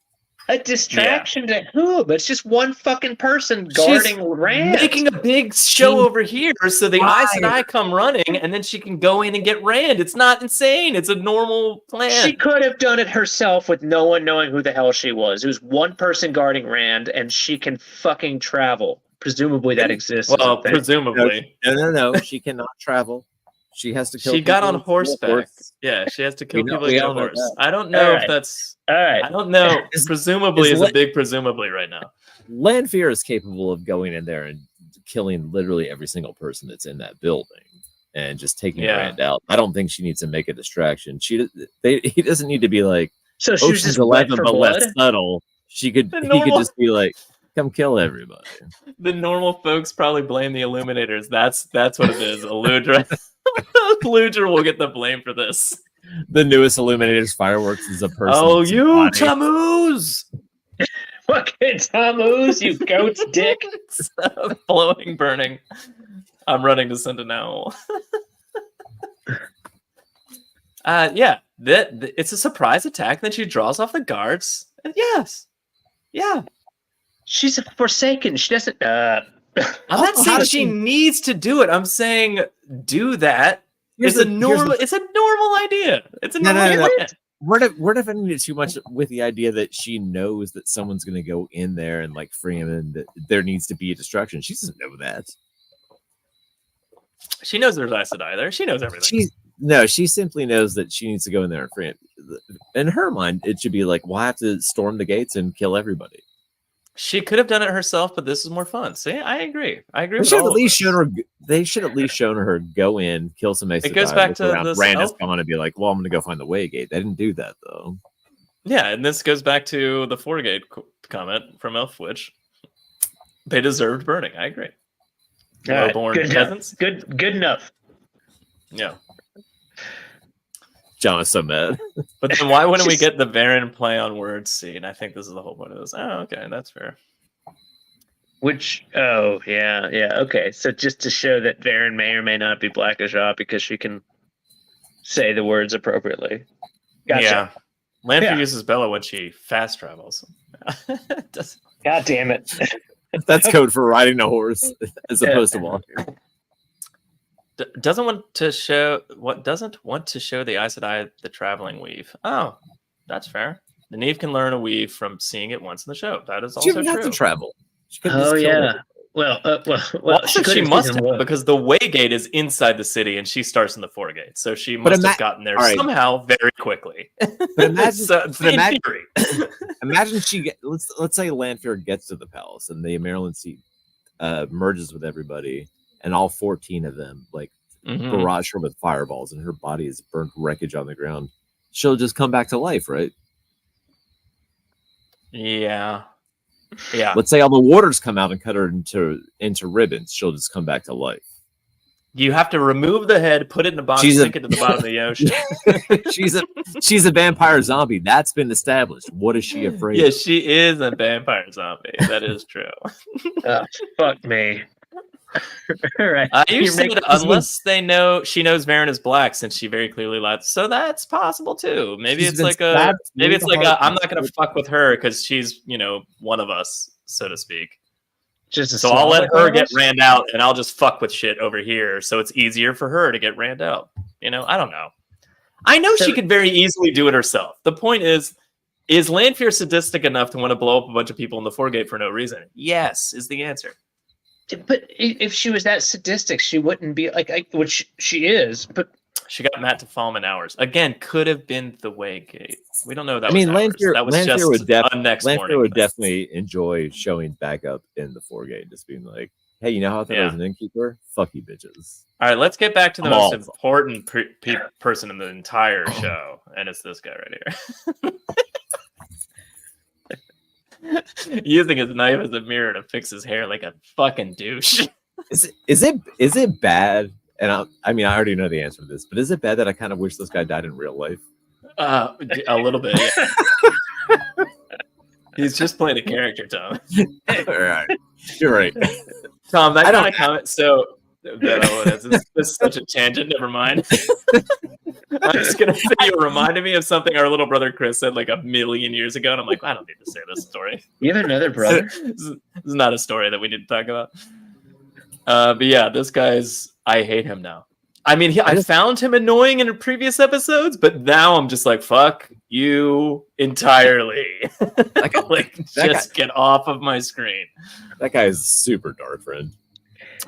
A distraction to whom? It's just one fucking person guarding Rand. making a big show over here, so the Why? Aes Sedai come running, and then she can go in and get Rand. It's not insane. It's a normal plan. She could have done it herself with no one knowing who the hell she was. It was one person guarding Rand, and she can fucking travel. Presumably that exists. as a Well, thing. presumably. No. She cannot travel. She has to kill. She got on people with horseback. horse. Yeah, she has to kill We know- people we with a all know horse. that. I don't know All if right. that's. All right. I don't know. Is- Presumably is is a Le- big presumably right now. Landfear is capable of going in there and killing literally every single person that's in that building and just taking Yeah. Rand out. I don't think she needs to make a distraction. He doesn't need to be like So she was Ocean's just wet 11, for but blood. less subtle. He could normal- just be like, "Come kill everybody." The normal folks probably blame the Illuminators. That's what it is. Eludra. Eludra will get the blame for this. The newest Illuminators fireworks is a person. Oh, you body. Tammuz! Fucking Tammuz, you goat's dick. It's blowing, burning. I'm running to send an owl. Yeah, it's a surprise attack. Then she draws off the guards. And yes, yeah. She's a Forsaken. She doesn't. I'm not Also, how saying does she she- needs to do it. I'm saying do that. It's a normal. It's a normal idea. It's a No, normal no. idea. We're defending it too much with the idea that she knows that someone's going to go in there and like free him, and that there needs to be a distraction. She doesn't know that. She knows there's Aes Sedai there. She knows everything. She simply knows that she needs to go in there and free him. In her mind, it should be like, "Well, I have to storm the gates and kill everybody." She could have done it herself, but this is more fun. See, I agree. I agree. They With should have all at least of shown her. They should at least shown her go in, kill some Aes It goes Sedai, back look to around, this Rand is elf- gone and be like, "Well, I'm going to go find the way gate." They didn't do that though. Yeah, and this goes back to the Foregate comment from Elfwitch. They deserved burning. I agree. All right, Low-born good peasants. enough. Good enough. Yeah. John is so mad. But then why wouldn't we Just- get the Varen play on words scene? I think this is the whole point of this. Oh, okay, that's fair. Which, oh, yeah. Okay, so just to show that Varen may or may not be Black Ajah because she can say the words appropriately. Gotcha. Yeah. Landfear Yeah. uses Bella when she fast travels. Does- God damn it. That's code for riding a horse as opposed to walking. doesn't want to show the Aes Sedai the traveling weave. Oh, That's fair. Nynaeve can learn a weave from seeing it once in the show. That is She also doesn't have true. to travel. She could Oh just kill yeah. everyone. Well, Also, she could've must season have, one. because the way gate is inside the city and she starts in the foregate. So she But must have gotten there all right. somehow very quickly. But imagine, So, but in imagine, theory. imagine let's say Landfear gets to the palace and the Maryland seat merges with everybody, and all 14 of them like Mhm. barrage her with fireballs, and her body is burnt wreckage on the ground. She'll just come back to life, right? Yeah. Yeah. Let's say all the warders come out and cut her into ribbons. She'll just come back to life. You have to remove the head, put it in a box, She's sink it to the bottom of the ocean. she's a vampire zombie. That's been established. What is she afraid Yeah, of? she is a vampire zombie. That is true. Fuck me. All right. You You're said making- unless she knows Varen is black, since she very clearly lied. So that's possible too. Maybe She's it's been like stabbed maybe through it's the like heart. I'm not gonna fuck with her because she's one of us, so to speak. just a So I'll let small her get virus? ranned out, and I'll just fuck with shit over here, so it's easier for her to get ranned out. I don't know. I know So- she could very easily do it herself. The point is Landfear sadistic enough to want to blow up a bunch of people in the foregate for no reason? Yes, is the answer. But if she was that sadistic, she wouldn't be which she is. But She got Matt to fall in hours. Again, could have been the way gate. We don't know that. I mean, was hours. Landfear, That was Landfear just would, a next Landfear morning would thing. definitely enjoy showing back up in the foregate, just being like, "Hey, you know how I thought I was an innkeeper? Fuck you, bitches." All right, let's get back to the I'm most all- important person in the entire show, and it's this guy right here. Using his knife as a mirror to fix his hair like a fucking douche. Is it bad? And I mean, I already know the answer to this, but is it bad that I kind of wish this guy died in real life? A little bit, yeah. He's just playing a character, Tom. All right, you're right. Tom, that I kind don't- of comment. So this is such a tangent. Never mind. I'm just gonna say you reminded me of something our little brother Chris said like a million years ago, and I'm like, I don't need to say this story. you have another brother. This is not a story that we need to talk about. But yeah, this guy's. I hate him now. I mean, I found him annoying in previous episodes, but now I'm just like, fuck you entirely. Like, just get off of my screen. That guy is super dark, friend.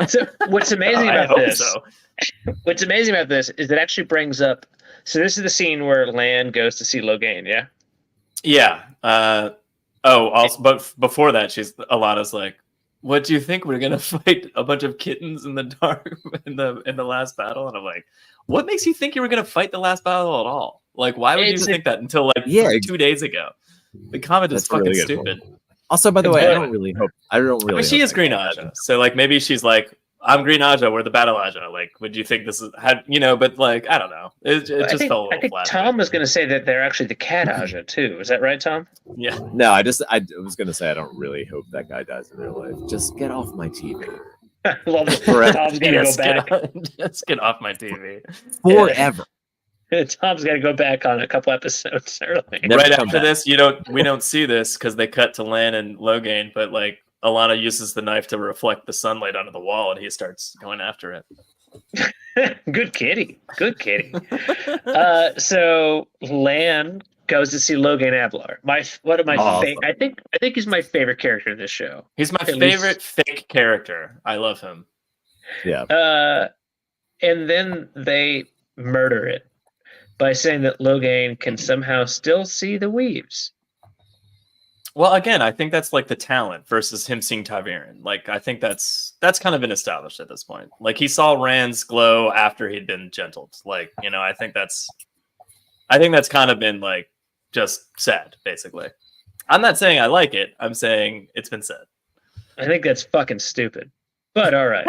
So what's amazing I about hope this? so. What's amazing about this is it actually brings up. So this is the scene where Lan goes to see Logain. Yeah. Yeah. Also, but before that, Alana's like, "What do you think? We're gonna fight a bunch of kittens in the dark in the last battle?" And I'm like, "What makes you think you were gonna fight the last battle at all? Like, why would you think that until like 2 days ago?" The comment is That's a really fucking good stupid. Also, by the way, I But- don't really hope. I don't really. I mean, she hope is that Green guy Aja, dies. so like maybe she's like, "I'm Green Aja, we're the Battle Aja." Like, would you think this is But like, I don't know. It just fell a little I think flat. Tom was going to say that they're actually the cat Aja too. Is that right, Tom? Yeah. No, I was gonna say I don't really hope that guy dies in real life. Just get off my TV Love it. Correct. Tom's going to Yes, go back. just get off my TV. forever. Tom's got to go back on a couple episodes early. Never Right come after back. this, we don't see this because they cut to Lan and Logain, but like Alana uses the knife to reflect the sunlight onto the wall, and he starts going after it. Good kitty. Good kitty. So Lan goes to see Logain Ablar. One of my Awesome. I think he's my favorite character in this show. He's my At least- favorite fake character. I love him. Yeah. And then they murder it by saying that Logain can somehow still see the weaves. Well, again, I think that's like the talent versus him seeing Ta'Veren. Like, I think that's kind of been established at this point. Like, he saw Rand's glow after he'd been gentled. Like, I think that's kind of been like just said, basically. I'm not saying I like it. I'm saying it's been said. I think that's fucking stupid. But all right.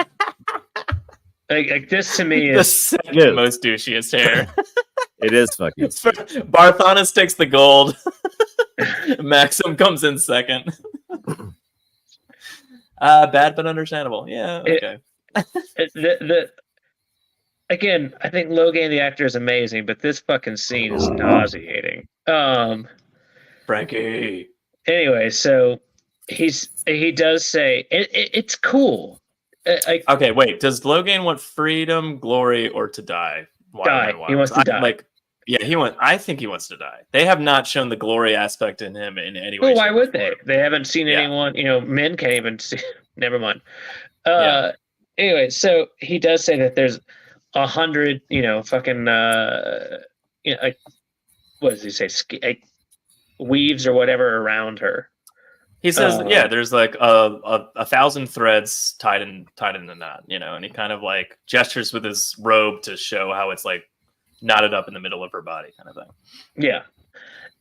like this to me The is second most douchiest hair. It is fucking. Barthanis takes the gold. Maxim comes in second. Bad but understandable. Yeah. Okay. again, I think Logain the actor is amazing, but this fucking scene is nauseating. Frankie. Anyway, so he does say it's cool. Okay, wait. Does Logain want freedom, glory, or to die? Why Die. why? He wants to die. Like, I think he wants to die. They have not shown the glory aspect in him in any way. Well, why would they? They haven't seen anyone. Men can't even see. Never mind. Anyway, so he does say that there's 100. Fucking. What does he say? Weaves or whatever around her. He says, there's like a 1,000 threads tied in the knot, and he kind of like gestures with his robe to show how it's like knotted up in the middle of her body, kind of thing. Yeah.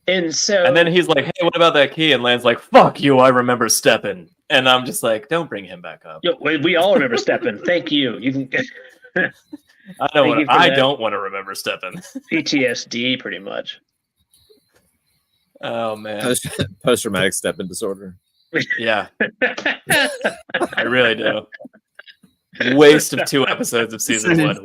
And then he's like, "Hey, what about that key?" And Lan's like, "Fuck you! I remember Steppin." And I'm just like, "Don't bring him back up." We all remember Steppin. Thank you. You can. I don't want to remember Steppin. PTSD, pretty much. Oh man, post-traumatic Steppin disorder. Yeah, I really do. Waste of 2 episodes of season 1.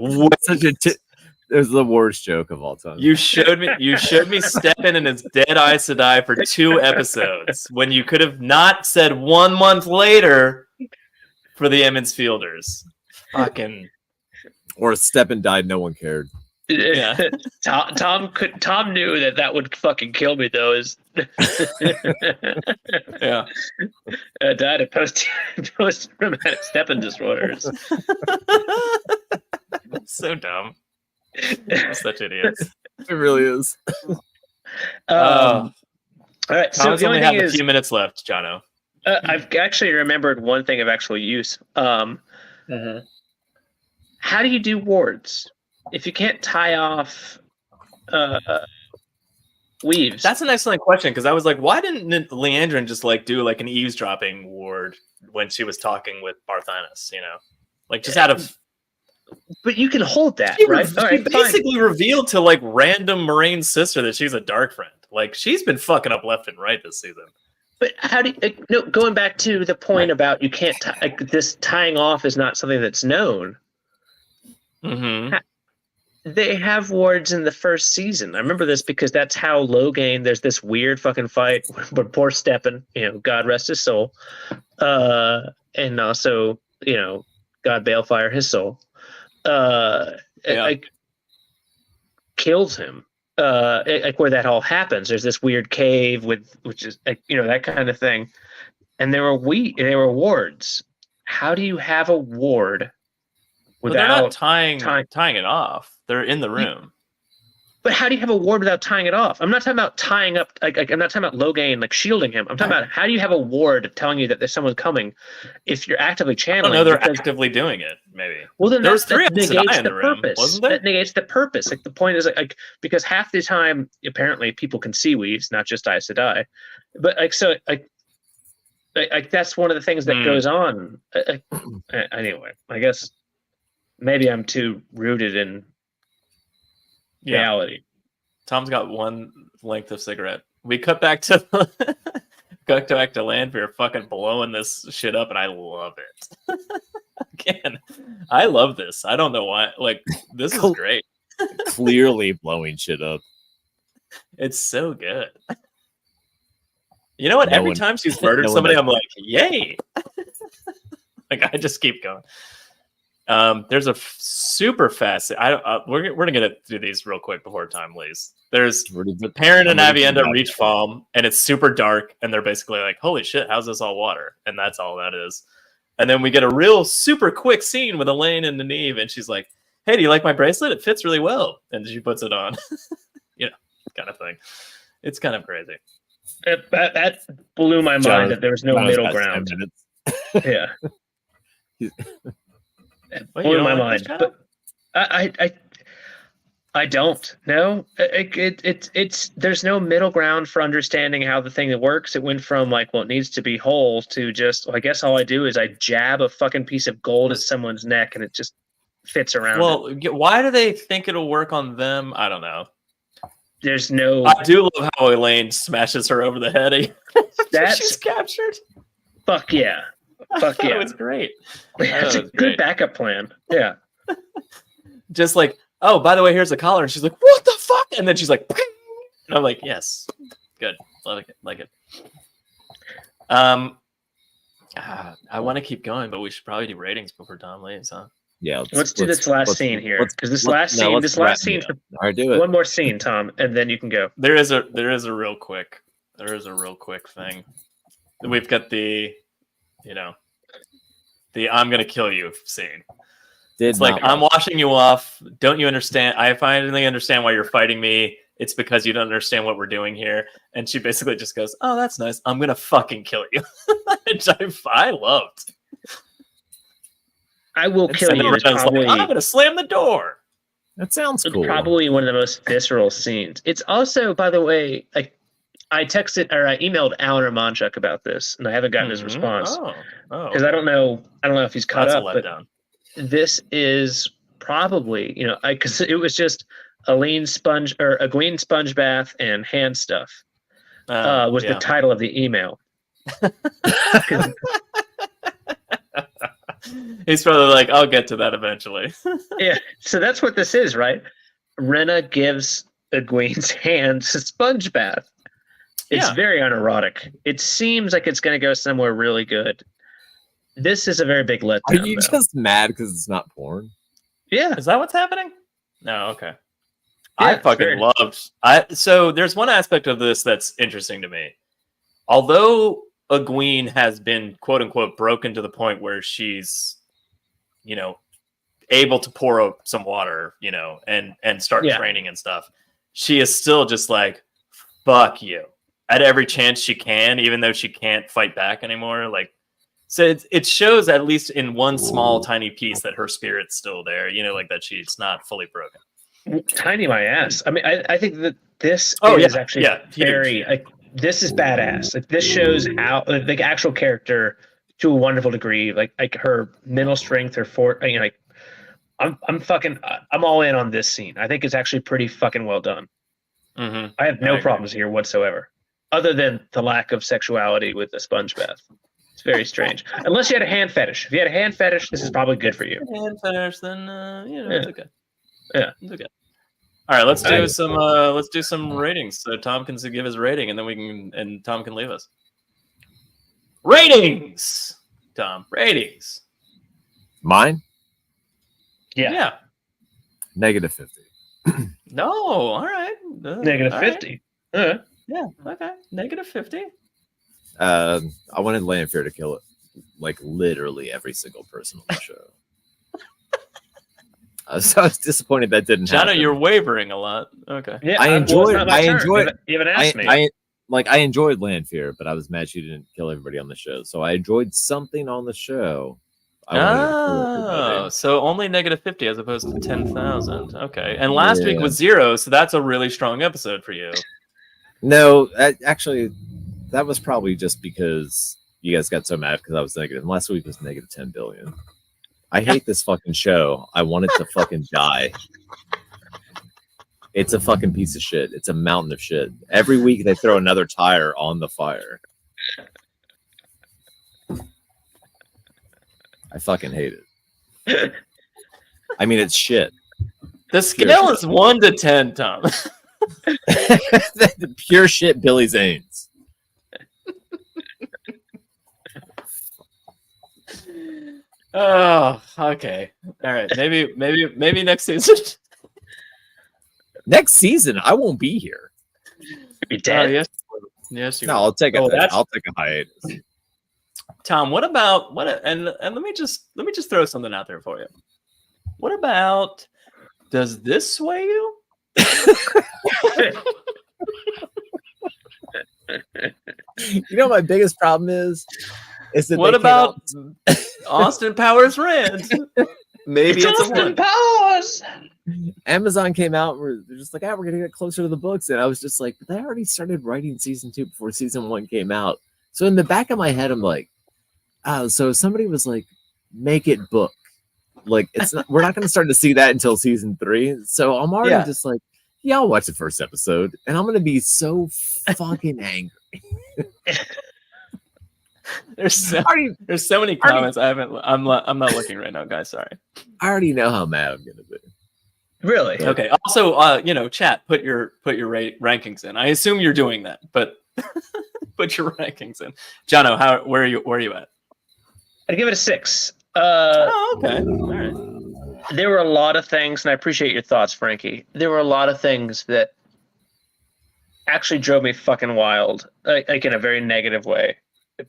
It was the worst joke of all time. You showed me Steppin and his dead eyes to die for 2 episodes when you could have not said 1 month later for the Emmons Fielders. Fucking. Or Steppin died, no one cared. Yeah. Tom knew that would fucking kill me though. Yeah. Died of post-traumatic Steppin disorders. So dumb. Such idiots. It really is. All right. So Tom's the only only have thing a is, few minutes left, Jono. I've actually remembered one thing of actual use. How do you do wards if you can't tie off weaves? That's an excellent question because I was like, why didn't Leandrin just like do like an eavesdropping ward when she was talking with Barthanis? Like just out of. But you can hold that, right? She basically revealed to like random Moraine's sister that she's a dark friend. Like she's been fucking up left and right this season. But how do you, going back to the point about you can't this tying off is not something that's known. Mm-hmm. They have wards in the first season. I remember this because that's how Logain. There's this weird fucking fight where poor Steppin, God rest his soul, and also God Balefire his soul. Kills him. Like where that all happens. There's this weird cave which is that kind of thing, and there were wards. How do you have a ward without they're not tying it off? They're in the room. But how do you have a ward without tying it off? I'm not talking about tying up. I'm not talking about Logain like shielding him. I'm talking about how do you have a ward telling you that there's someone coming if you're actively channeling? No, they're actively doing it. Maybe. Well, then there was 3 that negates the room, purpose. wasn't there? That negates the purpose. Like the point is like because half the time apparently people can see weaves, not just Daes Dae'Mar. But that's one of the things that goes on. Anyway, I guess maybe I'm too rooted in reality. Tom's got one length of cigarette. We cut back to Landfear fucking blowing this shit up, and I love it. Again, I love this. I don't know why. Like, this is great. Clearly blowing shit up. It's so good. You know what? Every time she's murdered somebody, I'm like, yay! Like, I just keep going. There's a super fast. We're gonna get through these real quick before time leaves. There's the Perrin and Avienda reach Falm, and it's super dark, and they're basically like, "Holy shit, how's this all water?" And that's all that is. And then we get a real super quick scene with Elaine and Nynaeve, and she's like, "Hey, do you like my bracelet? It fits really well." And she puts it on, kind of thing. It's kind of crazy. That blew my mind that there was no middle ground. Yeah. Blew my mind, but I don't know. It's there's no middle ground for understanding how the thing works. It went from like, well, it needs to be whole to just, well, I guess all I do is I jab a fucking piece of gold at someone's neck and it just fits around. Well, why do they think it'll work on them? I don't know. There's no. I do love how Elaine smashes her over the head. She's captured. Fuck yeah. Fuck yeah. It was great. That's a good backup plan. Yeah. Just like, oh, by the way, here's a collar. And she's like, what the fuck? And then she's like, ping! And I'm like, yes. Good. Like it. I want to keep going, but we should probably do ratings before Tom leaves, huh? Yeah, let's do this last scene here, because this last scene. All right, do it. One more scene, Tom, and then you can go. There is a real quick thing. We've got the I'm gonna kill you scene. It's like, I'm washing you off. Don't you understand? I finally understand why you're fighting me. It's because you don't understand what we're doing here. And she basically just goes, "Oh, that's nice. I'm gonna fucking kill you," which I loved. I will kill you. Probably, I'm gonna slam the door. That sounds cool. Probably one of the most visceral scenes. It's also, by the way, like, I emailed Alan Romanchuk about this, and I haven't gotten his response because I don't know if he's caught up. But this is probably, because it was just Elaine Egwene sponge bath and hand stuff was the title of the email. He's probably like, I'll get to that eventually. Yeah, so that's what this is, right? Rena gives Egwene's hands a sponge bath. It's very unerotic. It seems like it's going to go somewhere really good. This is a very big letdown. Are you just mad because it's not porn? Yeah. Is that what's happening? No, okay. Yeah, I fucking loved. So there's one aspect of this that's interesting to me. Although Egwene has been, quote unquote, broken to the point where she's, able to pour up some water, and start training and stuff, she is still just like, fuck you, at every chance she can, even though she can't fight back anymore. Like, so it shows, at least in one small tiny piece, that her spirit's still there, like that she's not fully broken. Tiny my ass. I mean, I think that this is actually very, like, this is badass. Like, this shows how, like, actual character to a wonderful degree, like her mental strength, her I'm all in on this scene. I think it's actually pretty fucking well done. Mm-hmm. I have no problems here whatsoever, other than the lack of sexuality with the sponge bath. It's very strange. Unless you had a hand fetish. If you had a hand fetish, this is probably good for you. Hand fetish, then it's okay. Yeah, it's okay. All right, let's do some ratings. So Tom can give his rating, and then Tom can leave us. Ratings, Tom. Ratings. Mine? Yeah. -50. No, all right. -50. Right. Yeah, okay. -50. I wanted Landfear to kill it, like, literally every single person on the show. So I was disappointed that didn't happen. Jono, you're wavering a lot. Okay. Yeah, I enjoyed. You haven't asked me. I enjoyed Landfear, but I was mad she didn't kill everybody on the show. So I enjoyed something on the show. So only -50 as opposed to 10,000. Okay. And last week was 0, so that's a really strong episode for you. No, actually, that was probably just because you guys got so mad because I was negative. Last week was -10 billion. I hate this fucking show. I want it to fucking die. It's a fucking piece of shit. It's a mountain of shit. Every week they throw another tire on the fire. I fucking hate it. I mean, it's shit. The scale is 1 to 10, Tom. The pure shit Billy Zane's. Oh, okay. All right. Maybe next season. Next season, I won't be here. Be dead. Yes. No, I'll take a hiatus. Tom, what about and let me just throw something out there for you. What about, does this sway you? You know, my biggest problem is that what about Austin Powers Rand? Maybe it's Austin Powers. Amazon came out and they're just like, we're gonna get closer to the books, and I was just like, but they already started writing season 2 before season 1 came out. So in the back of my head, I'm like, so somebody was like, make it book. Like, it's not, we're not going to start to see that until season 3. So I'm already just like, I'll watch the first episode, and I'm going to be so fucking angry. There's so many comments. I'm not looking right now, guys. Sorry. I already know how mad I'm going to be. Really? Okay. Also, chat, put your rankings in. I assume you're doing that, but put your rankings in. Jono, where are you at? I'd give it a 6. Okay. All right. There were a lot of things, and I appreciate your thoughts, Frankie. There were a lot of things that actually drove me fucking wild, like in a very negative way.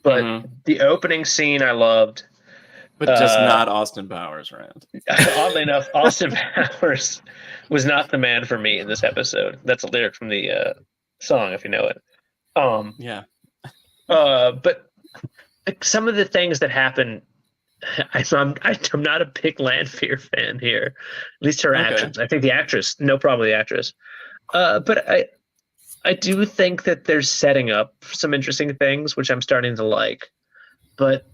But the opening scene I loved. But just not Austin Powers, Rand. Oddly enough, Austin Powers was not the man for me in this episode. That's a lyric from the song, if you know it. Yeah. But like, some of the things that happen, I'm not a big Landfear fan here. At least her actions. I think the actress, no problem with the actress. But I do think that they're setting up some interesting things, which I'm starting to like. But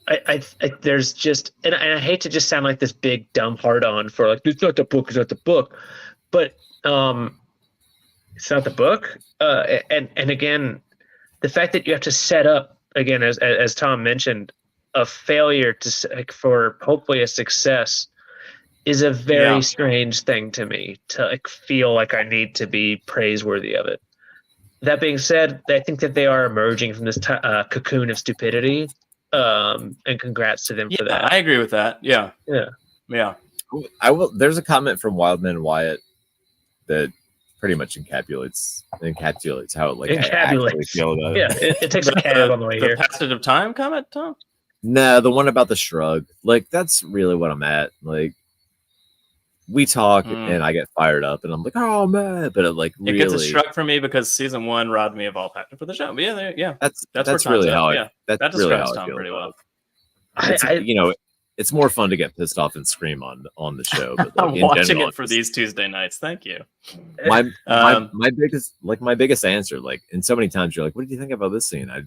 I there's just, and I hate to just sound like this big dumb hard-on for like, it's not the book, but it's not the book. And again, the fact that you have to set up, again, as Tom mentioned, a failure for hopefully a success is a very strange thing to me, to like feel like I need to be praiseworthy of it. That being said, I think that they are emerging from this cocoon of stupidity. And congrats to them for that. I agree with that. Yeah. I will. There's a comment from Wildman Wyatt that pretty much encapsulates how it I actually feel about it. Yeah, it takes a cab on the way here. The passage of time comment, Tom? No, the one about the shrug. Like, that's really what I'm at. Like, we talk and I get fired up and I'm like, oh man, but it really gets a shrug for me because season 1 robbed me of all passion for the show. But that's really how I that really describes how I Tom feel pretty well. It's more fun to get pissed off and scream on the show. But I'm watching it for these Tuesday nights. Thank you. My biggest answer, like, and so many times you're like, what did you think about this scene? I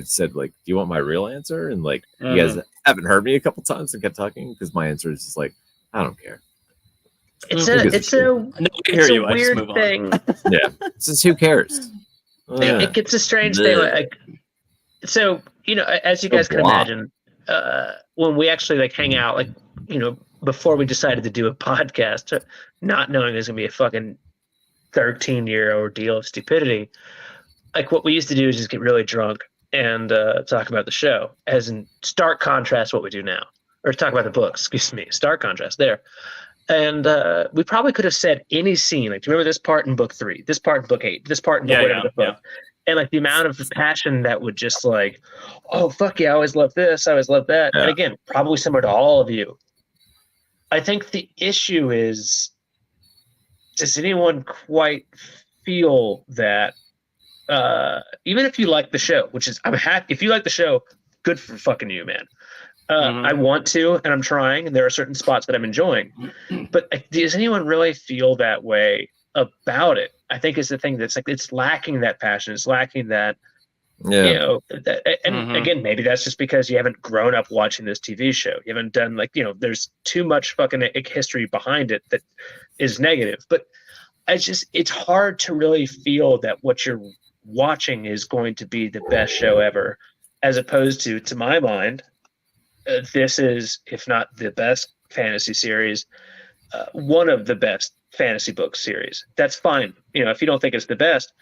said, like, do you want my real answer? And like, you guys haven't heard me a couple times and kept talking because my answer is just like, I don't care. It's a weird thing. Yeah, it's just, who cares? It gets a strange thing. Like, so as you guys can imagine, when we actually like hang out, like before we decided to do a podcast, not knowing there's gonna be a fucking 13-year ordeal of stupidity, like what we used to do is just get really drunk and talk about the show, as in stark contrast what we do now, or talk about the books. Excuse me, stark contrast there. And we probably could have said any scene, like, do you remember this part in book 3, this part in book 8, this part in book book? And like the amount of passion that would just like, oh fuck yeah, I always love this, I always love that. And again, probably similar to all of you. I think the issue is, does anyone quite feel that even if you like the show, which is, I'm happy if you like the show, good for fucking you, man. I want to, and I'm trying, and there are certain spots that I'm enjoying. But does anyone really feel that way about it? I think is the thing that's like, it's lacking that passion. It's lacking that, again, maybe that's just because you haven't grown up watching this TV show. You haven't done there's too much fucking history behind it that is negative. But it's hard to really feel that what you're watching is going to be the best show ever, as opposed to my mind, this is, if not the best fantasy series, one of the best fantasy book series. That's fine, if you don't think it's the best,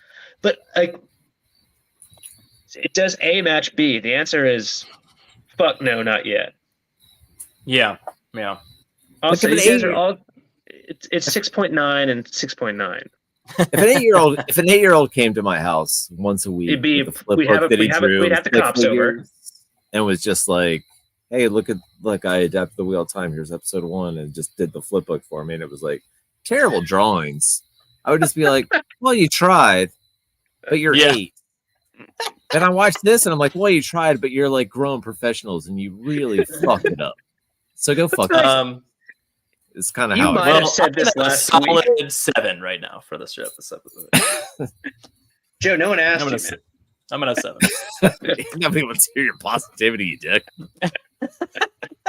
but like, it does A match B? The answer is fuck no, not yet. Yeah. Also, you guys are all. It's 6.9 and 6.9 If an 8-year-old came to my house once a week, it'd be, with the flip book that he drew, we'd have the cops over, and was just like, hey, look, I adapted the Wheel of Time. Here's episode 1, and just did the flip book for me. And it was like terrible drawings. I would just be like, well, you tried, but you're 8. Then I watched this and I'm like, well, you tried, but you're like grown professionals and you really fucked it up. So go fuck yourself. It's kind of how might have said this last week. Solid 7 right now for this episode. Joe, no one asked you, man. I'm at a 7. Nobody wants to hear your positivity, you dick.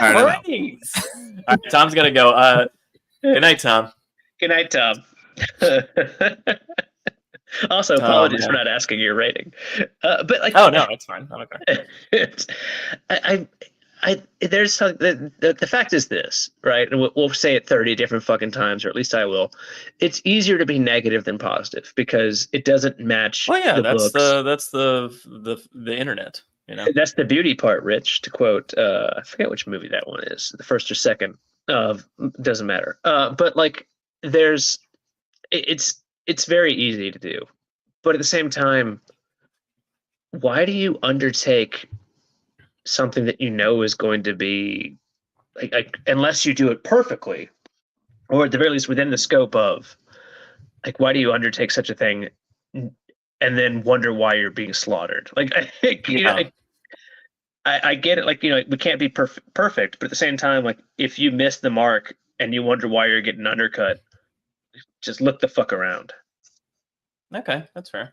All right, Tom's gonna go. Good night, Tom. Good night, Tom. Also, apologies for not asking your rating. But like, oh no, it's fine. I'm okay. There's the fact is this, right? And we'll say it 30 different fucking times, or at least I will. It's easier to be negative than positive because it doesn't match. Well, yeah, that's the internet. That's the beauty part, Rich. To quote, I forget which movie that one is, the first or second. Doesn't matter. But like, it's very easy to do, but at the same time, why do you undertake something that you know is going to be like unless you do it perfectly, or at the very least within the scope of, like, why do you undertake such a thing and then wonder why you're being slaughtered? Like, I get it. Like, we can't be perfect, but at the same time, like, if you miss the mark and you wonder why you're getting undercut, just look the fuck around. Okay, that's fair.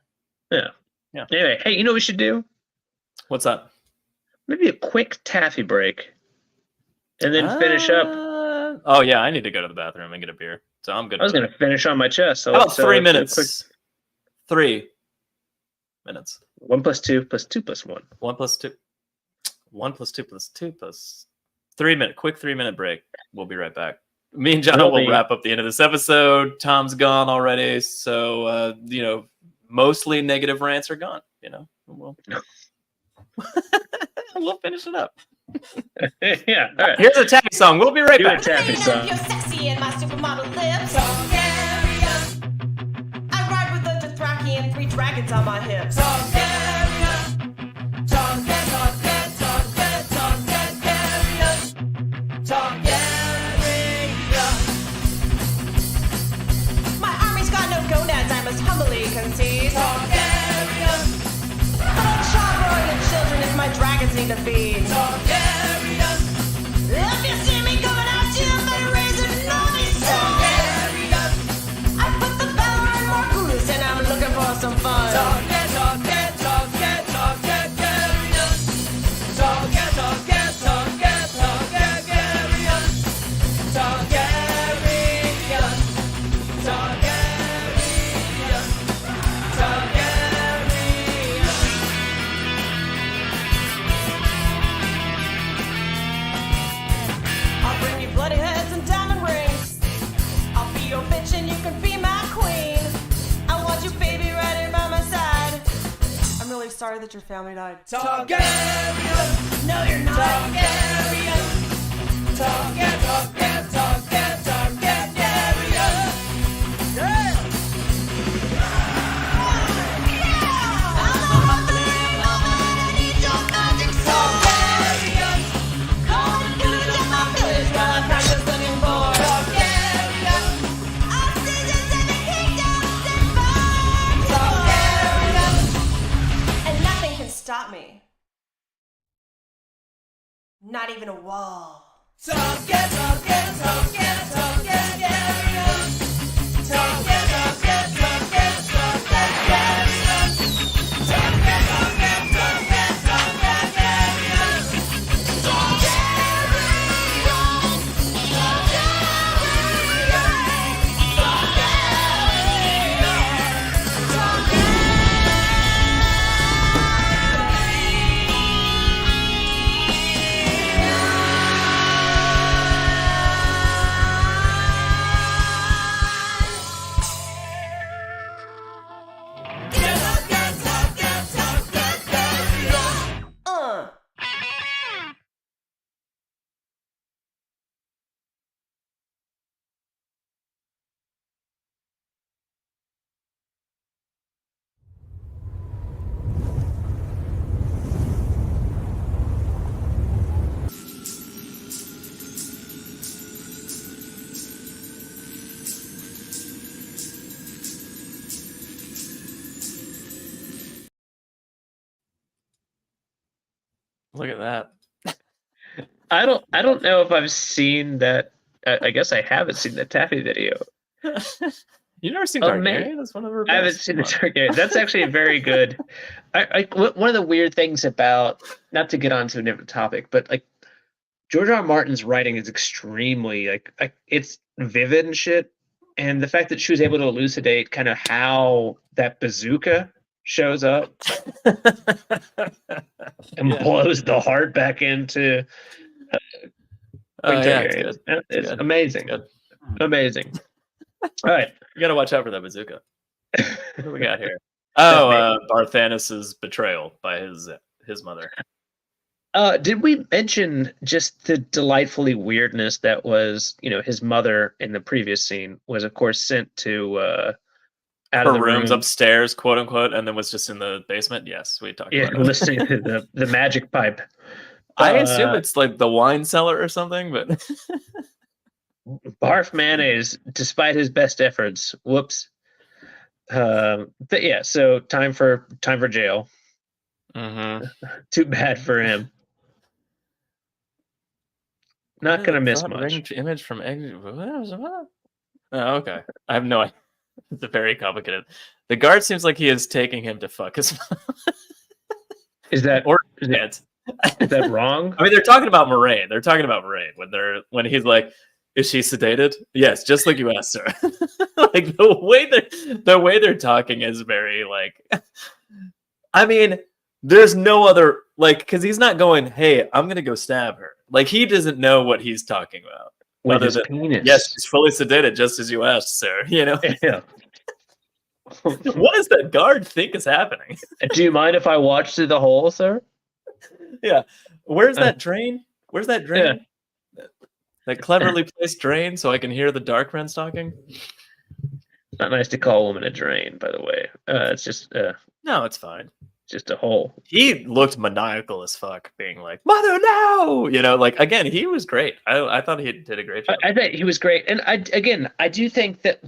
Yeah. Yeah. Anyway, hey, you know what we should do? What's up? Maybe a quick taffy break, and then finish up. Oh yeah, I need to go to the bathroom and get a beer, so I'm good. I was going to finish on my chest. So How about 3 let's do a minutes? quick 3 minutes. 1 + 2 + 2 + 1. 1 + 2. 1 + 2 + 2 + 3 minute. Quick 3 minute break. We'll be right back. Me and Jono will wrap up the end of this episode. Tom's gone already, so mostly negative rants are gone. We'll we'll finish it up. Yeah. All right. Here's a taffy song. We'll be right Do a back. taffy song. You're sexy in my supermodel lips. Targaryen. I ride with a Dothraki and 3 dragons on my hips. Targaryen. Targaryen. My army's got no gonads, I must humbly concede. Targaryen. Children and children if my dragons need to feed. Targaryen. If you see me coming at you, better raise it and know me so. Targaryen. I put the valor in Margulis and I'm looking for some fun. Targaryen. Targaryen. I'll bring you bloody heads and diamond rings. I'll be your bitch and you can be my queen. I want you, baby, right here by my side. I'm really sorry that your family died. Targaryen! No, you're not. Targaryen! Targaryen! Stop me. Not even a wall. Look at that. I don't know if I've seen that. I guess I haven't seen the taffy video. You've never seen Oh, Targaryen? man. That's one of her I haven't best. seen the Targaryen. That's actually a very good. One of the weird things about, not to get onto a different topic, but like George R. R. Martin's writing is extremely like it's vivid and shit. And the fact that she was able to elucidate kind of how that bazooka shows up and blows the heart back into Yeah, it's Targaryen. good. It's good. amazing. Good. Amazing. All right. You gotta watch out for that bazooka. What do we got here? Oh, Barthanis' betrayal by his mother. Did we mention just the delightfully weirdness that was, his mother in the previous scene was, of course, sent to out of Her the rooms room. upstairs, quote unquote, and then was just in the basement. Yes, we talked Yeah, about it. listening to the magic pipe. I assume it's like the wine cellar or something, but Barf mayonnaise, despite his best efforts. Whoops. But yeah, so time for jail. Too bad for him. Not gonna miss much. Image from what? Oh, okay. I have no idea. It's very complicated. The guard seems like he is taking him to fuck his mom. Is that is that wrong? I mean, they're talking about Moraine. They're talking about Moraine when he's like, "Is she sedated?" Yes, just like you asked her. Like the way they're talking is very like. I mean, there's no other because he's not going, "Hey, I'm gonna go stab her." Like he doesn't know what he's talking about. With his penis. Yes, she's fully sedated, just as you asked, sir. Yeah. What does that guard think is happening? Do you mind if I watch through the hole, sir? Yeah. Where's that drain? Where's that drain? Yeah. That cleverly placed drain so I can hear the dark friends talking? It's not nice to call a woman a drain, by the way. It's just no, it's fine. Just a hole. He looked maniacal as fuck, being like, "Mother, no!" Again, he was great. I thought he did a great job. I bet he was great, and I do think that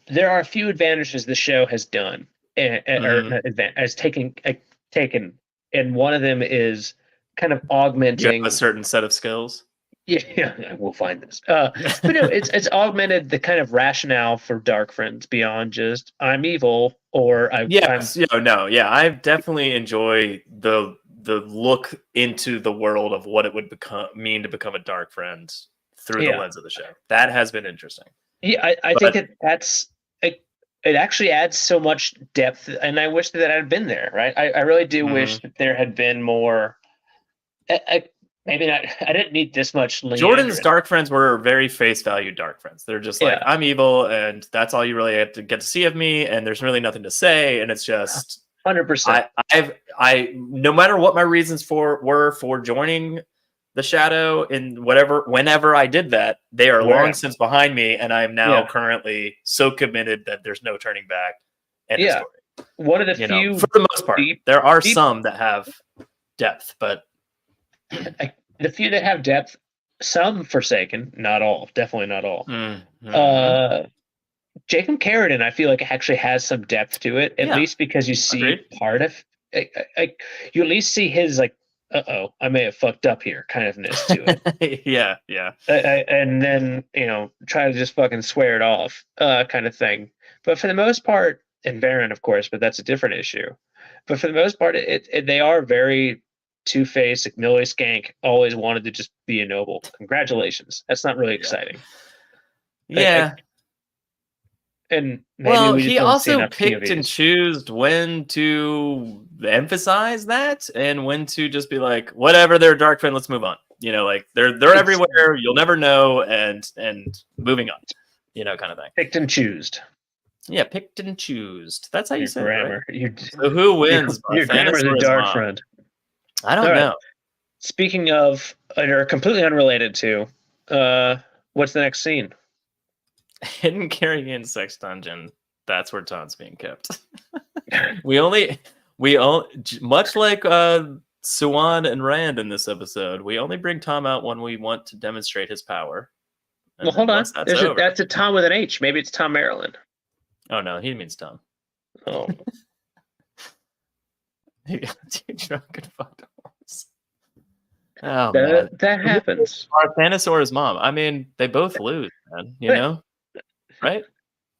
there are a few advantages the show has done, has taken, and one of them is kind of augmenting a certain set of skills. Yeah, we'll find this. But no, it's augmented the kind of rationale for Dark Friends beyond just I'm evil or I definitely enjoy the look into the world of what it would mean to become a Dark Friend through the lens of the show. That has been interesting. Yeah, I think it actually adds so much depth, and I wish that I'd been there. Right, I really do wish that there had been more. Maybe not. I didn't need this much. Jordan's Dark Friends were very face value Dark Friends. They're just like, I'm evil, and that's all you really have to get to see of me, and there's really nothing to say, and it's just 100%. I no matter what my reasons were for joining the Shadow in whenever I did that, they are long since behind me, and I am now currently so committed that there's no turning back. End of story. One of the few, for the most part, there are some that have depth, but. The few that have depth, some Forsaken, not all, definitely not all. Jacob Carradine, I feel like actually has some depth to it, at least because you see part of, you at least see his I may have fucked up here kindness to it. yeah. And then try to just fucking swear it off, kind of thing. But for the most part, and Baron, of course, but that's a different issue. But for the most part, they are very. Two-Face, Millie Skank always wanted to just be a noble. Congratulations. That's not really exciting. Yeah. And he also picked and chose when to emphasize that and when to just be like, whatever, they're a Dark Friend, let's move on. They're everywhere. You'll never know, and moving on. Kind of thing. Picked and choosed. Yeah, picked and choosed. That's how you say grammar. It. Right? So who wins? Your grammar's a Dark Friend. I don't know. Speaking of, or completely unrelated to, what's the next scene? Hidden Carrion sex dungeon. That's where Tom's being kept. we only, much like Swan and Rand in this episode, we only bring Tom out when we want to demonstrate his power. Well, hold on. That's a Tom with an H. Maybe it's Tom Maryland. Oh no, he means Tom. Oh. He got too drunk and fucked a horse. Oh, that happens. Barthanis or his mom. I mean, they both lose, man. Right?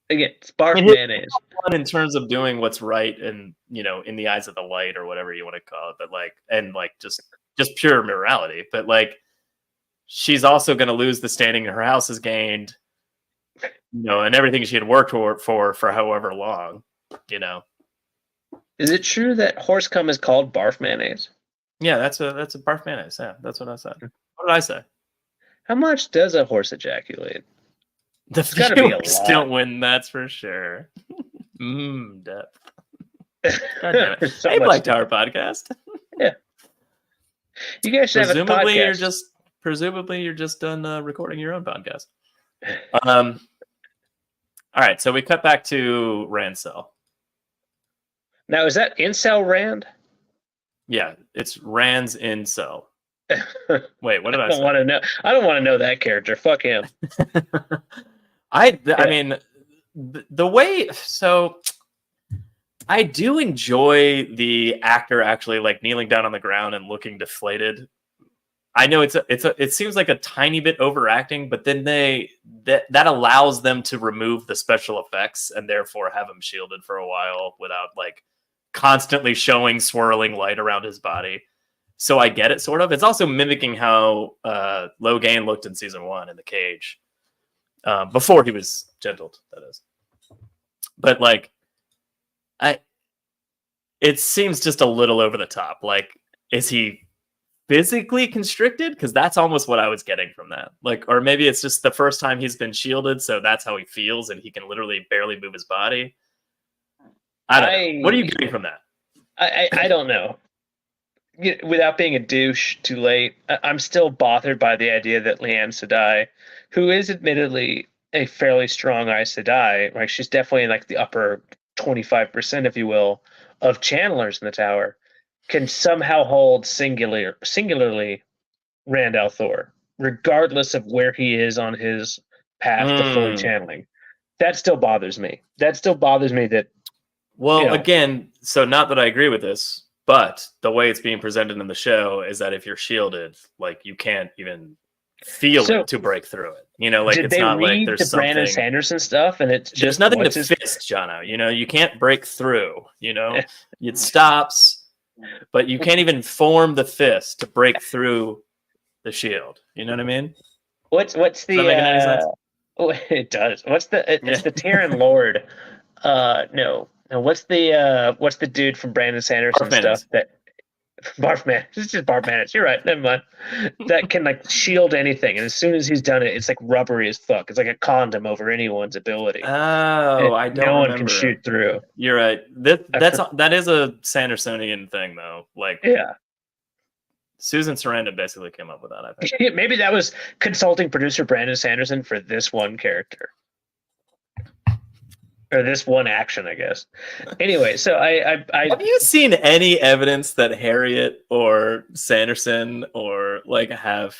Again, it's Barf mayonnaise. In terms of doing what's right and in the eyes of the light or whatever you want to call it, but just pure morality. But she's also going to lose the standing her house has gained, and everything she had worked for however long, Is it true that horse cum is called barf mayonnaise? Yeah, that's a barf mayonnaise. Yeah, that's what I said. What did I say? How much does a horse ejaculate? It's gotta be a lot. Don't win, that's for sure. Depth. God damn it. Hey, Black Tower Podcast. Yeah. You guys should have a podcast. Presumably you're just done recording your own podcast. All right, so we cut back to Rand's cell. Now, is that incel Rand? Yeah, it's Rand's incel. Wait, what did I say? Want to know. I don't want to know that character. Fuck him. I mean, the way. So, I do enjoy the actor actually like kneeling down on the ground and looking deflated. I know it seems like a tiny bit overacting, but then that allows them to remove the special effects and therefore have him shielded for a while without like constantly showing swirling light around his body. So I get it, sort of. It's also mimicking how Logain looked in season 1 in the cage before he was gentled. That is, but like, it seems just a little over the top. Like, is he physically constricted? Because that's almost what I was getting from that. Like, or maybe it's just the first time he's been shielded, so that's how he feels, and he can literally barely move his body. I don't know. What are you getting from that? I don't know. Without being a douche too late, I'm still bothered by the idea that Leanne Sedai, who is admittedly a fairly strong Aes Sedai, like she's definitely in like the upper 25%, if you will, of channelers in the tower, can somehow hold singularly Rand al'Thor, regardless of where he is on his path to fully channeling. That still bothers me. That, well, again, so not that I agree with this, but the way it's being presented in the show is that if you're shielded, like you can't even feel it to break through it. You know, like it's not like there's something. Brandon Sanderson stuff, and it's just nothing to fist, Jono. You know, you can't break through. You know, it stops. But you can't even form the fist to break through the shield. You know what I mean? What's the? Does that make any sense? It does. What's the? It's the Terran Lord. No. What's the dude from Brandon Sanderson stuff that? Barthanis. It's just Barthanis. You're right. Never mind. That can like shield anything, and as soon as he's done it, it's like rubbery as fuck. It's like a condom over anyone's ability. Oh, I don't. No one can shoot through. You're right. That is a Sandersonian thing, though. Like, yeah, Susan Sarandon basically came up with that. I think maybe that was consulting producer Brandon Sanderson for this one character. Or this one action, I guess. Anyway, so I have you seen any evidence that Harriet or Sanderson or like have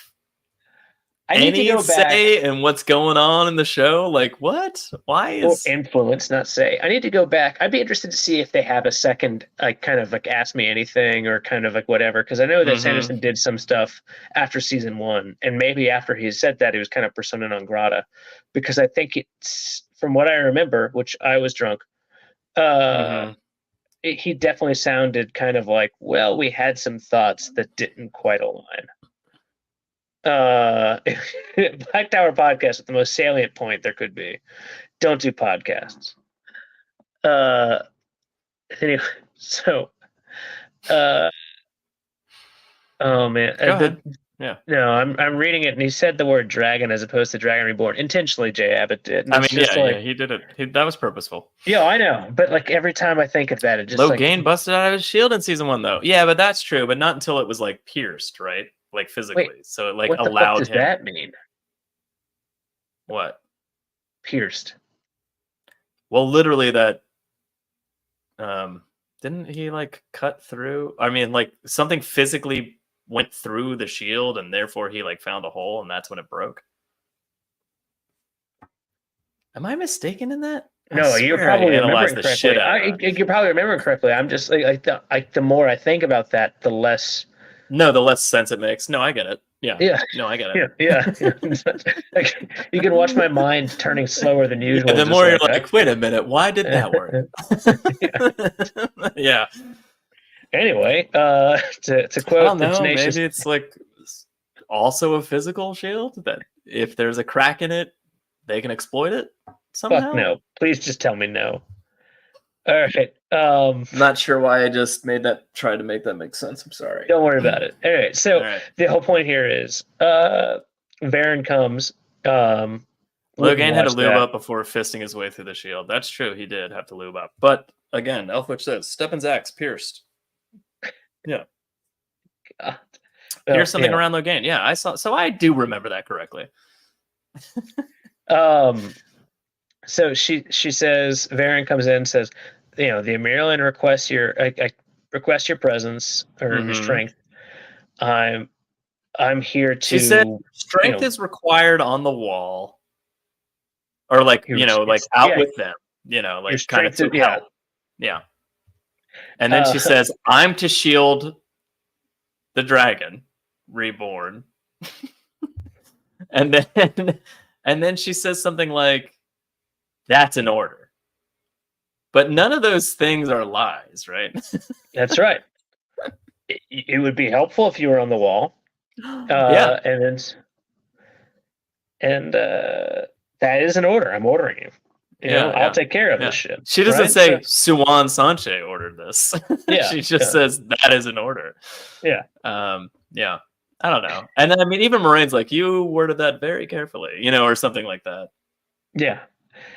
any say in what's going on in the show? Like, what? Why is influence, not say? I need to go back. I'd be interested to see if they have a second, like, kind of like Ask Me Anything or kind of like whatever. Because I know that Sanderson did some stuff after season 1, and maybe after he said that, he was kind of persona non grata. Because I think it's, from what I remember, which I was drunk, he definitely sounded kind of like, well, we had some thoughts that didn't quite align. Black Tower podcast with the most salient point there could be. Don't do podcasts. Anyway, so, oh man. Yeah. No, I'm reading it, and he said the word dragon as opposed to Dragon Reborn intentionally. Jay Abbott did. I mean, yeah, he did it. That was purposeful. Yeah, I know, but like every time I think of that, it just Logain busted out of his shield in season 1, though. Yeah, but that's true, but not until it was like pierced, right? Like physically. Wait, so it like what allowed the fuck does him. that mean? What? Pierced. Well, literally that. Didn't he like cut through? I mean, like something physically went through the shield, and therefore he like found a hole, and that's when it broke. Am I mistaken in that? No, you're probably remembering correctly. You're probably remembering correctly. I'm just like the more I think about that, the less. No, the less sense it makes. No, I get it. Yeah. Yeah. No, I get it. Yeah. Like, you can watch my mind turning slower than usual. And the more you're like, wait a minute, why did that work? Yeah. Anyway, to quote, I don't know, maybe it's like also a physical shield that if there's a crack in it, they can exploit it somehow. Fuck no! Please just tell me no. All right. Not sure why I just tried to make that make sense. I'm sorry. Don't worry about it. All right. So the whole point here is Varen comes. Logain had to lube up before fisting his way through the shield. That's true. He did have to lube up. But again, Elfwitch says Stepan's axe pierced. Yeah. God. Here's something yeah. around Logain. Yeah, I saw. So I do remember that correctly. So she says, Varen comes in and says, the Amirlan requests I request your presence or your strength. I'm here to. She said strength is required on the wall, or like out with them. Like kind of to help. Yeah. And then she says, "I'm to shield the dragon reborn." and then she says something like, "That's an order." But none of those things are lies, right? That's right. It would be helpful if you were on the wall. Yeah. And that is an order. I'm ordering you. I'll take care of this shit. She doesn't say Suan Sanche ordered this. Yeah. She just says that is an order. Yeah. Yeah. I don't know. And then even Moraine's like, you worded that very carefully, or something like that. Yeah.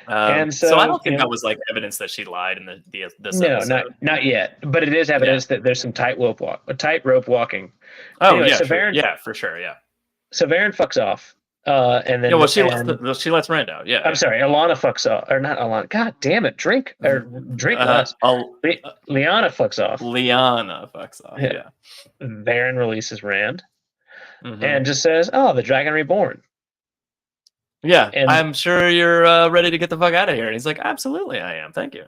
And so I don't think that was like evidence that she lied in this episode. not yet. But it is evidence that there's some tightrope walking. Oh, anyway, yeah, so Varen, for sure, yeah. So Varen fucks off. And then she lets Rand out. Yeah. I'm sorry, Alana fucks off, or not Alana. God damn it, drink less. Liana fucks off. Liana fucks off. Yeah. Varen releases Rand, and just says, "Oh, the Dragon Reborn." Yeah, and I'm sure you're ready to get the fuck out of here. And he's like, "Absolutely, I am. Thank you."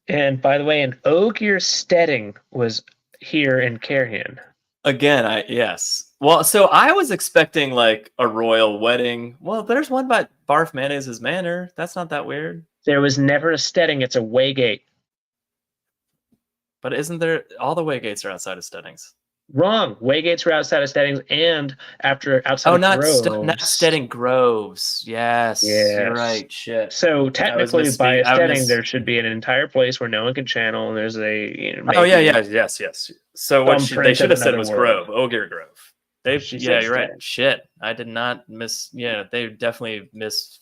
And by the way, an Ogier Stedding was here in Carrion. Again, yes. Well, so I was expecting like a royal wedding. Well, there's one by Barf Mayonnaise's manor. That's not that weird. There was never a Stedding. It's a Waygate. But isn't there? All the Waygates are outside of Steddings. Wrong. Waygates were outside of Steddings and outside of Groves. Not Stedding Groves. Yes. You're right. Shit. So technically, by a Stedding, there should be an entire place where no one can channel, and there's a. Yes. So what they should have said was Grove, Ogier Grove. You're right. Shit, I did not miss. Yeah, they definitely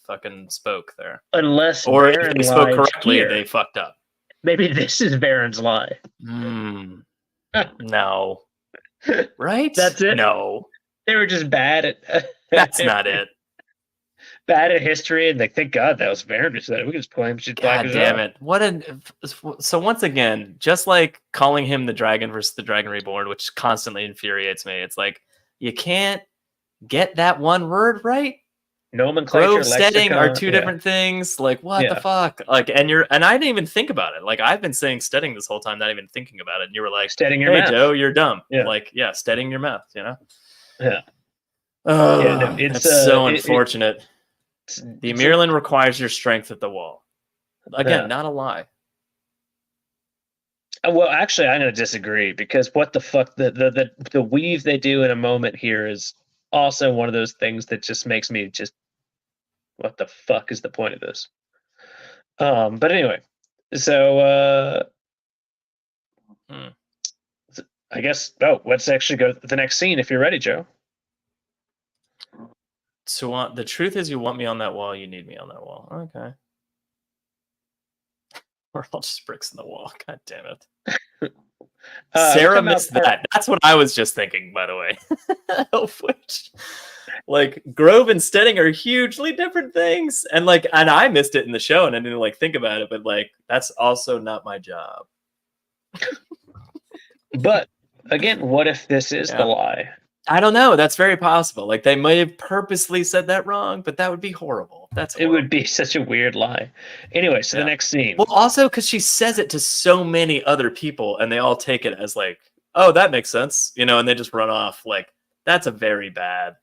fucking spoke there. Unless or if they spoke correctly, they fucked up. Maybe this is Varen's lie. No. Right? That's it. No, they were just bad at. That's not it. Bad at history, and like, thank God that was Varen who said it. We can just claim she's black. God damn it! So once again, just like calling him the dragon versus the Dragon Reborn, which constantly infuriates me. It's like you can't get that one word right. Nomenclature, Grove Stedding are two different things. Like what the fuck? Like, and I didn't even think about it. Like I've been saying Stedding this whole time, not even thinking about it. And you were like, Stedding your mouth. Joe, you're dumb. Yeah. Like, Stedding your mouth. Yeah. Oh, it's so unfortunate. The Amirlan requires your strength at the wall. Again, not a lie. Well, actually, I'm going to disagree because what the fuck the weave they do in a moment here is also one of those things that just makes me just, what the fuck is the point of this? But anyway, so I guess let's actually go to the next scene if you're ready, Joe. So the truth is, you want me on that wall. You need me on that wall. Okay. Or I'll just bricks in the wall. God damn it. Sarah missed that. That's what I was just thinking, by the way. Which, like, Grove and Stedding are hugely different things. And I missed it in the show and I didn't think about it, but that's also not my job. But again, what if this is the lie? I don't know. That's very possible. Like they might have purposely said that wrong, but that would be horrible. It would be such a weird lie. Anyway, so the next scene. Well, also because she says it to so many other people, and they all take it as like, "Oh, that makes sense," and they just run off. Like that's a very bad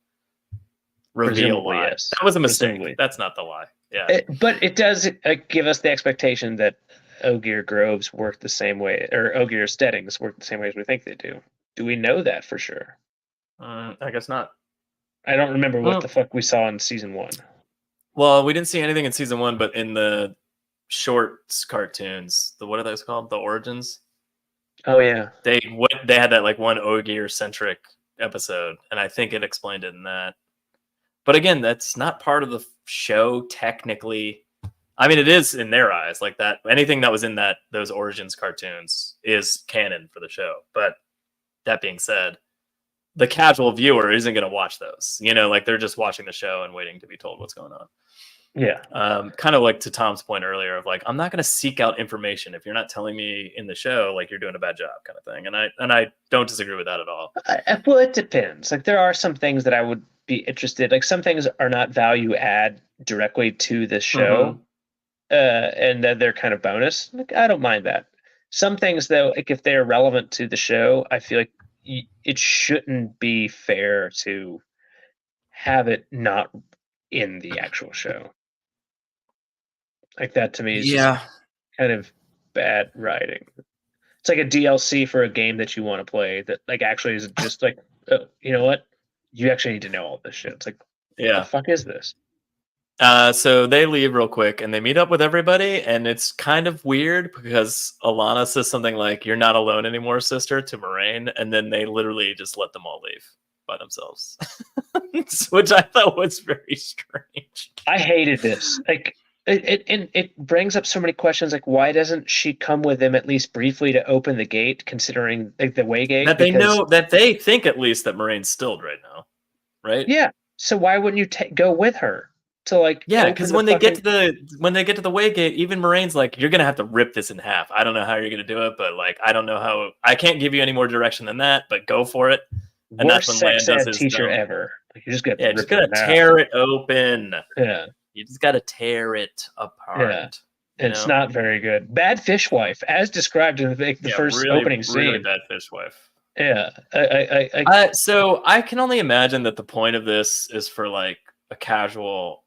reveal lie. Yes. That was a mistake. Presumably. That's not the lie. Yeah, but it does give us the expectation that Ogier Groves work the same way, or Ogier Steddings work the same way as we think they do. Do we know that for sure? I guess not. I don't remember what the fuck we saw in season 1. Well, we didn't see anything in season 1, but in the shorts cartoons, what are those called? The Origins. Oh yeah. They had that one Ogier centric episode, and I think it explained it in that. But again, that's not part of the show technically. I mean, it is in their eyes like that. Anything that was in those Origins cartoons is canon for the show. But that being said, the casual viewer isn't going to watch those. Like they're just watching the show and waiting to be told what's going on. Yeah. Kind of like to Tom's point earlier of like, I'm not going to seek out information if you're not telling me in the show, like you're doing a bad job kind of thing. And I don't disagree with that at all. Well, it depends. Like there are some things that I would be interested. Like some things are not value add directly to the show, and then they're kind of bonus. Like I don't mind that. Some things though, like if they're relevant to the show, I feel like it shouldn't be fair to have it not in the actual show. Like that to me is just kind of bad writing. It's like a DLC for a game that you want to play that like actually is just like, oh, you know what? You actually need to know all this shit. It's like, what the fuck is this? So they leave real quick and they meet up with everybody, and it's kind of weird because Alana says something like, "You're not alone anymore, sister," to Moraine, and then they literally just let them all leave by themselves, which I thought was very strange. I hated this. Like it brings up so many questions. Like, why doesn't she come with them at least briefly to open the gate, considering like the way gate? That they know that they think at least that Moraine's stilled right now, right? Yeah. So why wouldn't you go with her to like? Yeah, because when they get to the way gate, even Moraine's like, "You're gonna have to rip this in half. I don't know how you're gonna do it, but like, I don't know how. I can't give you any more direction than that. But go for it." And Worst that's when Lan sex does ed teacher ever. Like, you just got tear it open. Yeah. You just gotta tear it apart. Yeah. It's not very good. Bad fishwife, as described in the first opening scene. Really bad fishwife. Yeah. So I can only imagine that the point of this is for like a casual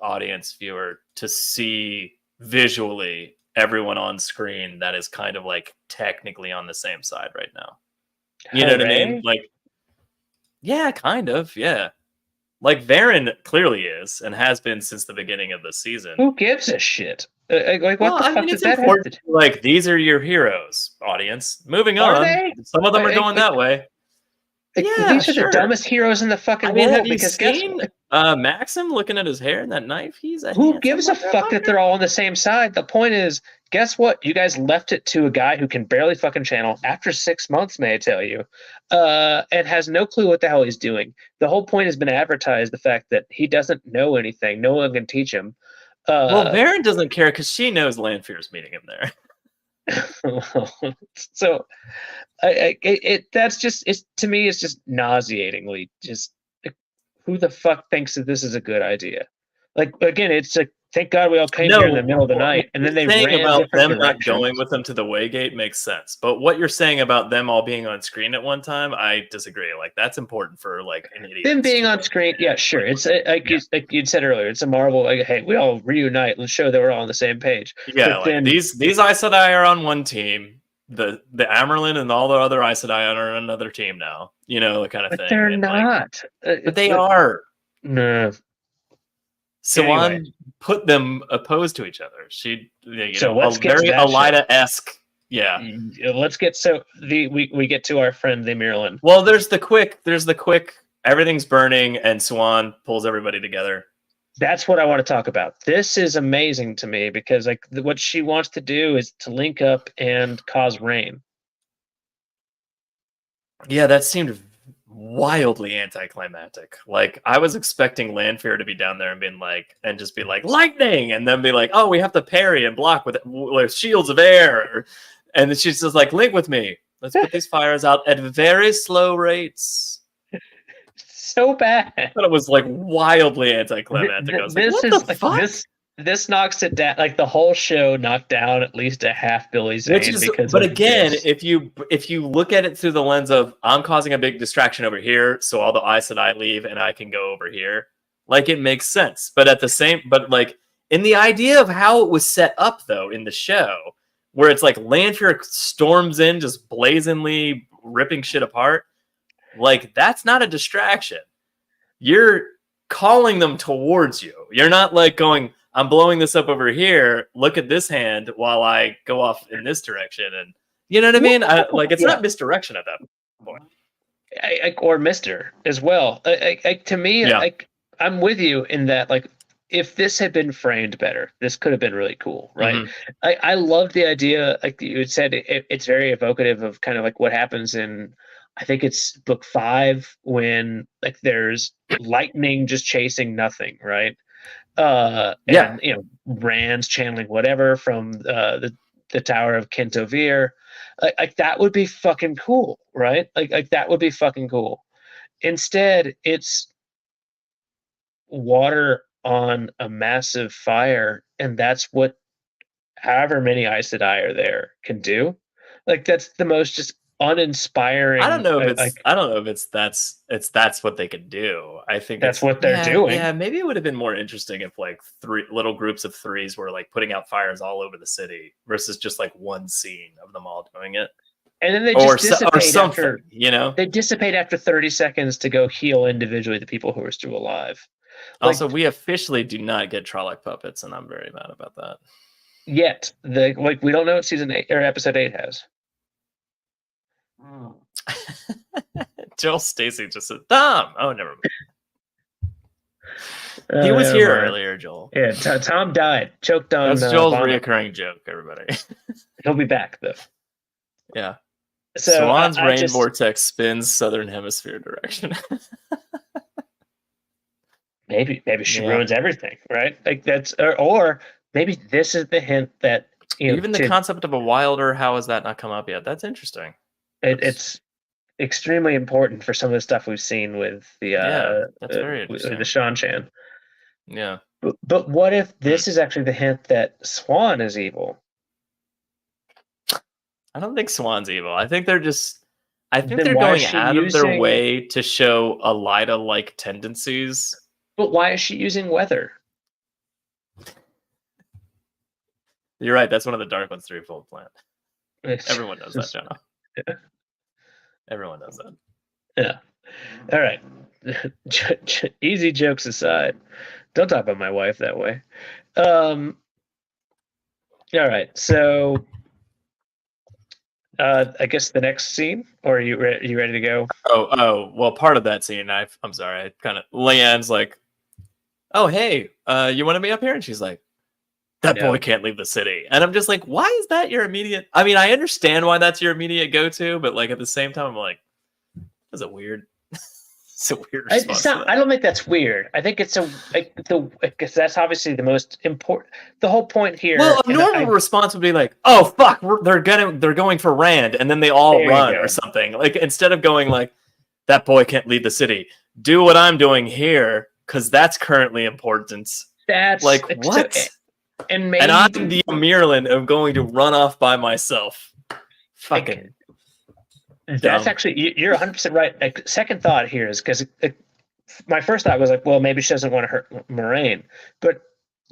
audience viewer to see visually everyone on screen that is kind of like technically on the same side right now. You know what I mean? Like, yeah, kind of. Yeah. Like Varen clearly is and has been since the beginning of the season. Who gives a shit? Like, what the fuck does that have to do? Like, these are your heroes, audience. Moving on. Are they? Some of them are going that way. Yeah, these are the dumbest heroes in the fucking world. Have you seen Maxim looking at his hair and that knife? Who gives a fuck that they're all on the same side? The point is, guess what? You guys left it to a guy who can barely fucking channel after 6 months, may I tell you, and has no clue what the hell he's doing. The whole point has been advertised, the fact that he doesn't know anything. No one can teach him. Well, Varen doesn't care because she knows Landfear's meeting him there. So that's just, to me, it's just nauseatingly just like, who the fuck thinks that this is a good idea? Like, again, it's like, thank God we all came here in the middle of the night, and then they ran about them not directions. going with them to the Waygate makes sense. But what you're saying about them all being on screen at one time, I disagree. Like, that's important for like an idiot. Them being on screen, yeah, sure. It's like you'd said earlier, it's a Marvel. Like, hey, we all reunite. Let's show that we're all on the same page. Yeah, like then, these Aes Sedai are on one team. The Amyrlin and all the other Aes Sedai are on another team now. You know, the kind of thing. They're not. But they are. No. Swan put them opposed to each other. She, so let's get very Elida-esque. Yeah. Let's get we get to our friend the Amyrlin. Well, there's the quick. Everything's burning, and Swan pulls everybody together. That's what I want to talk about. This is amazing to me because like what she wants to do is to link up and cause rain. Yeah, that seemed wildly anticlimactic. Like I was expecting Landfear to be down there and being like, and just be like lightning, and then be like, oh, we have to parry and block with shields of air, and then she's just like, link with me. Let's put these fires out at very slow rates. So bad. But it was like wildly anticlimactic. I was like, what the fuck? This knocks it down. Like the whole show knocked down at least a half Billy Zane. But again, if you look at it through the lens of I'm causing a big distraction over here, so all the Aes Sedai leave and I can go over here, like it makes sense. But like in the idea of how it was set up though in the show, where it's like Landfear storms in just blazingly ripping shit apart. Like, that's not a distraction. You're calling them towards you. You're not like going, I'm blowing this up over here. Look at this hand while I go off in this direction. And you know what I mean? It's not misdirection at that point. Or Mister as well. To me, I'm with you in that, like, if this had been framed better, this could have been really cool, right? Mm-hmm. I love the idea, like you had said, it's very evocative of kind of like what happens in I think it's book 5 when like there's lightning just chasing nothing, right? And you know, Rand's channeling whatever from the Tower of Kentovir. Like that would be fucking cool, right? Like that would be fucking cool. Instead, it's water on a massive fire, and that's what however many Aes Sedai are there can do. Like that's the most just uninspiring. I don't know if it's like, I don't know if it's that's what they could do. I think that's it's what they're doing. Yeah, maybe it would have been more interesting if like 3 little groups of 3s were like putting out fires all over the city versus just like one scene of them all doing it. And then they Or just dissipate something, after, you know? they dissipate after 30 seconds to go heal individually the people who are still alive. Also, we officially do not get Trolloc puppets, and I'm very mad about that. Yet, we don't know what season 8 or episode 8 has. Joel Stacy just said, "Tom." Oh, never mind. He was here earlier, Joel. Yeah, Tom died, choked on. That's Joel's vomit. reoccurring joke, everybody. He'll be back though. Yeah. So Swan's I rain just, vortex spins southern hemisphere direction. maybe she ruins everything, right? Like that's or maybe this is the hint that even the concept of a wilder. How has that not come up yet? That's interesting. It's extremely important for some of the stuff we've seen with the that's very interesting. the Shan-Chan. Yeah. But what if this is actually the hint that Swan is evil? I don't think Swan's evil. I think they're just. I think Then they're why going is she out of their using- way to show Elida-like tendencies. But why is she using weather? You're right. That's one of the Dark One's threefold plan. Everyone knows that, Jono. Yeah. Everyone knows that. Yeah. All right. Easy jokes aside, don't talk about my wife that way. All right. So, I guess the next scene, or are you ready to go? Oh. Well, part of that scene, I'm sorry. I kind of Leanne's like, "Oh, hey, you want to be up here?" And she's like, "That boy can't leave the city." And I'm just like, why is that your immediate? I mean, I understand why that's your immediate go-to, but like at the same time, I'm like, that's a weird. It's a weird response. It's not, I don't think that's weird. I think it's because that's obviously the most important. The whole point here. Well, a normal response would be like, "Oh fuck, they're going for Rand," and then they all run or something. Like instead of going like, "That boy can't leave the city. Do what I'm doing here because that's currently important." That's like what? And I'm the Amirlan of going to run off by myself. Fucking. That's actually, you're 100% right. Like, second thought here is because my first thought was like, well, maybe she doesn't want to hurt Moraine, but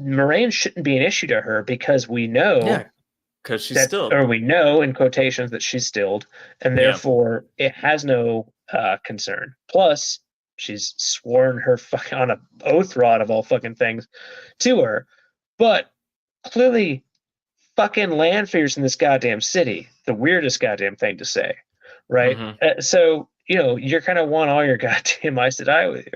Moraine shouldn't be an issue to her because we know, because she's stilled, or we know in quotations that she's stilled, and therefore it has no concern. Plus, she's sworn her on a oath rod of all fucking things to her, but clearly, fucking Landfear's in this goddamn city. The weirdest goddamn thing to say. Right. Mm-hmm. So, you're kind of want all your goddamn Aes Sedai with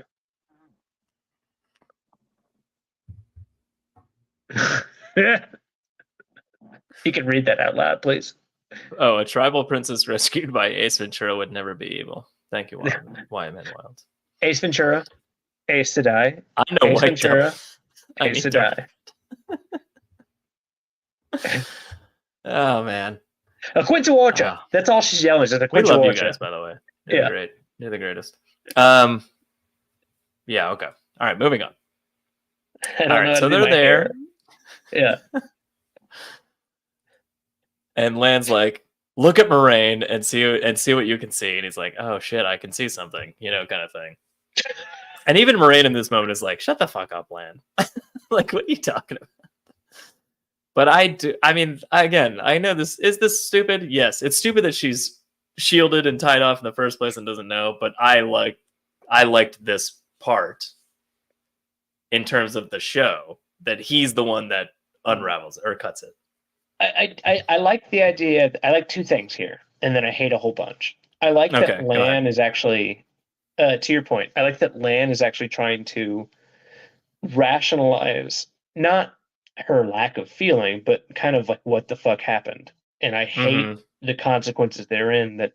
you. You can read that out loud, please. Oh, a tribal princess rescued by Ace Ventura would never be evil. Thank you, YMN Wild. Ace Ventura, Aes Sedai. I know Ace Ventura, Ace Sedai. Oh, man. A Quinta. That's all she's yelling. Is a We love Quinta. you guys, by the way. You're great. You're the greatest. Yeah. Okay. All right. Moving on. All right. So they're there. Yeah. And Lan's like, "Look at Moraine and see what you can see." And he's like, "Oh shit, I can see something," kind of thing. And even Moraine in this moment is like, "Shut the fuck up, Lan." Like, what are you talking about? But I mean, again, I know this. Is this stupid? Yes, it's stupid that she's shielded and tied off in the first place and doesn't know, but I liked this part in terms of the show, that he's the one that unravels or cuts it. I like the idea. I like two things here, and then I hate a whole bunch. I like that Lan is actually, to your point, I like that Lan is actually trying to rationalize not her lack of feeling, but kind of like what the fuck happened. And I hate the consequences therein, that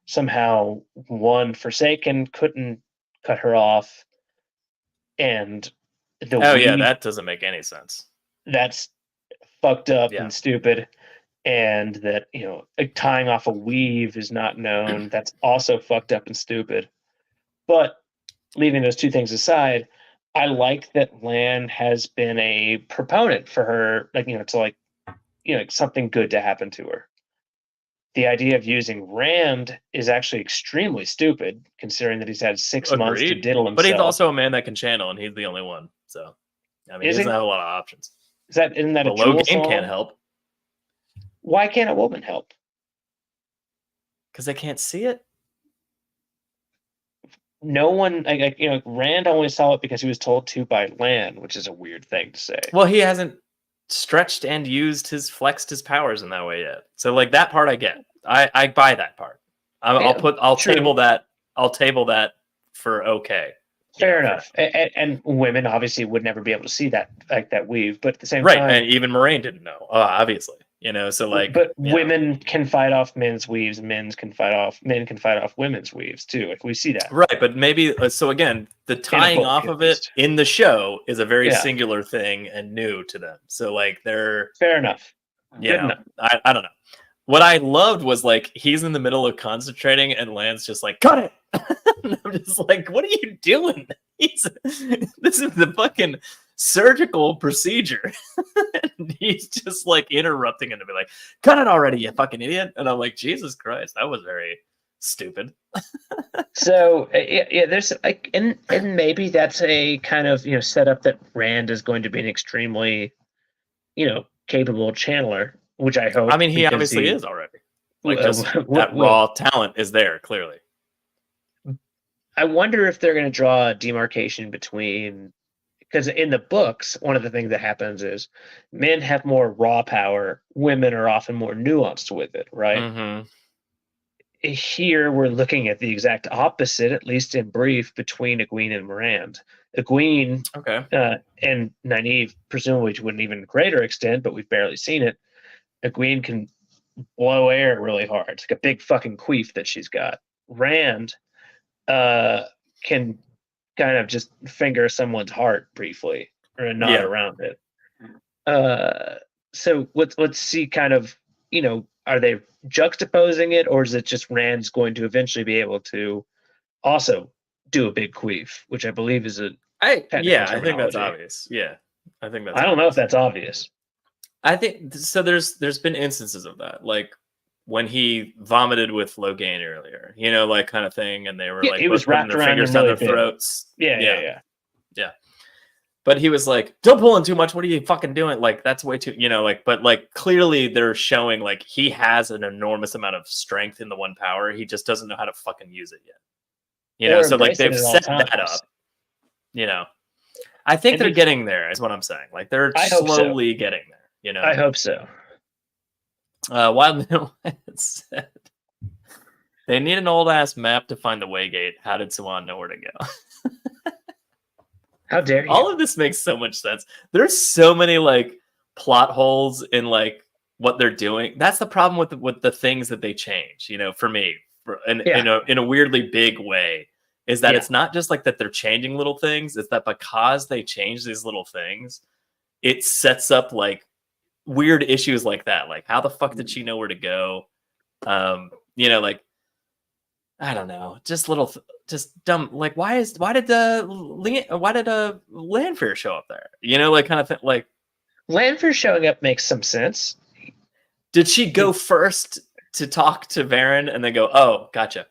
somehow one Forsaken couldn't cut her off, and the weave, that doesn't make any sense. that's fucked up Yeah. and stupid. And that, like, tying off a weave is not known. That's also fucked up and stupid. But leaving those two things aside, I like that Lan has been a proponent for her, like, something good to happen to her. The idea of using Rand is actually extremely stupid, considering that he's had 6 months to Agreed. diddle himself. But he's also a man that can channel, and he's the only one. So, I mean, Is he he? doesn't have a lot of options. Isn't that The a Jewel Logain song? can't help Why can't a woman help? because they can't see it. No one, Rand only saw it because he was told to by Lan, which is a weird thing to say. Well, he hasn't stretched and flexed his powers in that way yet. So, like, that part I get. I buy that part. I'll true. table that. I'll table that for okay. Fair enough. And women obviously would never be able to see that, like, that weave, but at the same Right, time, and even Moraine didn't know, obviously. So like, but women can fight off men's weaves, men can fight off women's weaves too. Like, we see that. right, but maybe so again, the tying book, off at of it least. in the show is a very Yeah. singular thing and new to them. So like they're, Fair enough. Good enough. I don't know. What I loved was, like, he's in the middle of concentrating and Lan's just like, cut it. And I'm just like, what are you doing? This is the fucking surgical procedure. And he's just like interrupting him to be like, cut it already, you fucking idiot. And I'm like, Jesus Christ, that was very stupid. So there's like, and maybe that's a kind of setup that Rand is going to be an extremely capable channeler, which I hope. I mean, he because obviously is already. Like, just that raw talent is there, clearly. I wonder if they're going to draw a demarcation between, because in the books, one of the things that happens is men have more raw power, women are often more nuanced with it, right? Mm-hmm. Here we're looking at the exact opposite, at least in brief, between Egwene and Moraine. Egwene Okay. and Nynaeve, presumably to an even greater extent, but we've barely seen it. Egwene can blow air really hard. It's like a big fucking queef that she's got. Rand can kind of just finger someone's heart briefly or a nod around it. So let's see kind of, are they juxtaposing it, or is it just Rand's going to eventually be able to also do a big queef, which I believe is I think that's terminology. obvious. Yeah. I think that's I don't know if that's obvious. I think so. There's been instances of that, like when he vomited with Logain earlier, like kind of thing, and they were like, he was putting wrapped their around fingers him down really their big. throats. Yeah. But he was like, "Don't pull in too much. What are you fucking doing? Like, that's way too, But like, clearly they're showing like he has an enormous amount of strength in the one power. He just doesn't know how to fucking use it yet. Or So like embrace it they've at all set that times. up. I think And they're he- getting there. Is what I'm saying. Like they're I hope so. slowly getting there. I hope so. Wild said they need an old ass map to find the Waygate. How did Swan know where to go? How dare you? All of this makes so much sense. There's so many like plot holes in like what they're doing. That's the problem with the things that they change. For me, in a weirdly big way, is that it's not just like that they're changing little things. It's that because they change these little things, it sets up like weird issues like that. Like, how the fuck did she know where to go? Like, I don't know, just just dumb. Like, why did Landfear show up there? Like kind of thing. Like, Landfear showing up makes some sense. did she go first to talk to Varen and then go, "Oh, gotcha"?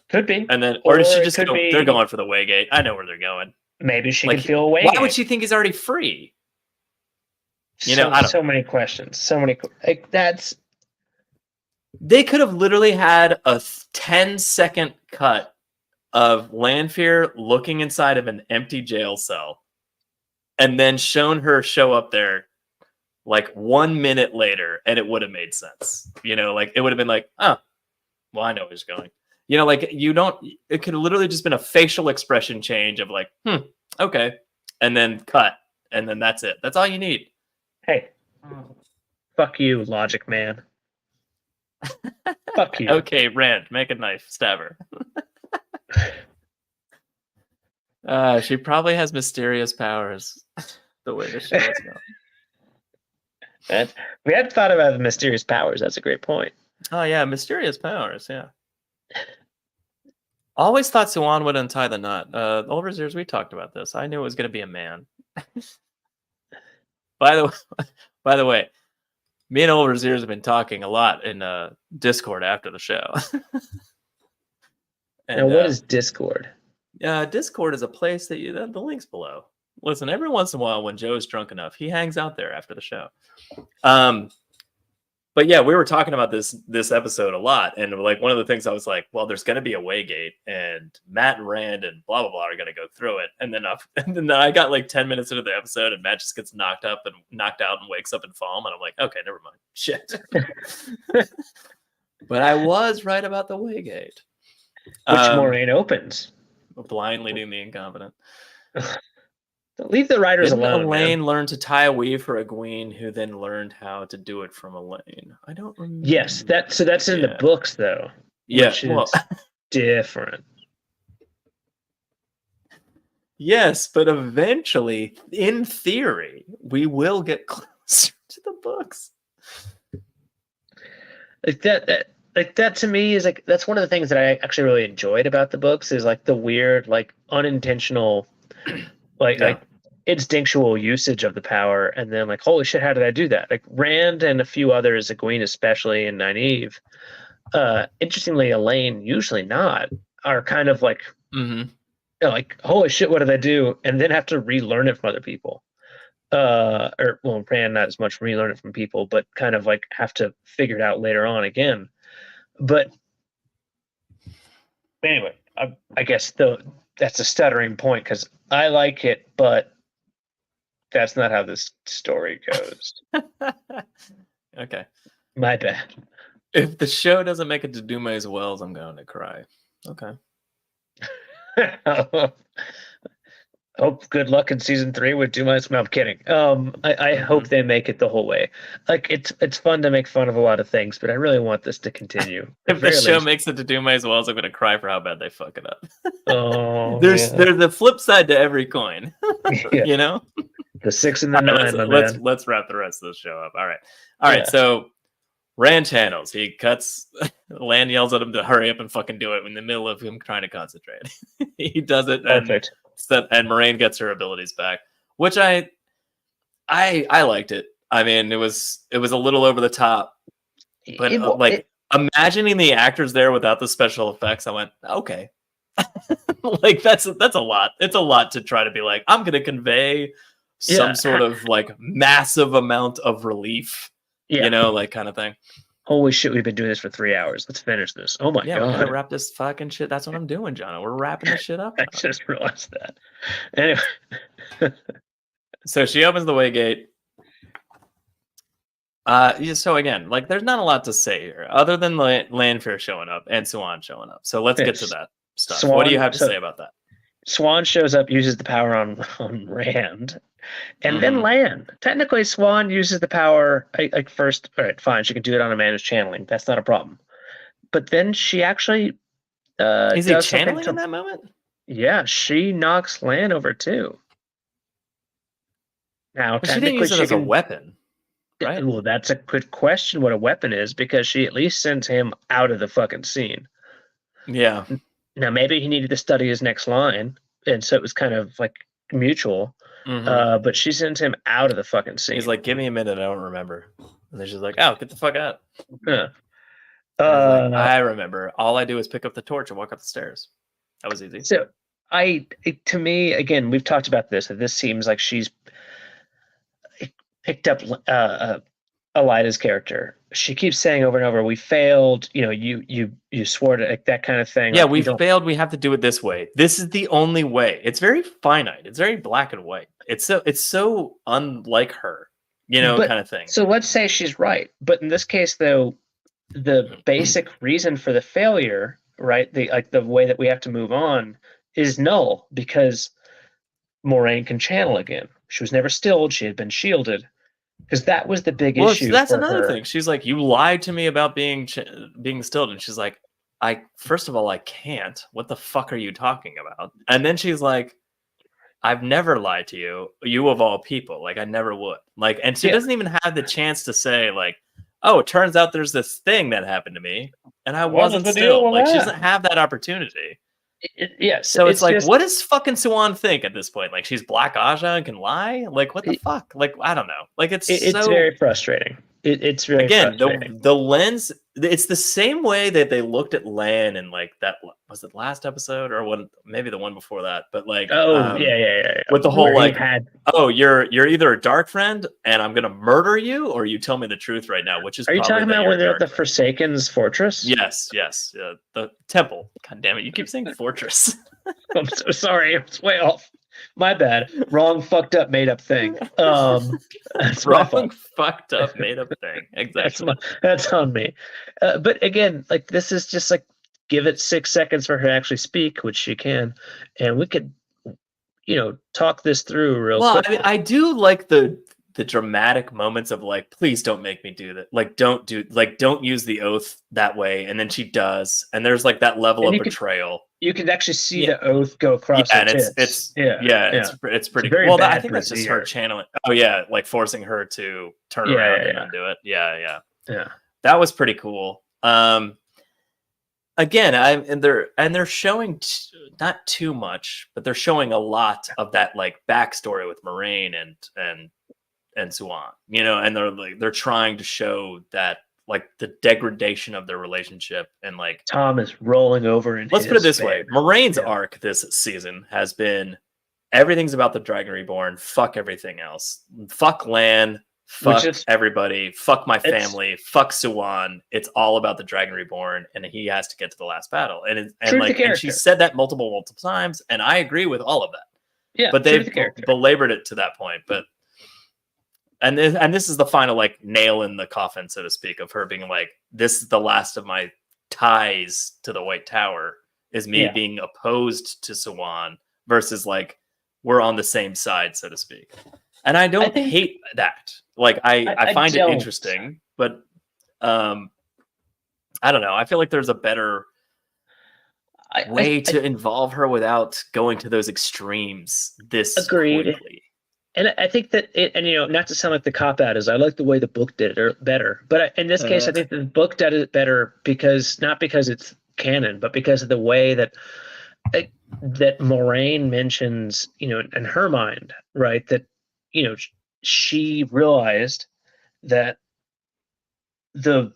Could be. And then, or did she Or it just could go? be- They're going for the Waygate. I know where they're going. Maybe she Like, can feel away. Why would she think he's already free? I don't so many questions. So many. Like, that's They could have literally had a 10-second cut of Landfear looking inside of an empty jail cell and then shown her show up there like 1 minute later, and it would have made sense. Like it would have been like, oh, well, I know where he's going. Like it could have literally just been a facial expression change of like, okay, and then cut, and then that's it. That's all you need. hey, fuck you, Logic Man. Fuck you. Okay, Rand, make a knife, stab her. She probably has mysterious powers. The way the show is going. We hadn't thought about the mysterious powers. That's a great point. Oh yeah, mysterious powers. Yeah. Always thought Swan would untie the knot. Over the years, we talked about this. I knew it was going to be a man. By the way, me and Overseers have been talking a lot in Discord after the show. And, now, what is Discord? Discord is a place that the link's below. Listen, every once in a while when Joe's drunk enough, he hangs out there after the show. But yeah, we were talking about this episode a lot, and like one of the things I was like, well, there's going to be a Waygate, and Matt and Rand and blah blah blah are going to go through it, and then I got like 10 minutes into the episode, and Matt just gets knocked out and wakes up in Falm, and I'm like, okay, never mind, shit. But I was right about the Waygate, Which Moraine opens. Blind leading the incompetent. Leave the writers Didn't alone. Elaine learned to tie a weave for Egwene, who then learned how to do it from Elaine? I don't remember. Yes, that's in the books though. Yeah, which is different. Yes, but eventually, in theory, we will get closer to the books. Like that to me is like that's one of the things that I actually really enjoyed about the books is like the weird, like unintentional, like instinctual usage of the power, and then like, holy shit, how did I do that? Like Rand and a few others, Egwene especially, and Nynaeve. Interestingly, Elaine usually not are kind of like, like, holy shit, what did I do? And then have to relearn it from other people. Or well, Rand not as much relearn it from people, but kind of like have to figure it out later on again. But anyway, I guess that's a stuttering point because I like it, but that's not how this story goes. Okay. My bad. If the show doesn't make it to Dumais Wells, I'm going to cry. Okay. Hope good luck in season 3 with Dumais. No, I'm kidding. I hope they make it the whole way. Like it's fun to make fun of a lot of things, but I really want this to continue. If the show makes it to Dumais Wells, I'm going to cry for how bad they fuck it up. Oh, there's the flip side to every coin. You know, the 6 and the 9. Let's wrap the rest of the show up. All right. So Rand channels. He cuts. Lan yells at him to hurry up and fucking do it in the middle of him trying to concentrate. He does it. Perfect. And Moraine gets her abilities back, which I liked it. I mean, it was a little over the top, but imagining the actors there without the special effects, I went, okay. Like that's a lot. It's a lot to try to be like, I'm gonna convey some sort of like massive amount of relief, you know, like kind of thing. Holy shit, we've been doing this for 3 hours. Let's finish this. Oh my god. We're gonna wrap this fucking shit. That's what I'm doing, Jono. We're wrapping this shit up. I just realized that. Anyway. So she opens the Waygate. So again, like there's not a lot to say here other than Landfear showing up and Swan showing up. So let's get to that stuff. What do you have to say about that? Swan shows up, uses the power on Rand. And then Lan. Technically, Swan uses the power like first. All right, fine. She can do it on a man who's channeling. That's not a problem. But then she actually is he channeling in that moment? Yeah, she knocks Lan over too. Now, she didn't use it as a weapon, right? Well, that's a good question. What a weapon is, because she at least sends him out of the fucking scene. Yeah. Now maybe he needed to study his next line, and so it was kind of like mutual. But she sends him out of the fucking scene. He's like, give me a minute, I don't remember. And then she's like, oh, get the fuck out. Yeah. I remember. All I do is pick up the torch and walk up the stairs. That was easy. So to me, again, we've talked about this, that this seems like she's picked up Elida's character. She keeps saying over and over, we failed, you know, you swore to, like, that kind of thing. Yeah, like, we failed, we have to do it this way. This is the only way. It's very finite. It's very black and white. It's so unlike her, you know, kind of thing. So let's say she's right. But in this case, though, the basic reason for the failure, right, the way that we have to move on is null, because Moraine can channel again. She was never stilled. She had been shielded. because that was the big Well, issue. that's for another her. thing. She's like, you lied to me about being stilled, and she's like, first of all, I can't. What the fuck are you talking about? And then she's like, I've never lied to you. You of all people, like I never would. Like, and she doesn't even have the chance to say like, oh, it turns out there's this thing that happened to me, and I wasn't still. Like, she doesn't have that opportunity. Yes. So it's like, just, what does fucking Swan think at this point? Like, she's Black Aja and can lie? Like, what the fuck? Like, I don't know. Like, it's so very frustrating. It's very again frustrating. the lens. It's the same way that they looked at Lan and like that. Was it last episode or maybe the one before that? But like, yeah. with the whole Where he like, oh, you're either a dark friend and I'm gonna murder you, or you tell me the truth right now. Which is Are you probably talking that about you're when a they're at dark the friend. Forsaken's fortress? Yes, the temple. God damn it! You keep saying fortress. I'm so sorry. It's way off. My bad. Wrong, fucked up, made up thing. That's my Wrong, fault. fucked up, made up thing. Exactly. That's on me. But again, like this is just like give it 6 seconds for her to actually speak, which she can, and we could, talk this through real quick. I mean, I do like the dramatic moments of like, please don't make me do that. Like, don't use the oath that way. And then she does, and there's like that level of betrayal. You can actually see the oath go across. Yeah, and her it's tits. it's pretty. very Well, I bad think that's just brassiere. her channeling. Oh yeah, like forcing her to turn around and undo it. Yeah. That was pretty cool. Again, they're showing not too much, but they're showing a lot of that like backstory with Moraine and Swan, and they're trying to show that like the degradation of their relationship, and like Tom is rolling over in. Let's put it this way: bed. Moraine's arc this season has been everything's about the Dragon Reborn. Fuck everything else. Fuck Lan. Fuck everybody. Fuck my family. Fuck Swan. It's all about the Dragon Reborn, and he has to get to the last battle. And she said that multiple times, and I agree with all of that. Yeah, but they've belabored it to that point. But and this is the final like nail in the coffin, so to speak, of her being like, this is the last of my ties to the White Tower, is me being opposed to Swan versus like we're on the same side, so to speak. And I don't hate that. Like I find it interesting, but I don't know. I feel like there's a better way to involve her without going to those extremes this quickly. And I think that not to sound like the cop out is, I like the way the book did it better. But in this case, I think the book did it better not because it's canon, but because of the way that Moraine mentions, in her mind, right? That, she realized that the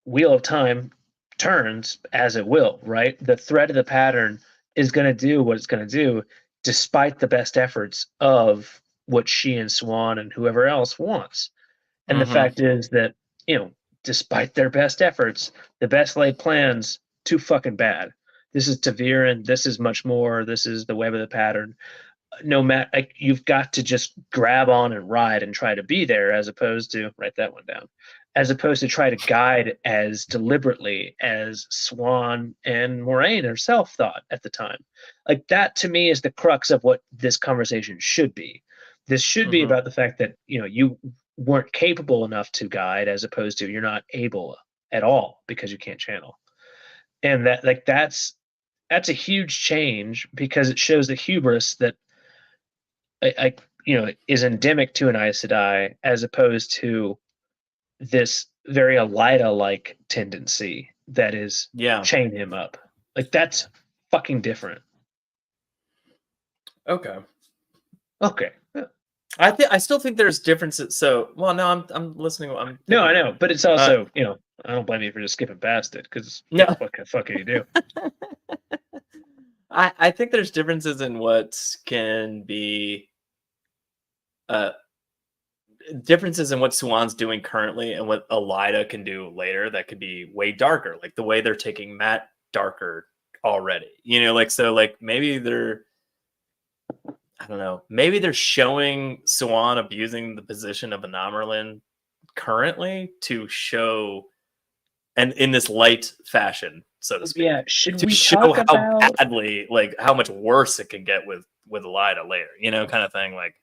wheel of time turns as it will, right? The thread of the pattern is going to do what it's going to do, despite the best efforts of what she and Swan and whoever else wants. And the fact is that, despite their best efforts, the best laid plans, too fucking bad. This is Ta'Veren. This is much more. This is the web of the pattern. No matter, like, you've got to just grab on and ride and try to be there, as opposed to write that one down, as opposed to try to guide as deliberately as Swan and Moraine herself thought at the time. Like, that to me is the crux of what this conversation should be. This should be about the fact that, you weren't capable enough to guide, as opposed to you're not able at all because you can't channel. And that's a huge change, because it shows the hubris that is endemic to an Aes Sedai, as opposed to this very Elida-like tendency that is chain him up. Like, that's fucking different. Okay. Yeah. I still think there's differences. So, well, no, I'm listening. I know, but it's also, I don't blame you for just skipping past it, because what the fuck can you do? I think there's differences in what can be differences in what Swan's doing currently and what Elida can do later that could be way darker, like the way they're taking Matt darker already. Maybe they're, I don't know, maybe they're showing Swan abusing the position of a Namerlin currently to show, and in this light fashion, so to speak. Yeah, should we to show talk how about badly, like how much worse it can get with Elida later, kind of thing. Like,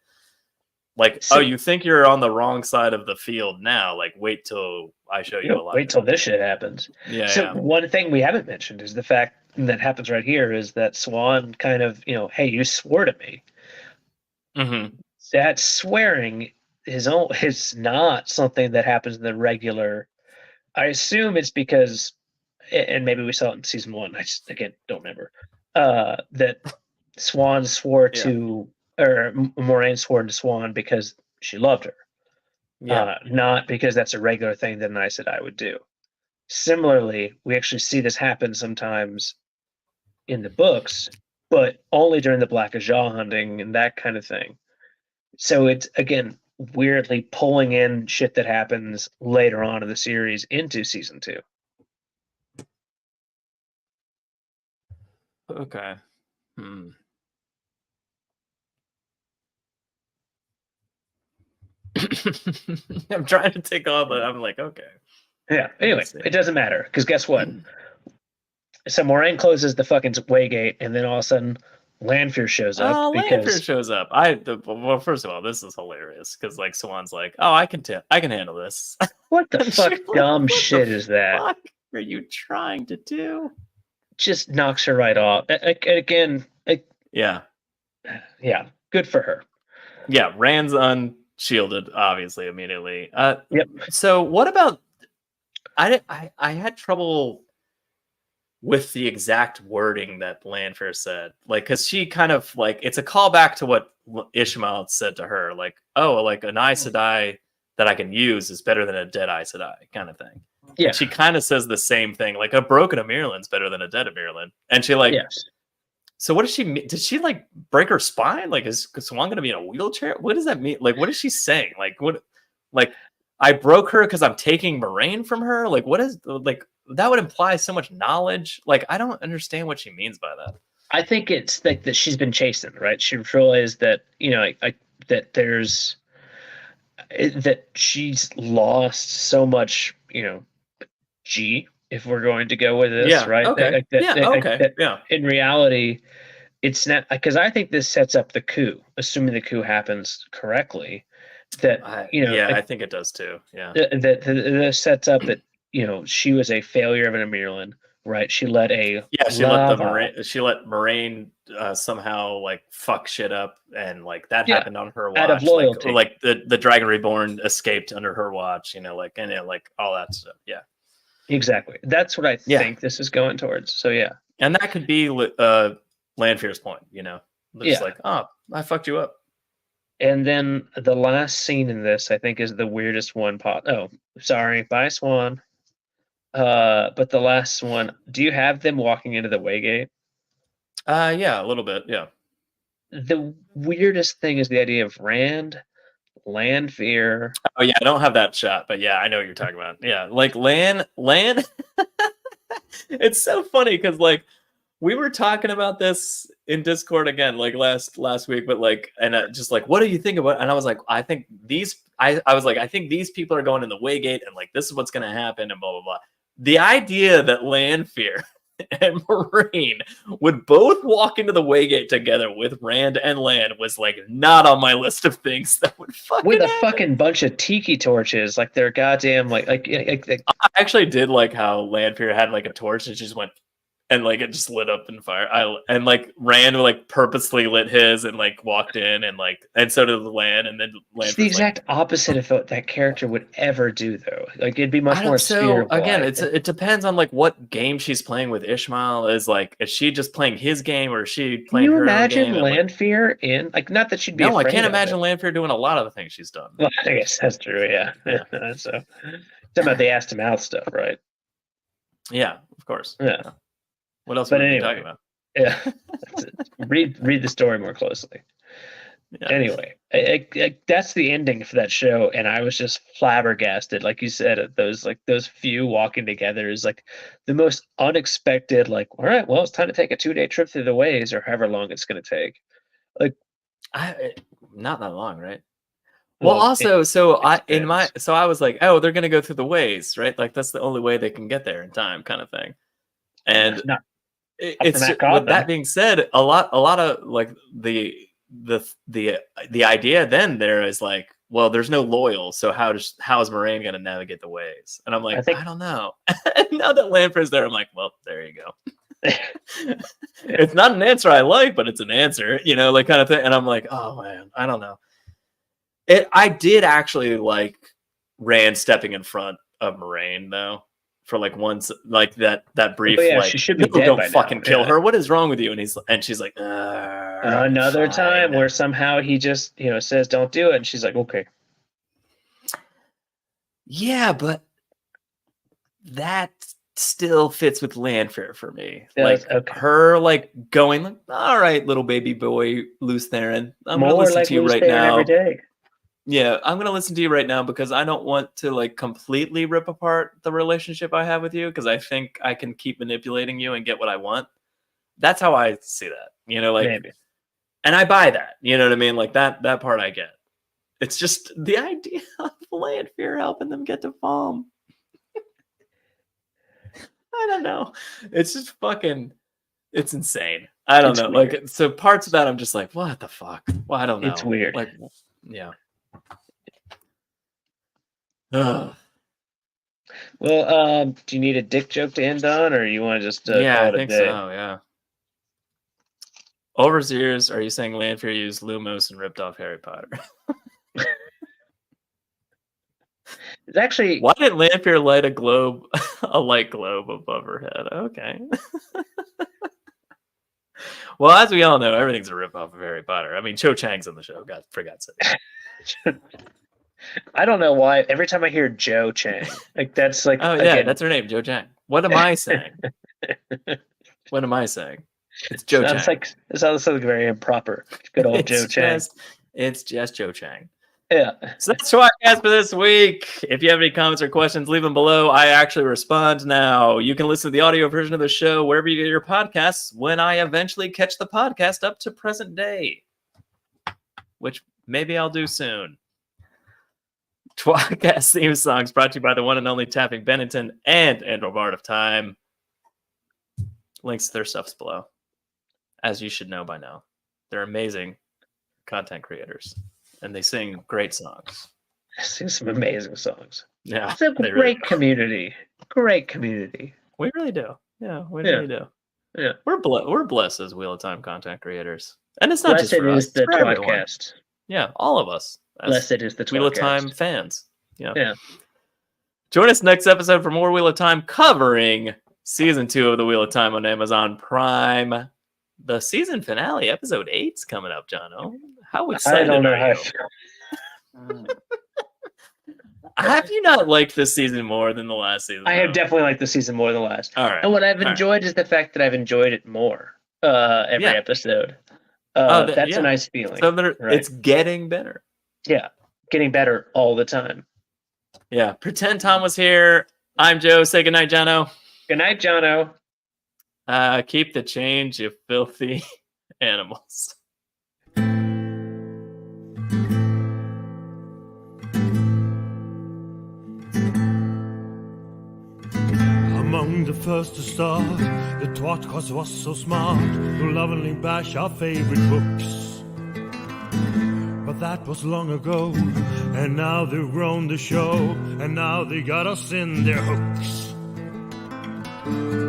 Like, So- oh, you think you're on the wrong side of the field now? Like, wait till I show you a lot. Wait till this shit happens. Yeah, So yeah. one thing we haven't mentioned is the fact that happens right here is that Swan kind of, hey, you swore to me. Mm-hmm. That swearing is not something that happens in the regular. I assume it's because, and maybe we saw it in season 1. I just, again, don't remember, that Swan swore to, or Moraine swore to Swan because she loved her. Yeah. Not because that's a regular thing that an Aes Sedai would do. Similarly, we actually see this happen sometimes in the books, but only during the Black Ajah hunting and that kind of thing. So it's, again, weirdly pulling in shit that happens later on in the series into season 2. Okay. Hmm. I'm trying to take all, but I'm like, okay. Yeah. Anyway, Let's see. it doesn't matter because guess what? So Moraine closes the fucking Waygate, and then all of a sudden, Landfear shows up Oh, Landfear because shows up. Well, first of all, this is hilarious because like Swan's like, oh, I can handle this. what the fuck She's like, dumb what the shit is that? Fuck are you trying to do? Just knocks her right off. Again, Yeah, yeah, good for her. yeah. Rand's unshielded, obviously, immediately. Yep. So what about? I had trouble with the exact wording that Landfear said, like, because she kind of like it's a callback to what Ishmael said to her, like, oh, like an Aes Sedai that I can use is better than a dead Aes Sedai, kind of thing. Yeah. And she kind of says the same thing, like a broken Amirlin's better than a dead Amirlin, and she like, Yes. so what does she mean? Did she like break her spine? Like, is Swan gonna be in a wheelchair? What does that mean? Like, what is she saying? Like, what? Like, I broke her because I'm taking Moraine from her. Like, what is like? That would imply so much knowledge. Like, I don't understand what she means by that. I think it's like that she's been chastened, right? She realized that that there's that she's lost so much, G. If we're going to go with this, Yeah. right? Okay. Yeah. In reality, it's not because I think this sets up the coup, assuming the coup happens correctly. I think it does too. Yeah. That sets up that she was a failure of an Amirlin, right? She let she let Moraine somehow like fuck shit up, and like that happened on her watch. Out of loyalty. Like the Dragon Reborn escaped under her watch. Like all that stuff. Yeah. Exactly. That's what I think this is going towards. So yeah. And that could be Landfear's point. Just like, oh, I fucked you up. And then the last scene in this, I think, is the weirdest one. Oh, sorry. Bye, Swan. But the last one, do you have them walking into the Waygate? Yeah, a little bit. Yeah. The weirdest thing is the idea of Rand, Landfear. Oh yeah, I don't have that shot, but yeah, I know what you're talking about. Yeah, like Lan. It's so funny because like we were talking about this in Discord again, like last week, but like, and just like, what do you think about? And I was like, I think these. I was like, I think these people are going in the Waygate, and like this is what's going to happen, and blah blah blah. The idea that Landfear and Moraine would both walk into the Waygate together with Rand and Lan was like not on my list of things that would fucking with a happen. fucking bunch of tiki torches, like they're goddamn like. I actually did like how Landfear had like a torch and just went and like it just lit up in fire. And like Rand like purposely lit his and like walked in and so did Lan, and then Lan. It's the exact opposite of what that character would ever do, though. Like it'd be much more spiritual. Again, it depends on like what game she's playing with. Ishmael is she just playing his game or is she playing? Can you her imagine own game? Landfear in like not that she'd be. No, I afraid can't of imagine it. Landfear doing a lot of the things she's done. Well, I guess that's true. Yeah. So, talking about the ass to mouth stuff, right? Yeah, of course. Yeah. What else But are we anyway. talking about? Yeah. read the story more closely. Yeah. Anyway, that's the ending for that show, and I was just flabbergasted. Like you said, those few walking together is like the most unexpected. Like, all right, well, it's time to take a 2-day trip through the ways, or however long it's going to take. Like, not that long, right? Well, also, I was like, oh, they're going to go through the ways, right? Like that's the only way they can get there in time, kind of thing. And not it's with that being said, a lot of like the the idea then there is like, well, there's no loyal, so how is Moraine going to navigate the ways? And I'm like, I don't know. Now that Landfear's there, I'm like, well, there you go. It's not an answer I like, but it's an answer, like kind of thing. And I'm like, oh man, I don't know. I did actually like Rand stepping in front of Moraine though, for like once, like that brief, like, she should be dead don't by fucking now. kill her. What is wrong with you? And she's like, another time where somehow he just, says don't do it, and she's like, okay. Yeah, but that still fits with Landfear for me. Her like going like, all right, little baby boy Luce Theron, I'm gonna listen to you right now. Every day. Yeah, I'm gonna listen to you right now because I don't want to like completely rip apart the relationship I have with you, because I think I can keep manipulating you and get what I want. That's how I see that, like maybe. And I buy that, you know what I mean? Like that part I get. It's just the idea of Landfear helping them get to Falm. I don't know. It's just fucking, it's insane. I don't know. Weird. Like, so parts of that I'm just like, what the fuck? Well, I don't know. It's weird. Like, yeah. Ugh. Well, do you need a dick joke to end on, or you want to just call it I a think day? so, yeah. Overseers, are you saying Landfear used Lumos and ripped off Harry Potter? It's actually, why did Landfear light a light globe above her head? Okay. Well, as we all know, everything's a ripoff of Harry Potter. I mean, Cho Chang's on the show. God, for God's sake. I don't know why. Every time I hear Joe Chang, like that's like, oh yeah, that's her name, Joe Chang. What am I saying? What am I saying? It's Joe Chang. It sounds like very improper. Good old Joe Chang. It's just Joe Chang. Yeah. So that's tWoTcast for this week. If you have any comments or questions, leave them below. I actually respond now. You can listen to the audio version of the show wherever you get your podcasts when I eventually catch the podcast up to present day, which maybe I'll do soon. tWoTcast theme songs brought to you by the one and only Tapping Bennington and Andrew Bard of Time. Links to their stuff's below. As you should know by now, they're amazing content creators. And they sing great songs. Sing some amazing songs. Yeah. It's a great community. Great community. We really do. Yeah, we really do. Yeah. We're blessed as Wheel of Time content creators. And it's not blessed just for us. Is the tWoTcast. Yeah, all of us. Blessed is the tWoTcast. Wheel of Time fans. Yeah. Join us next episode for more Wheel of Time covering Season 2 of the Wheel of Time on Amazon Prime. The season finale, episode 8's coming up, Jono. How excited are you? Have you not liked this season more than the last season? I have definitely liked the season more than the last. All right. And what I've enjoyed is the fact that I've enjoyed it more every episode. That's a nice feeling. So it's getting better. Yeah. Getting better all the time. Yeah. Pretend Tom was here. I'm Joe. Say goodnight, Jono. Good night, Jono. Keep the change, you filthy animals. Among the first to start, the tWoTcast was so smart to lovingly bash our favorite books. But that was long ago, and now they've grown the show, and now they got us in their hooks.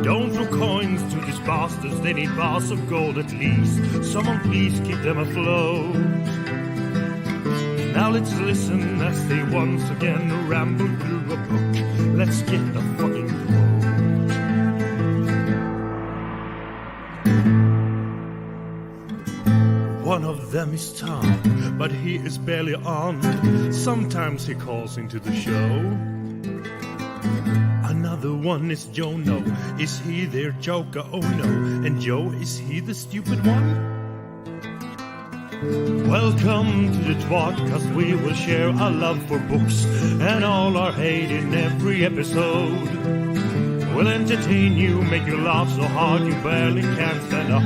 Don't throw coins to these bastards, they need bars of gold at least. Someone please keep them afloat. Now let's listen as they once again ramble through a book. Let's get the fucking quote. One of them is Tom, but he is barely on. Sometimes he calls into the show. Another one is Jono. Is he their joker? Oh no. And Joe, is he the stupid one? Welcome to the tWoTcast. We will share our love for books and all our hate in every episode. We'll entertain you, make you laugh so hard you barely can stand up.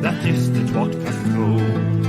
That is the tWoTcast code.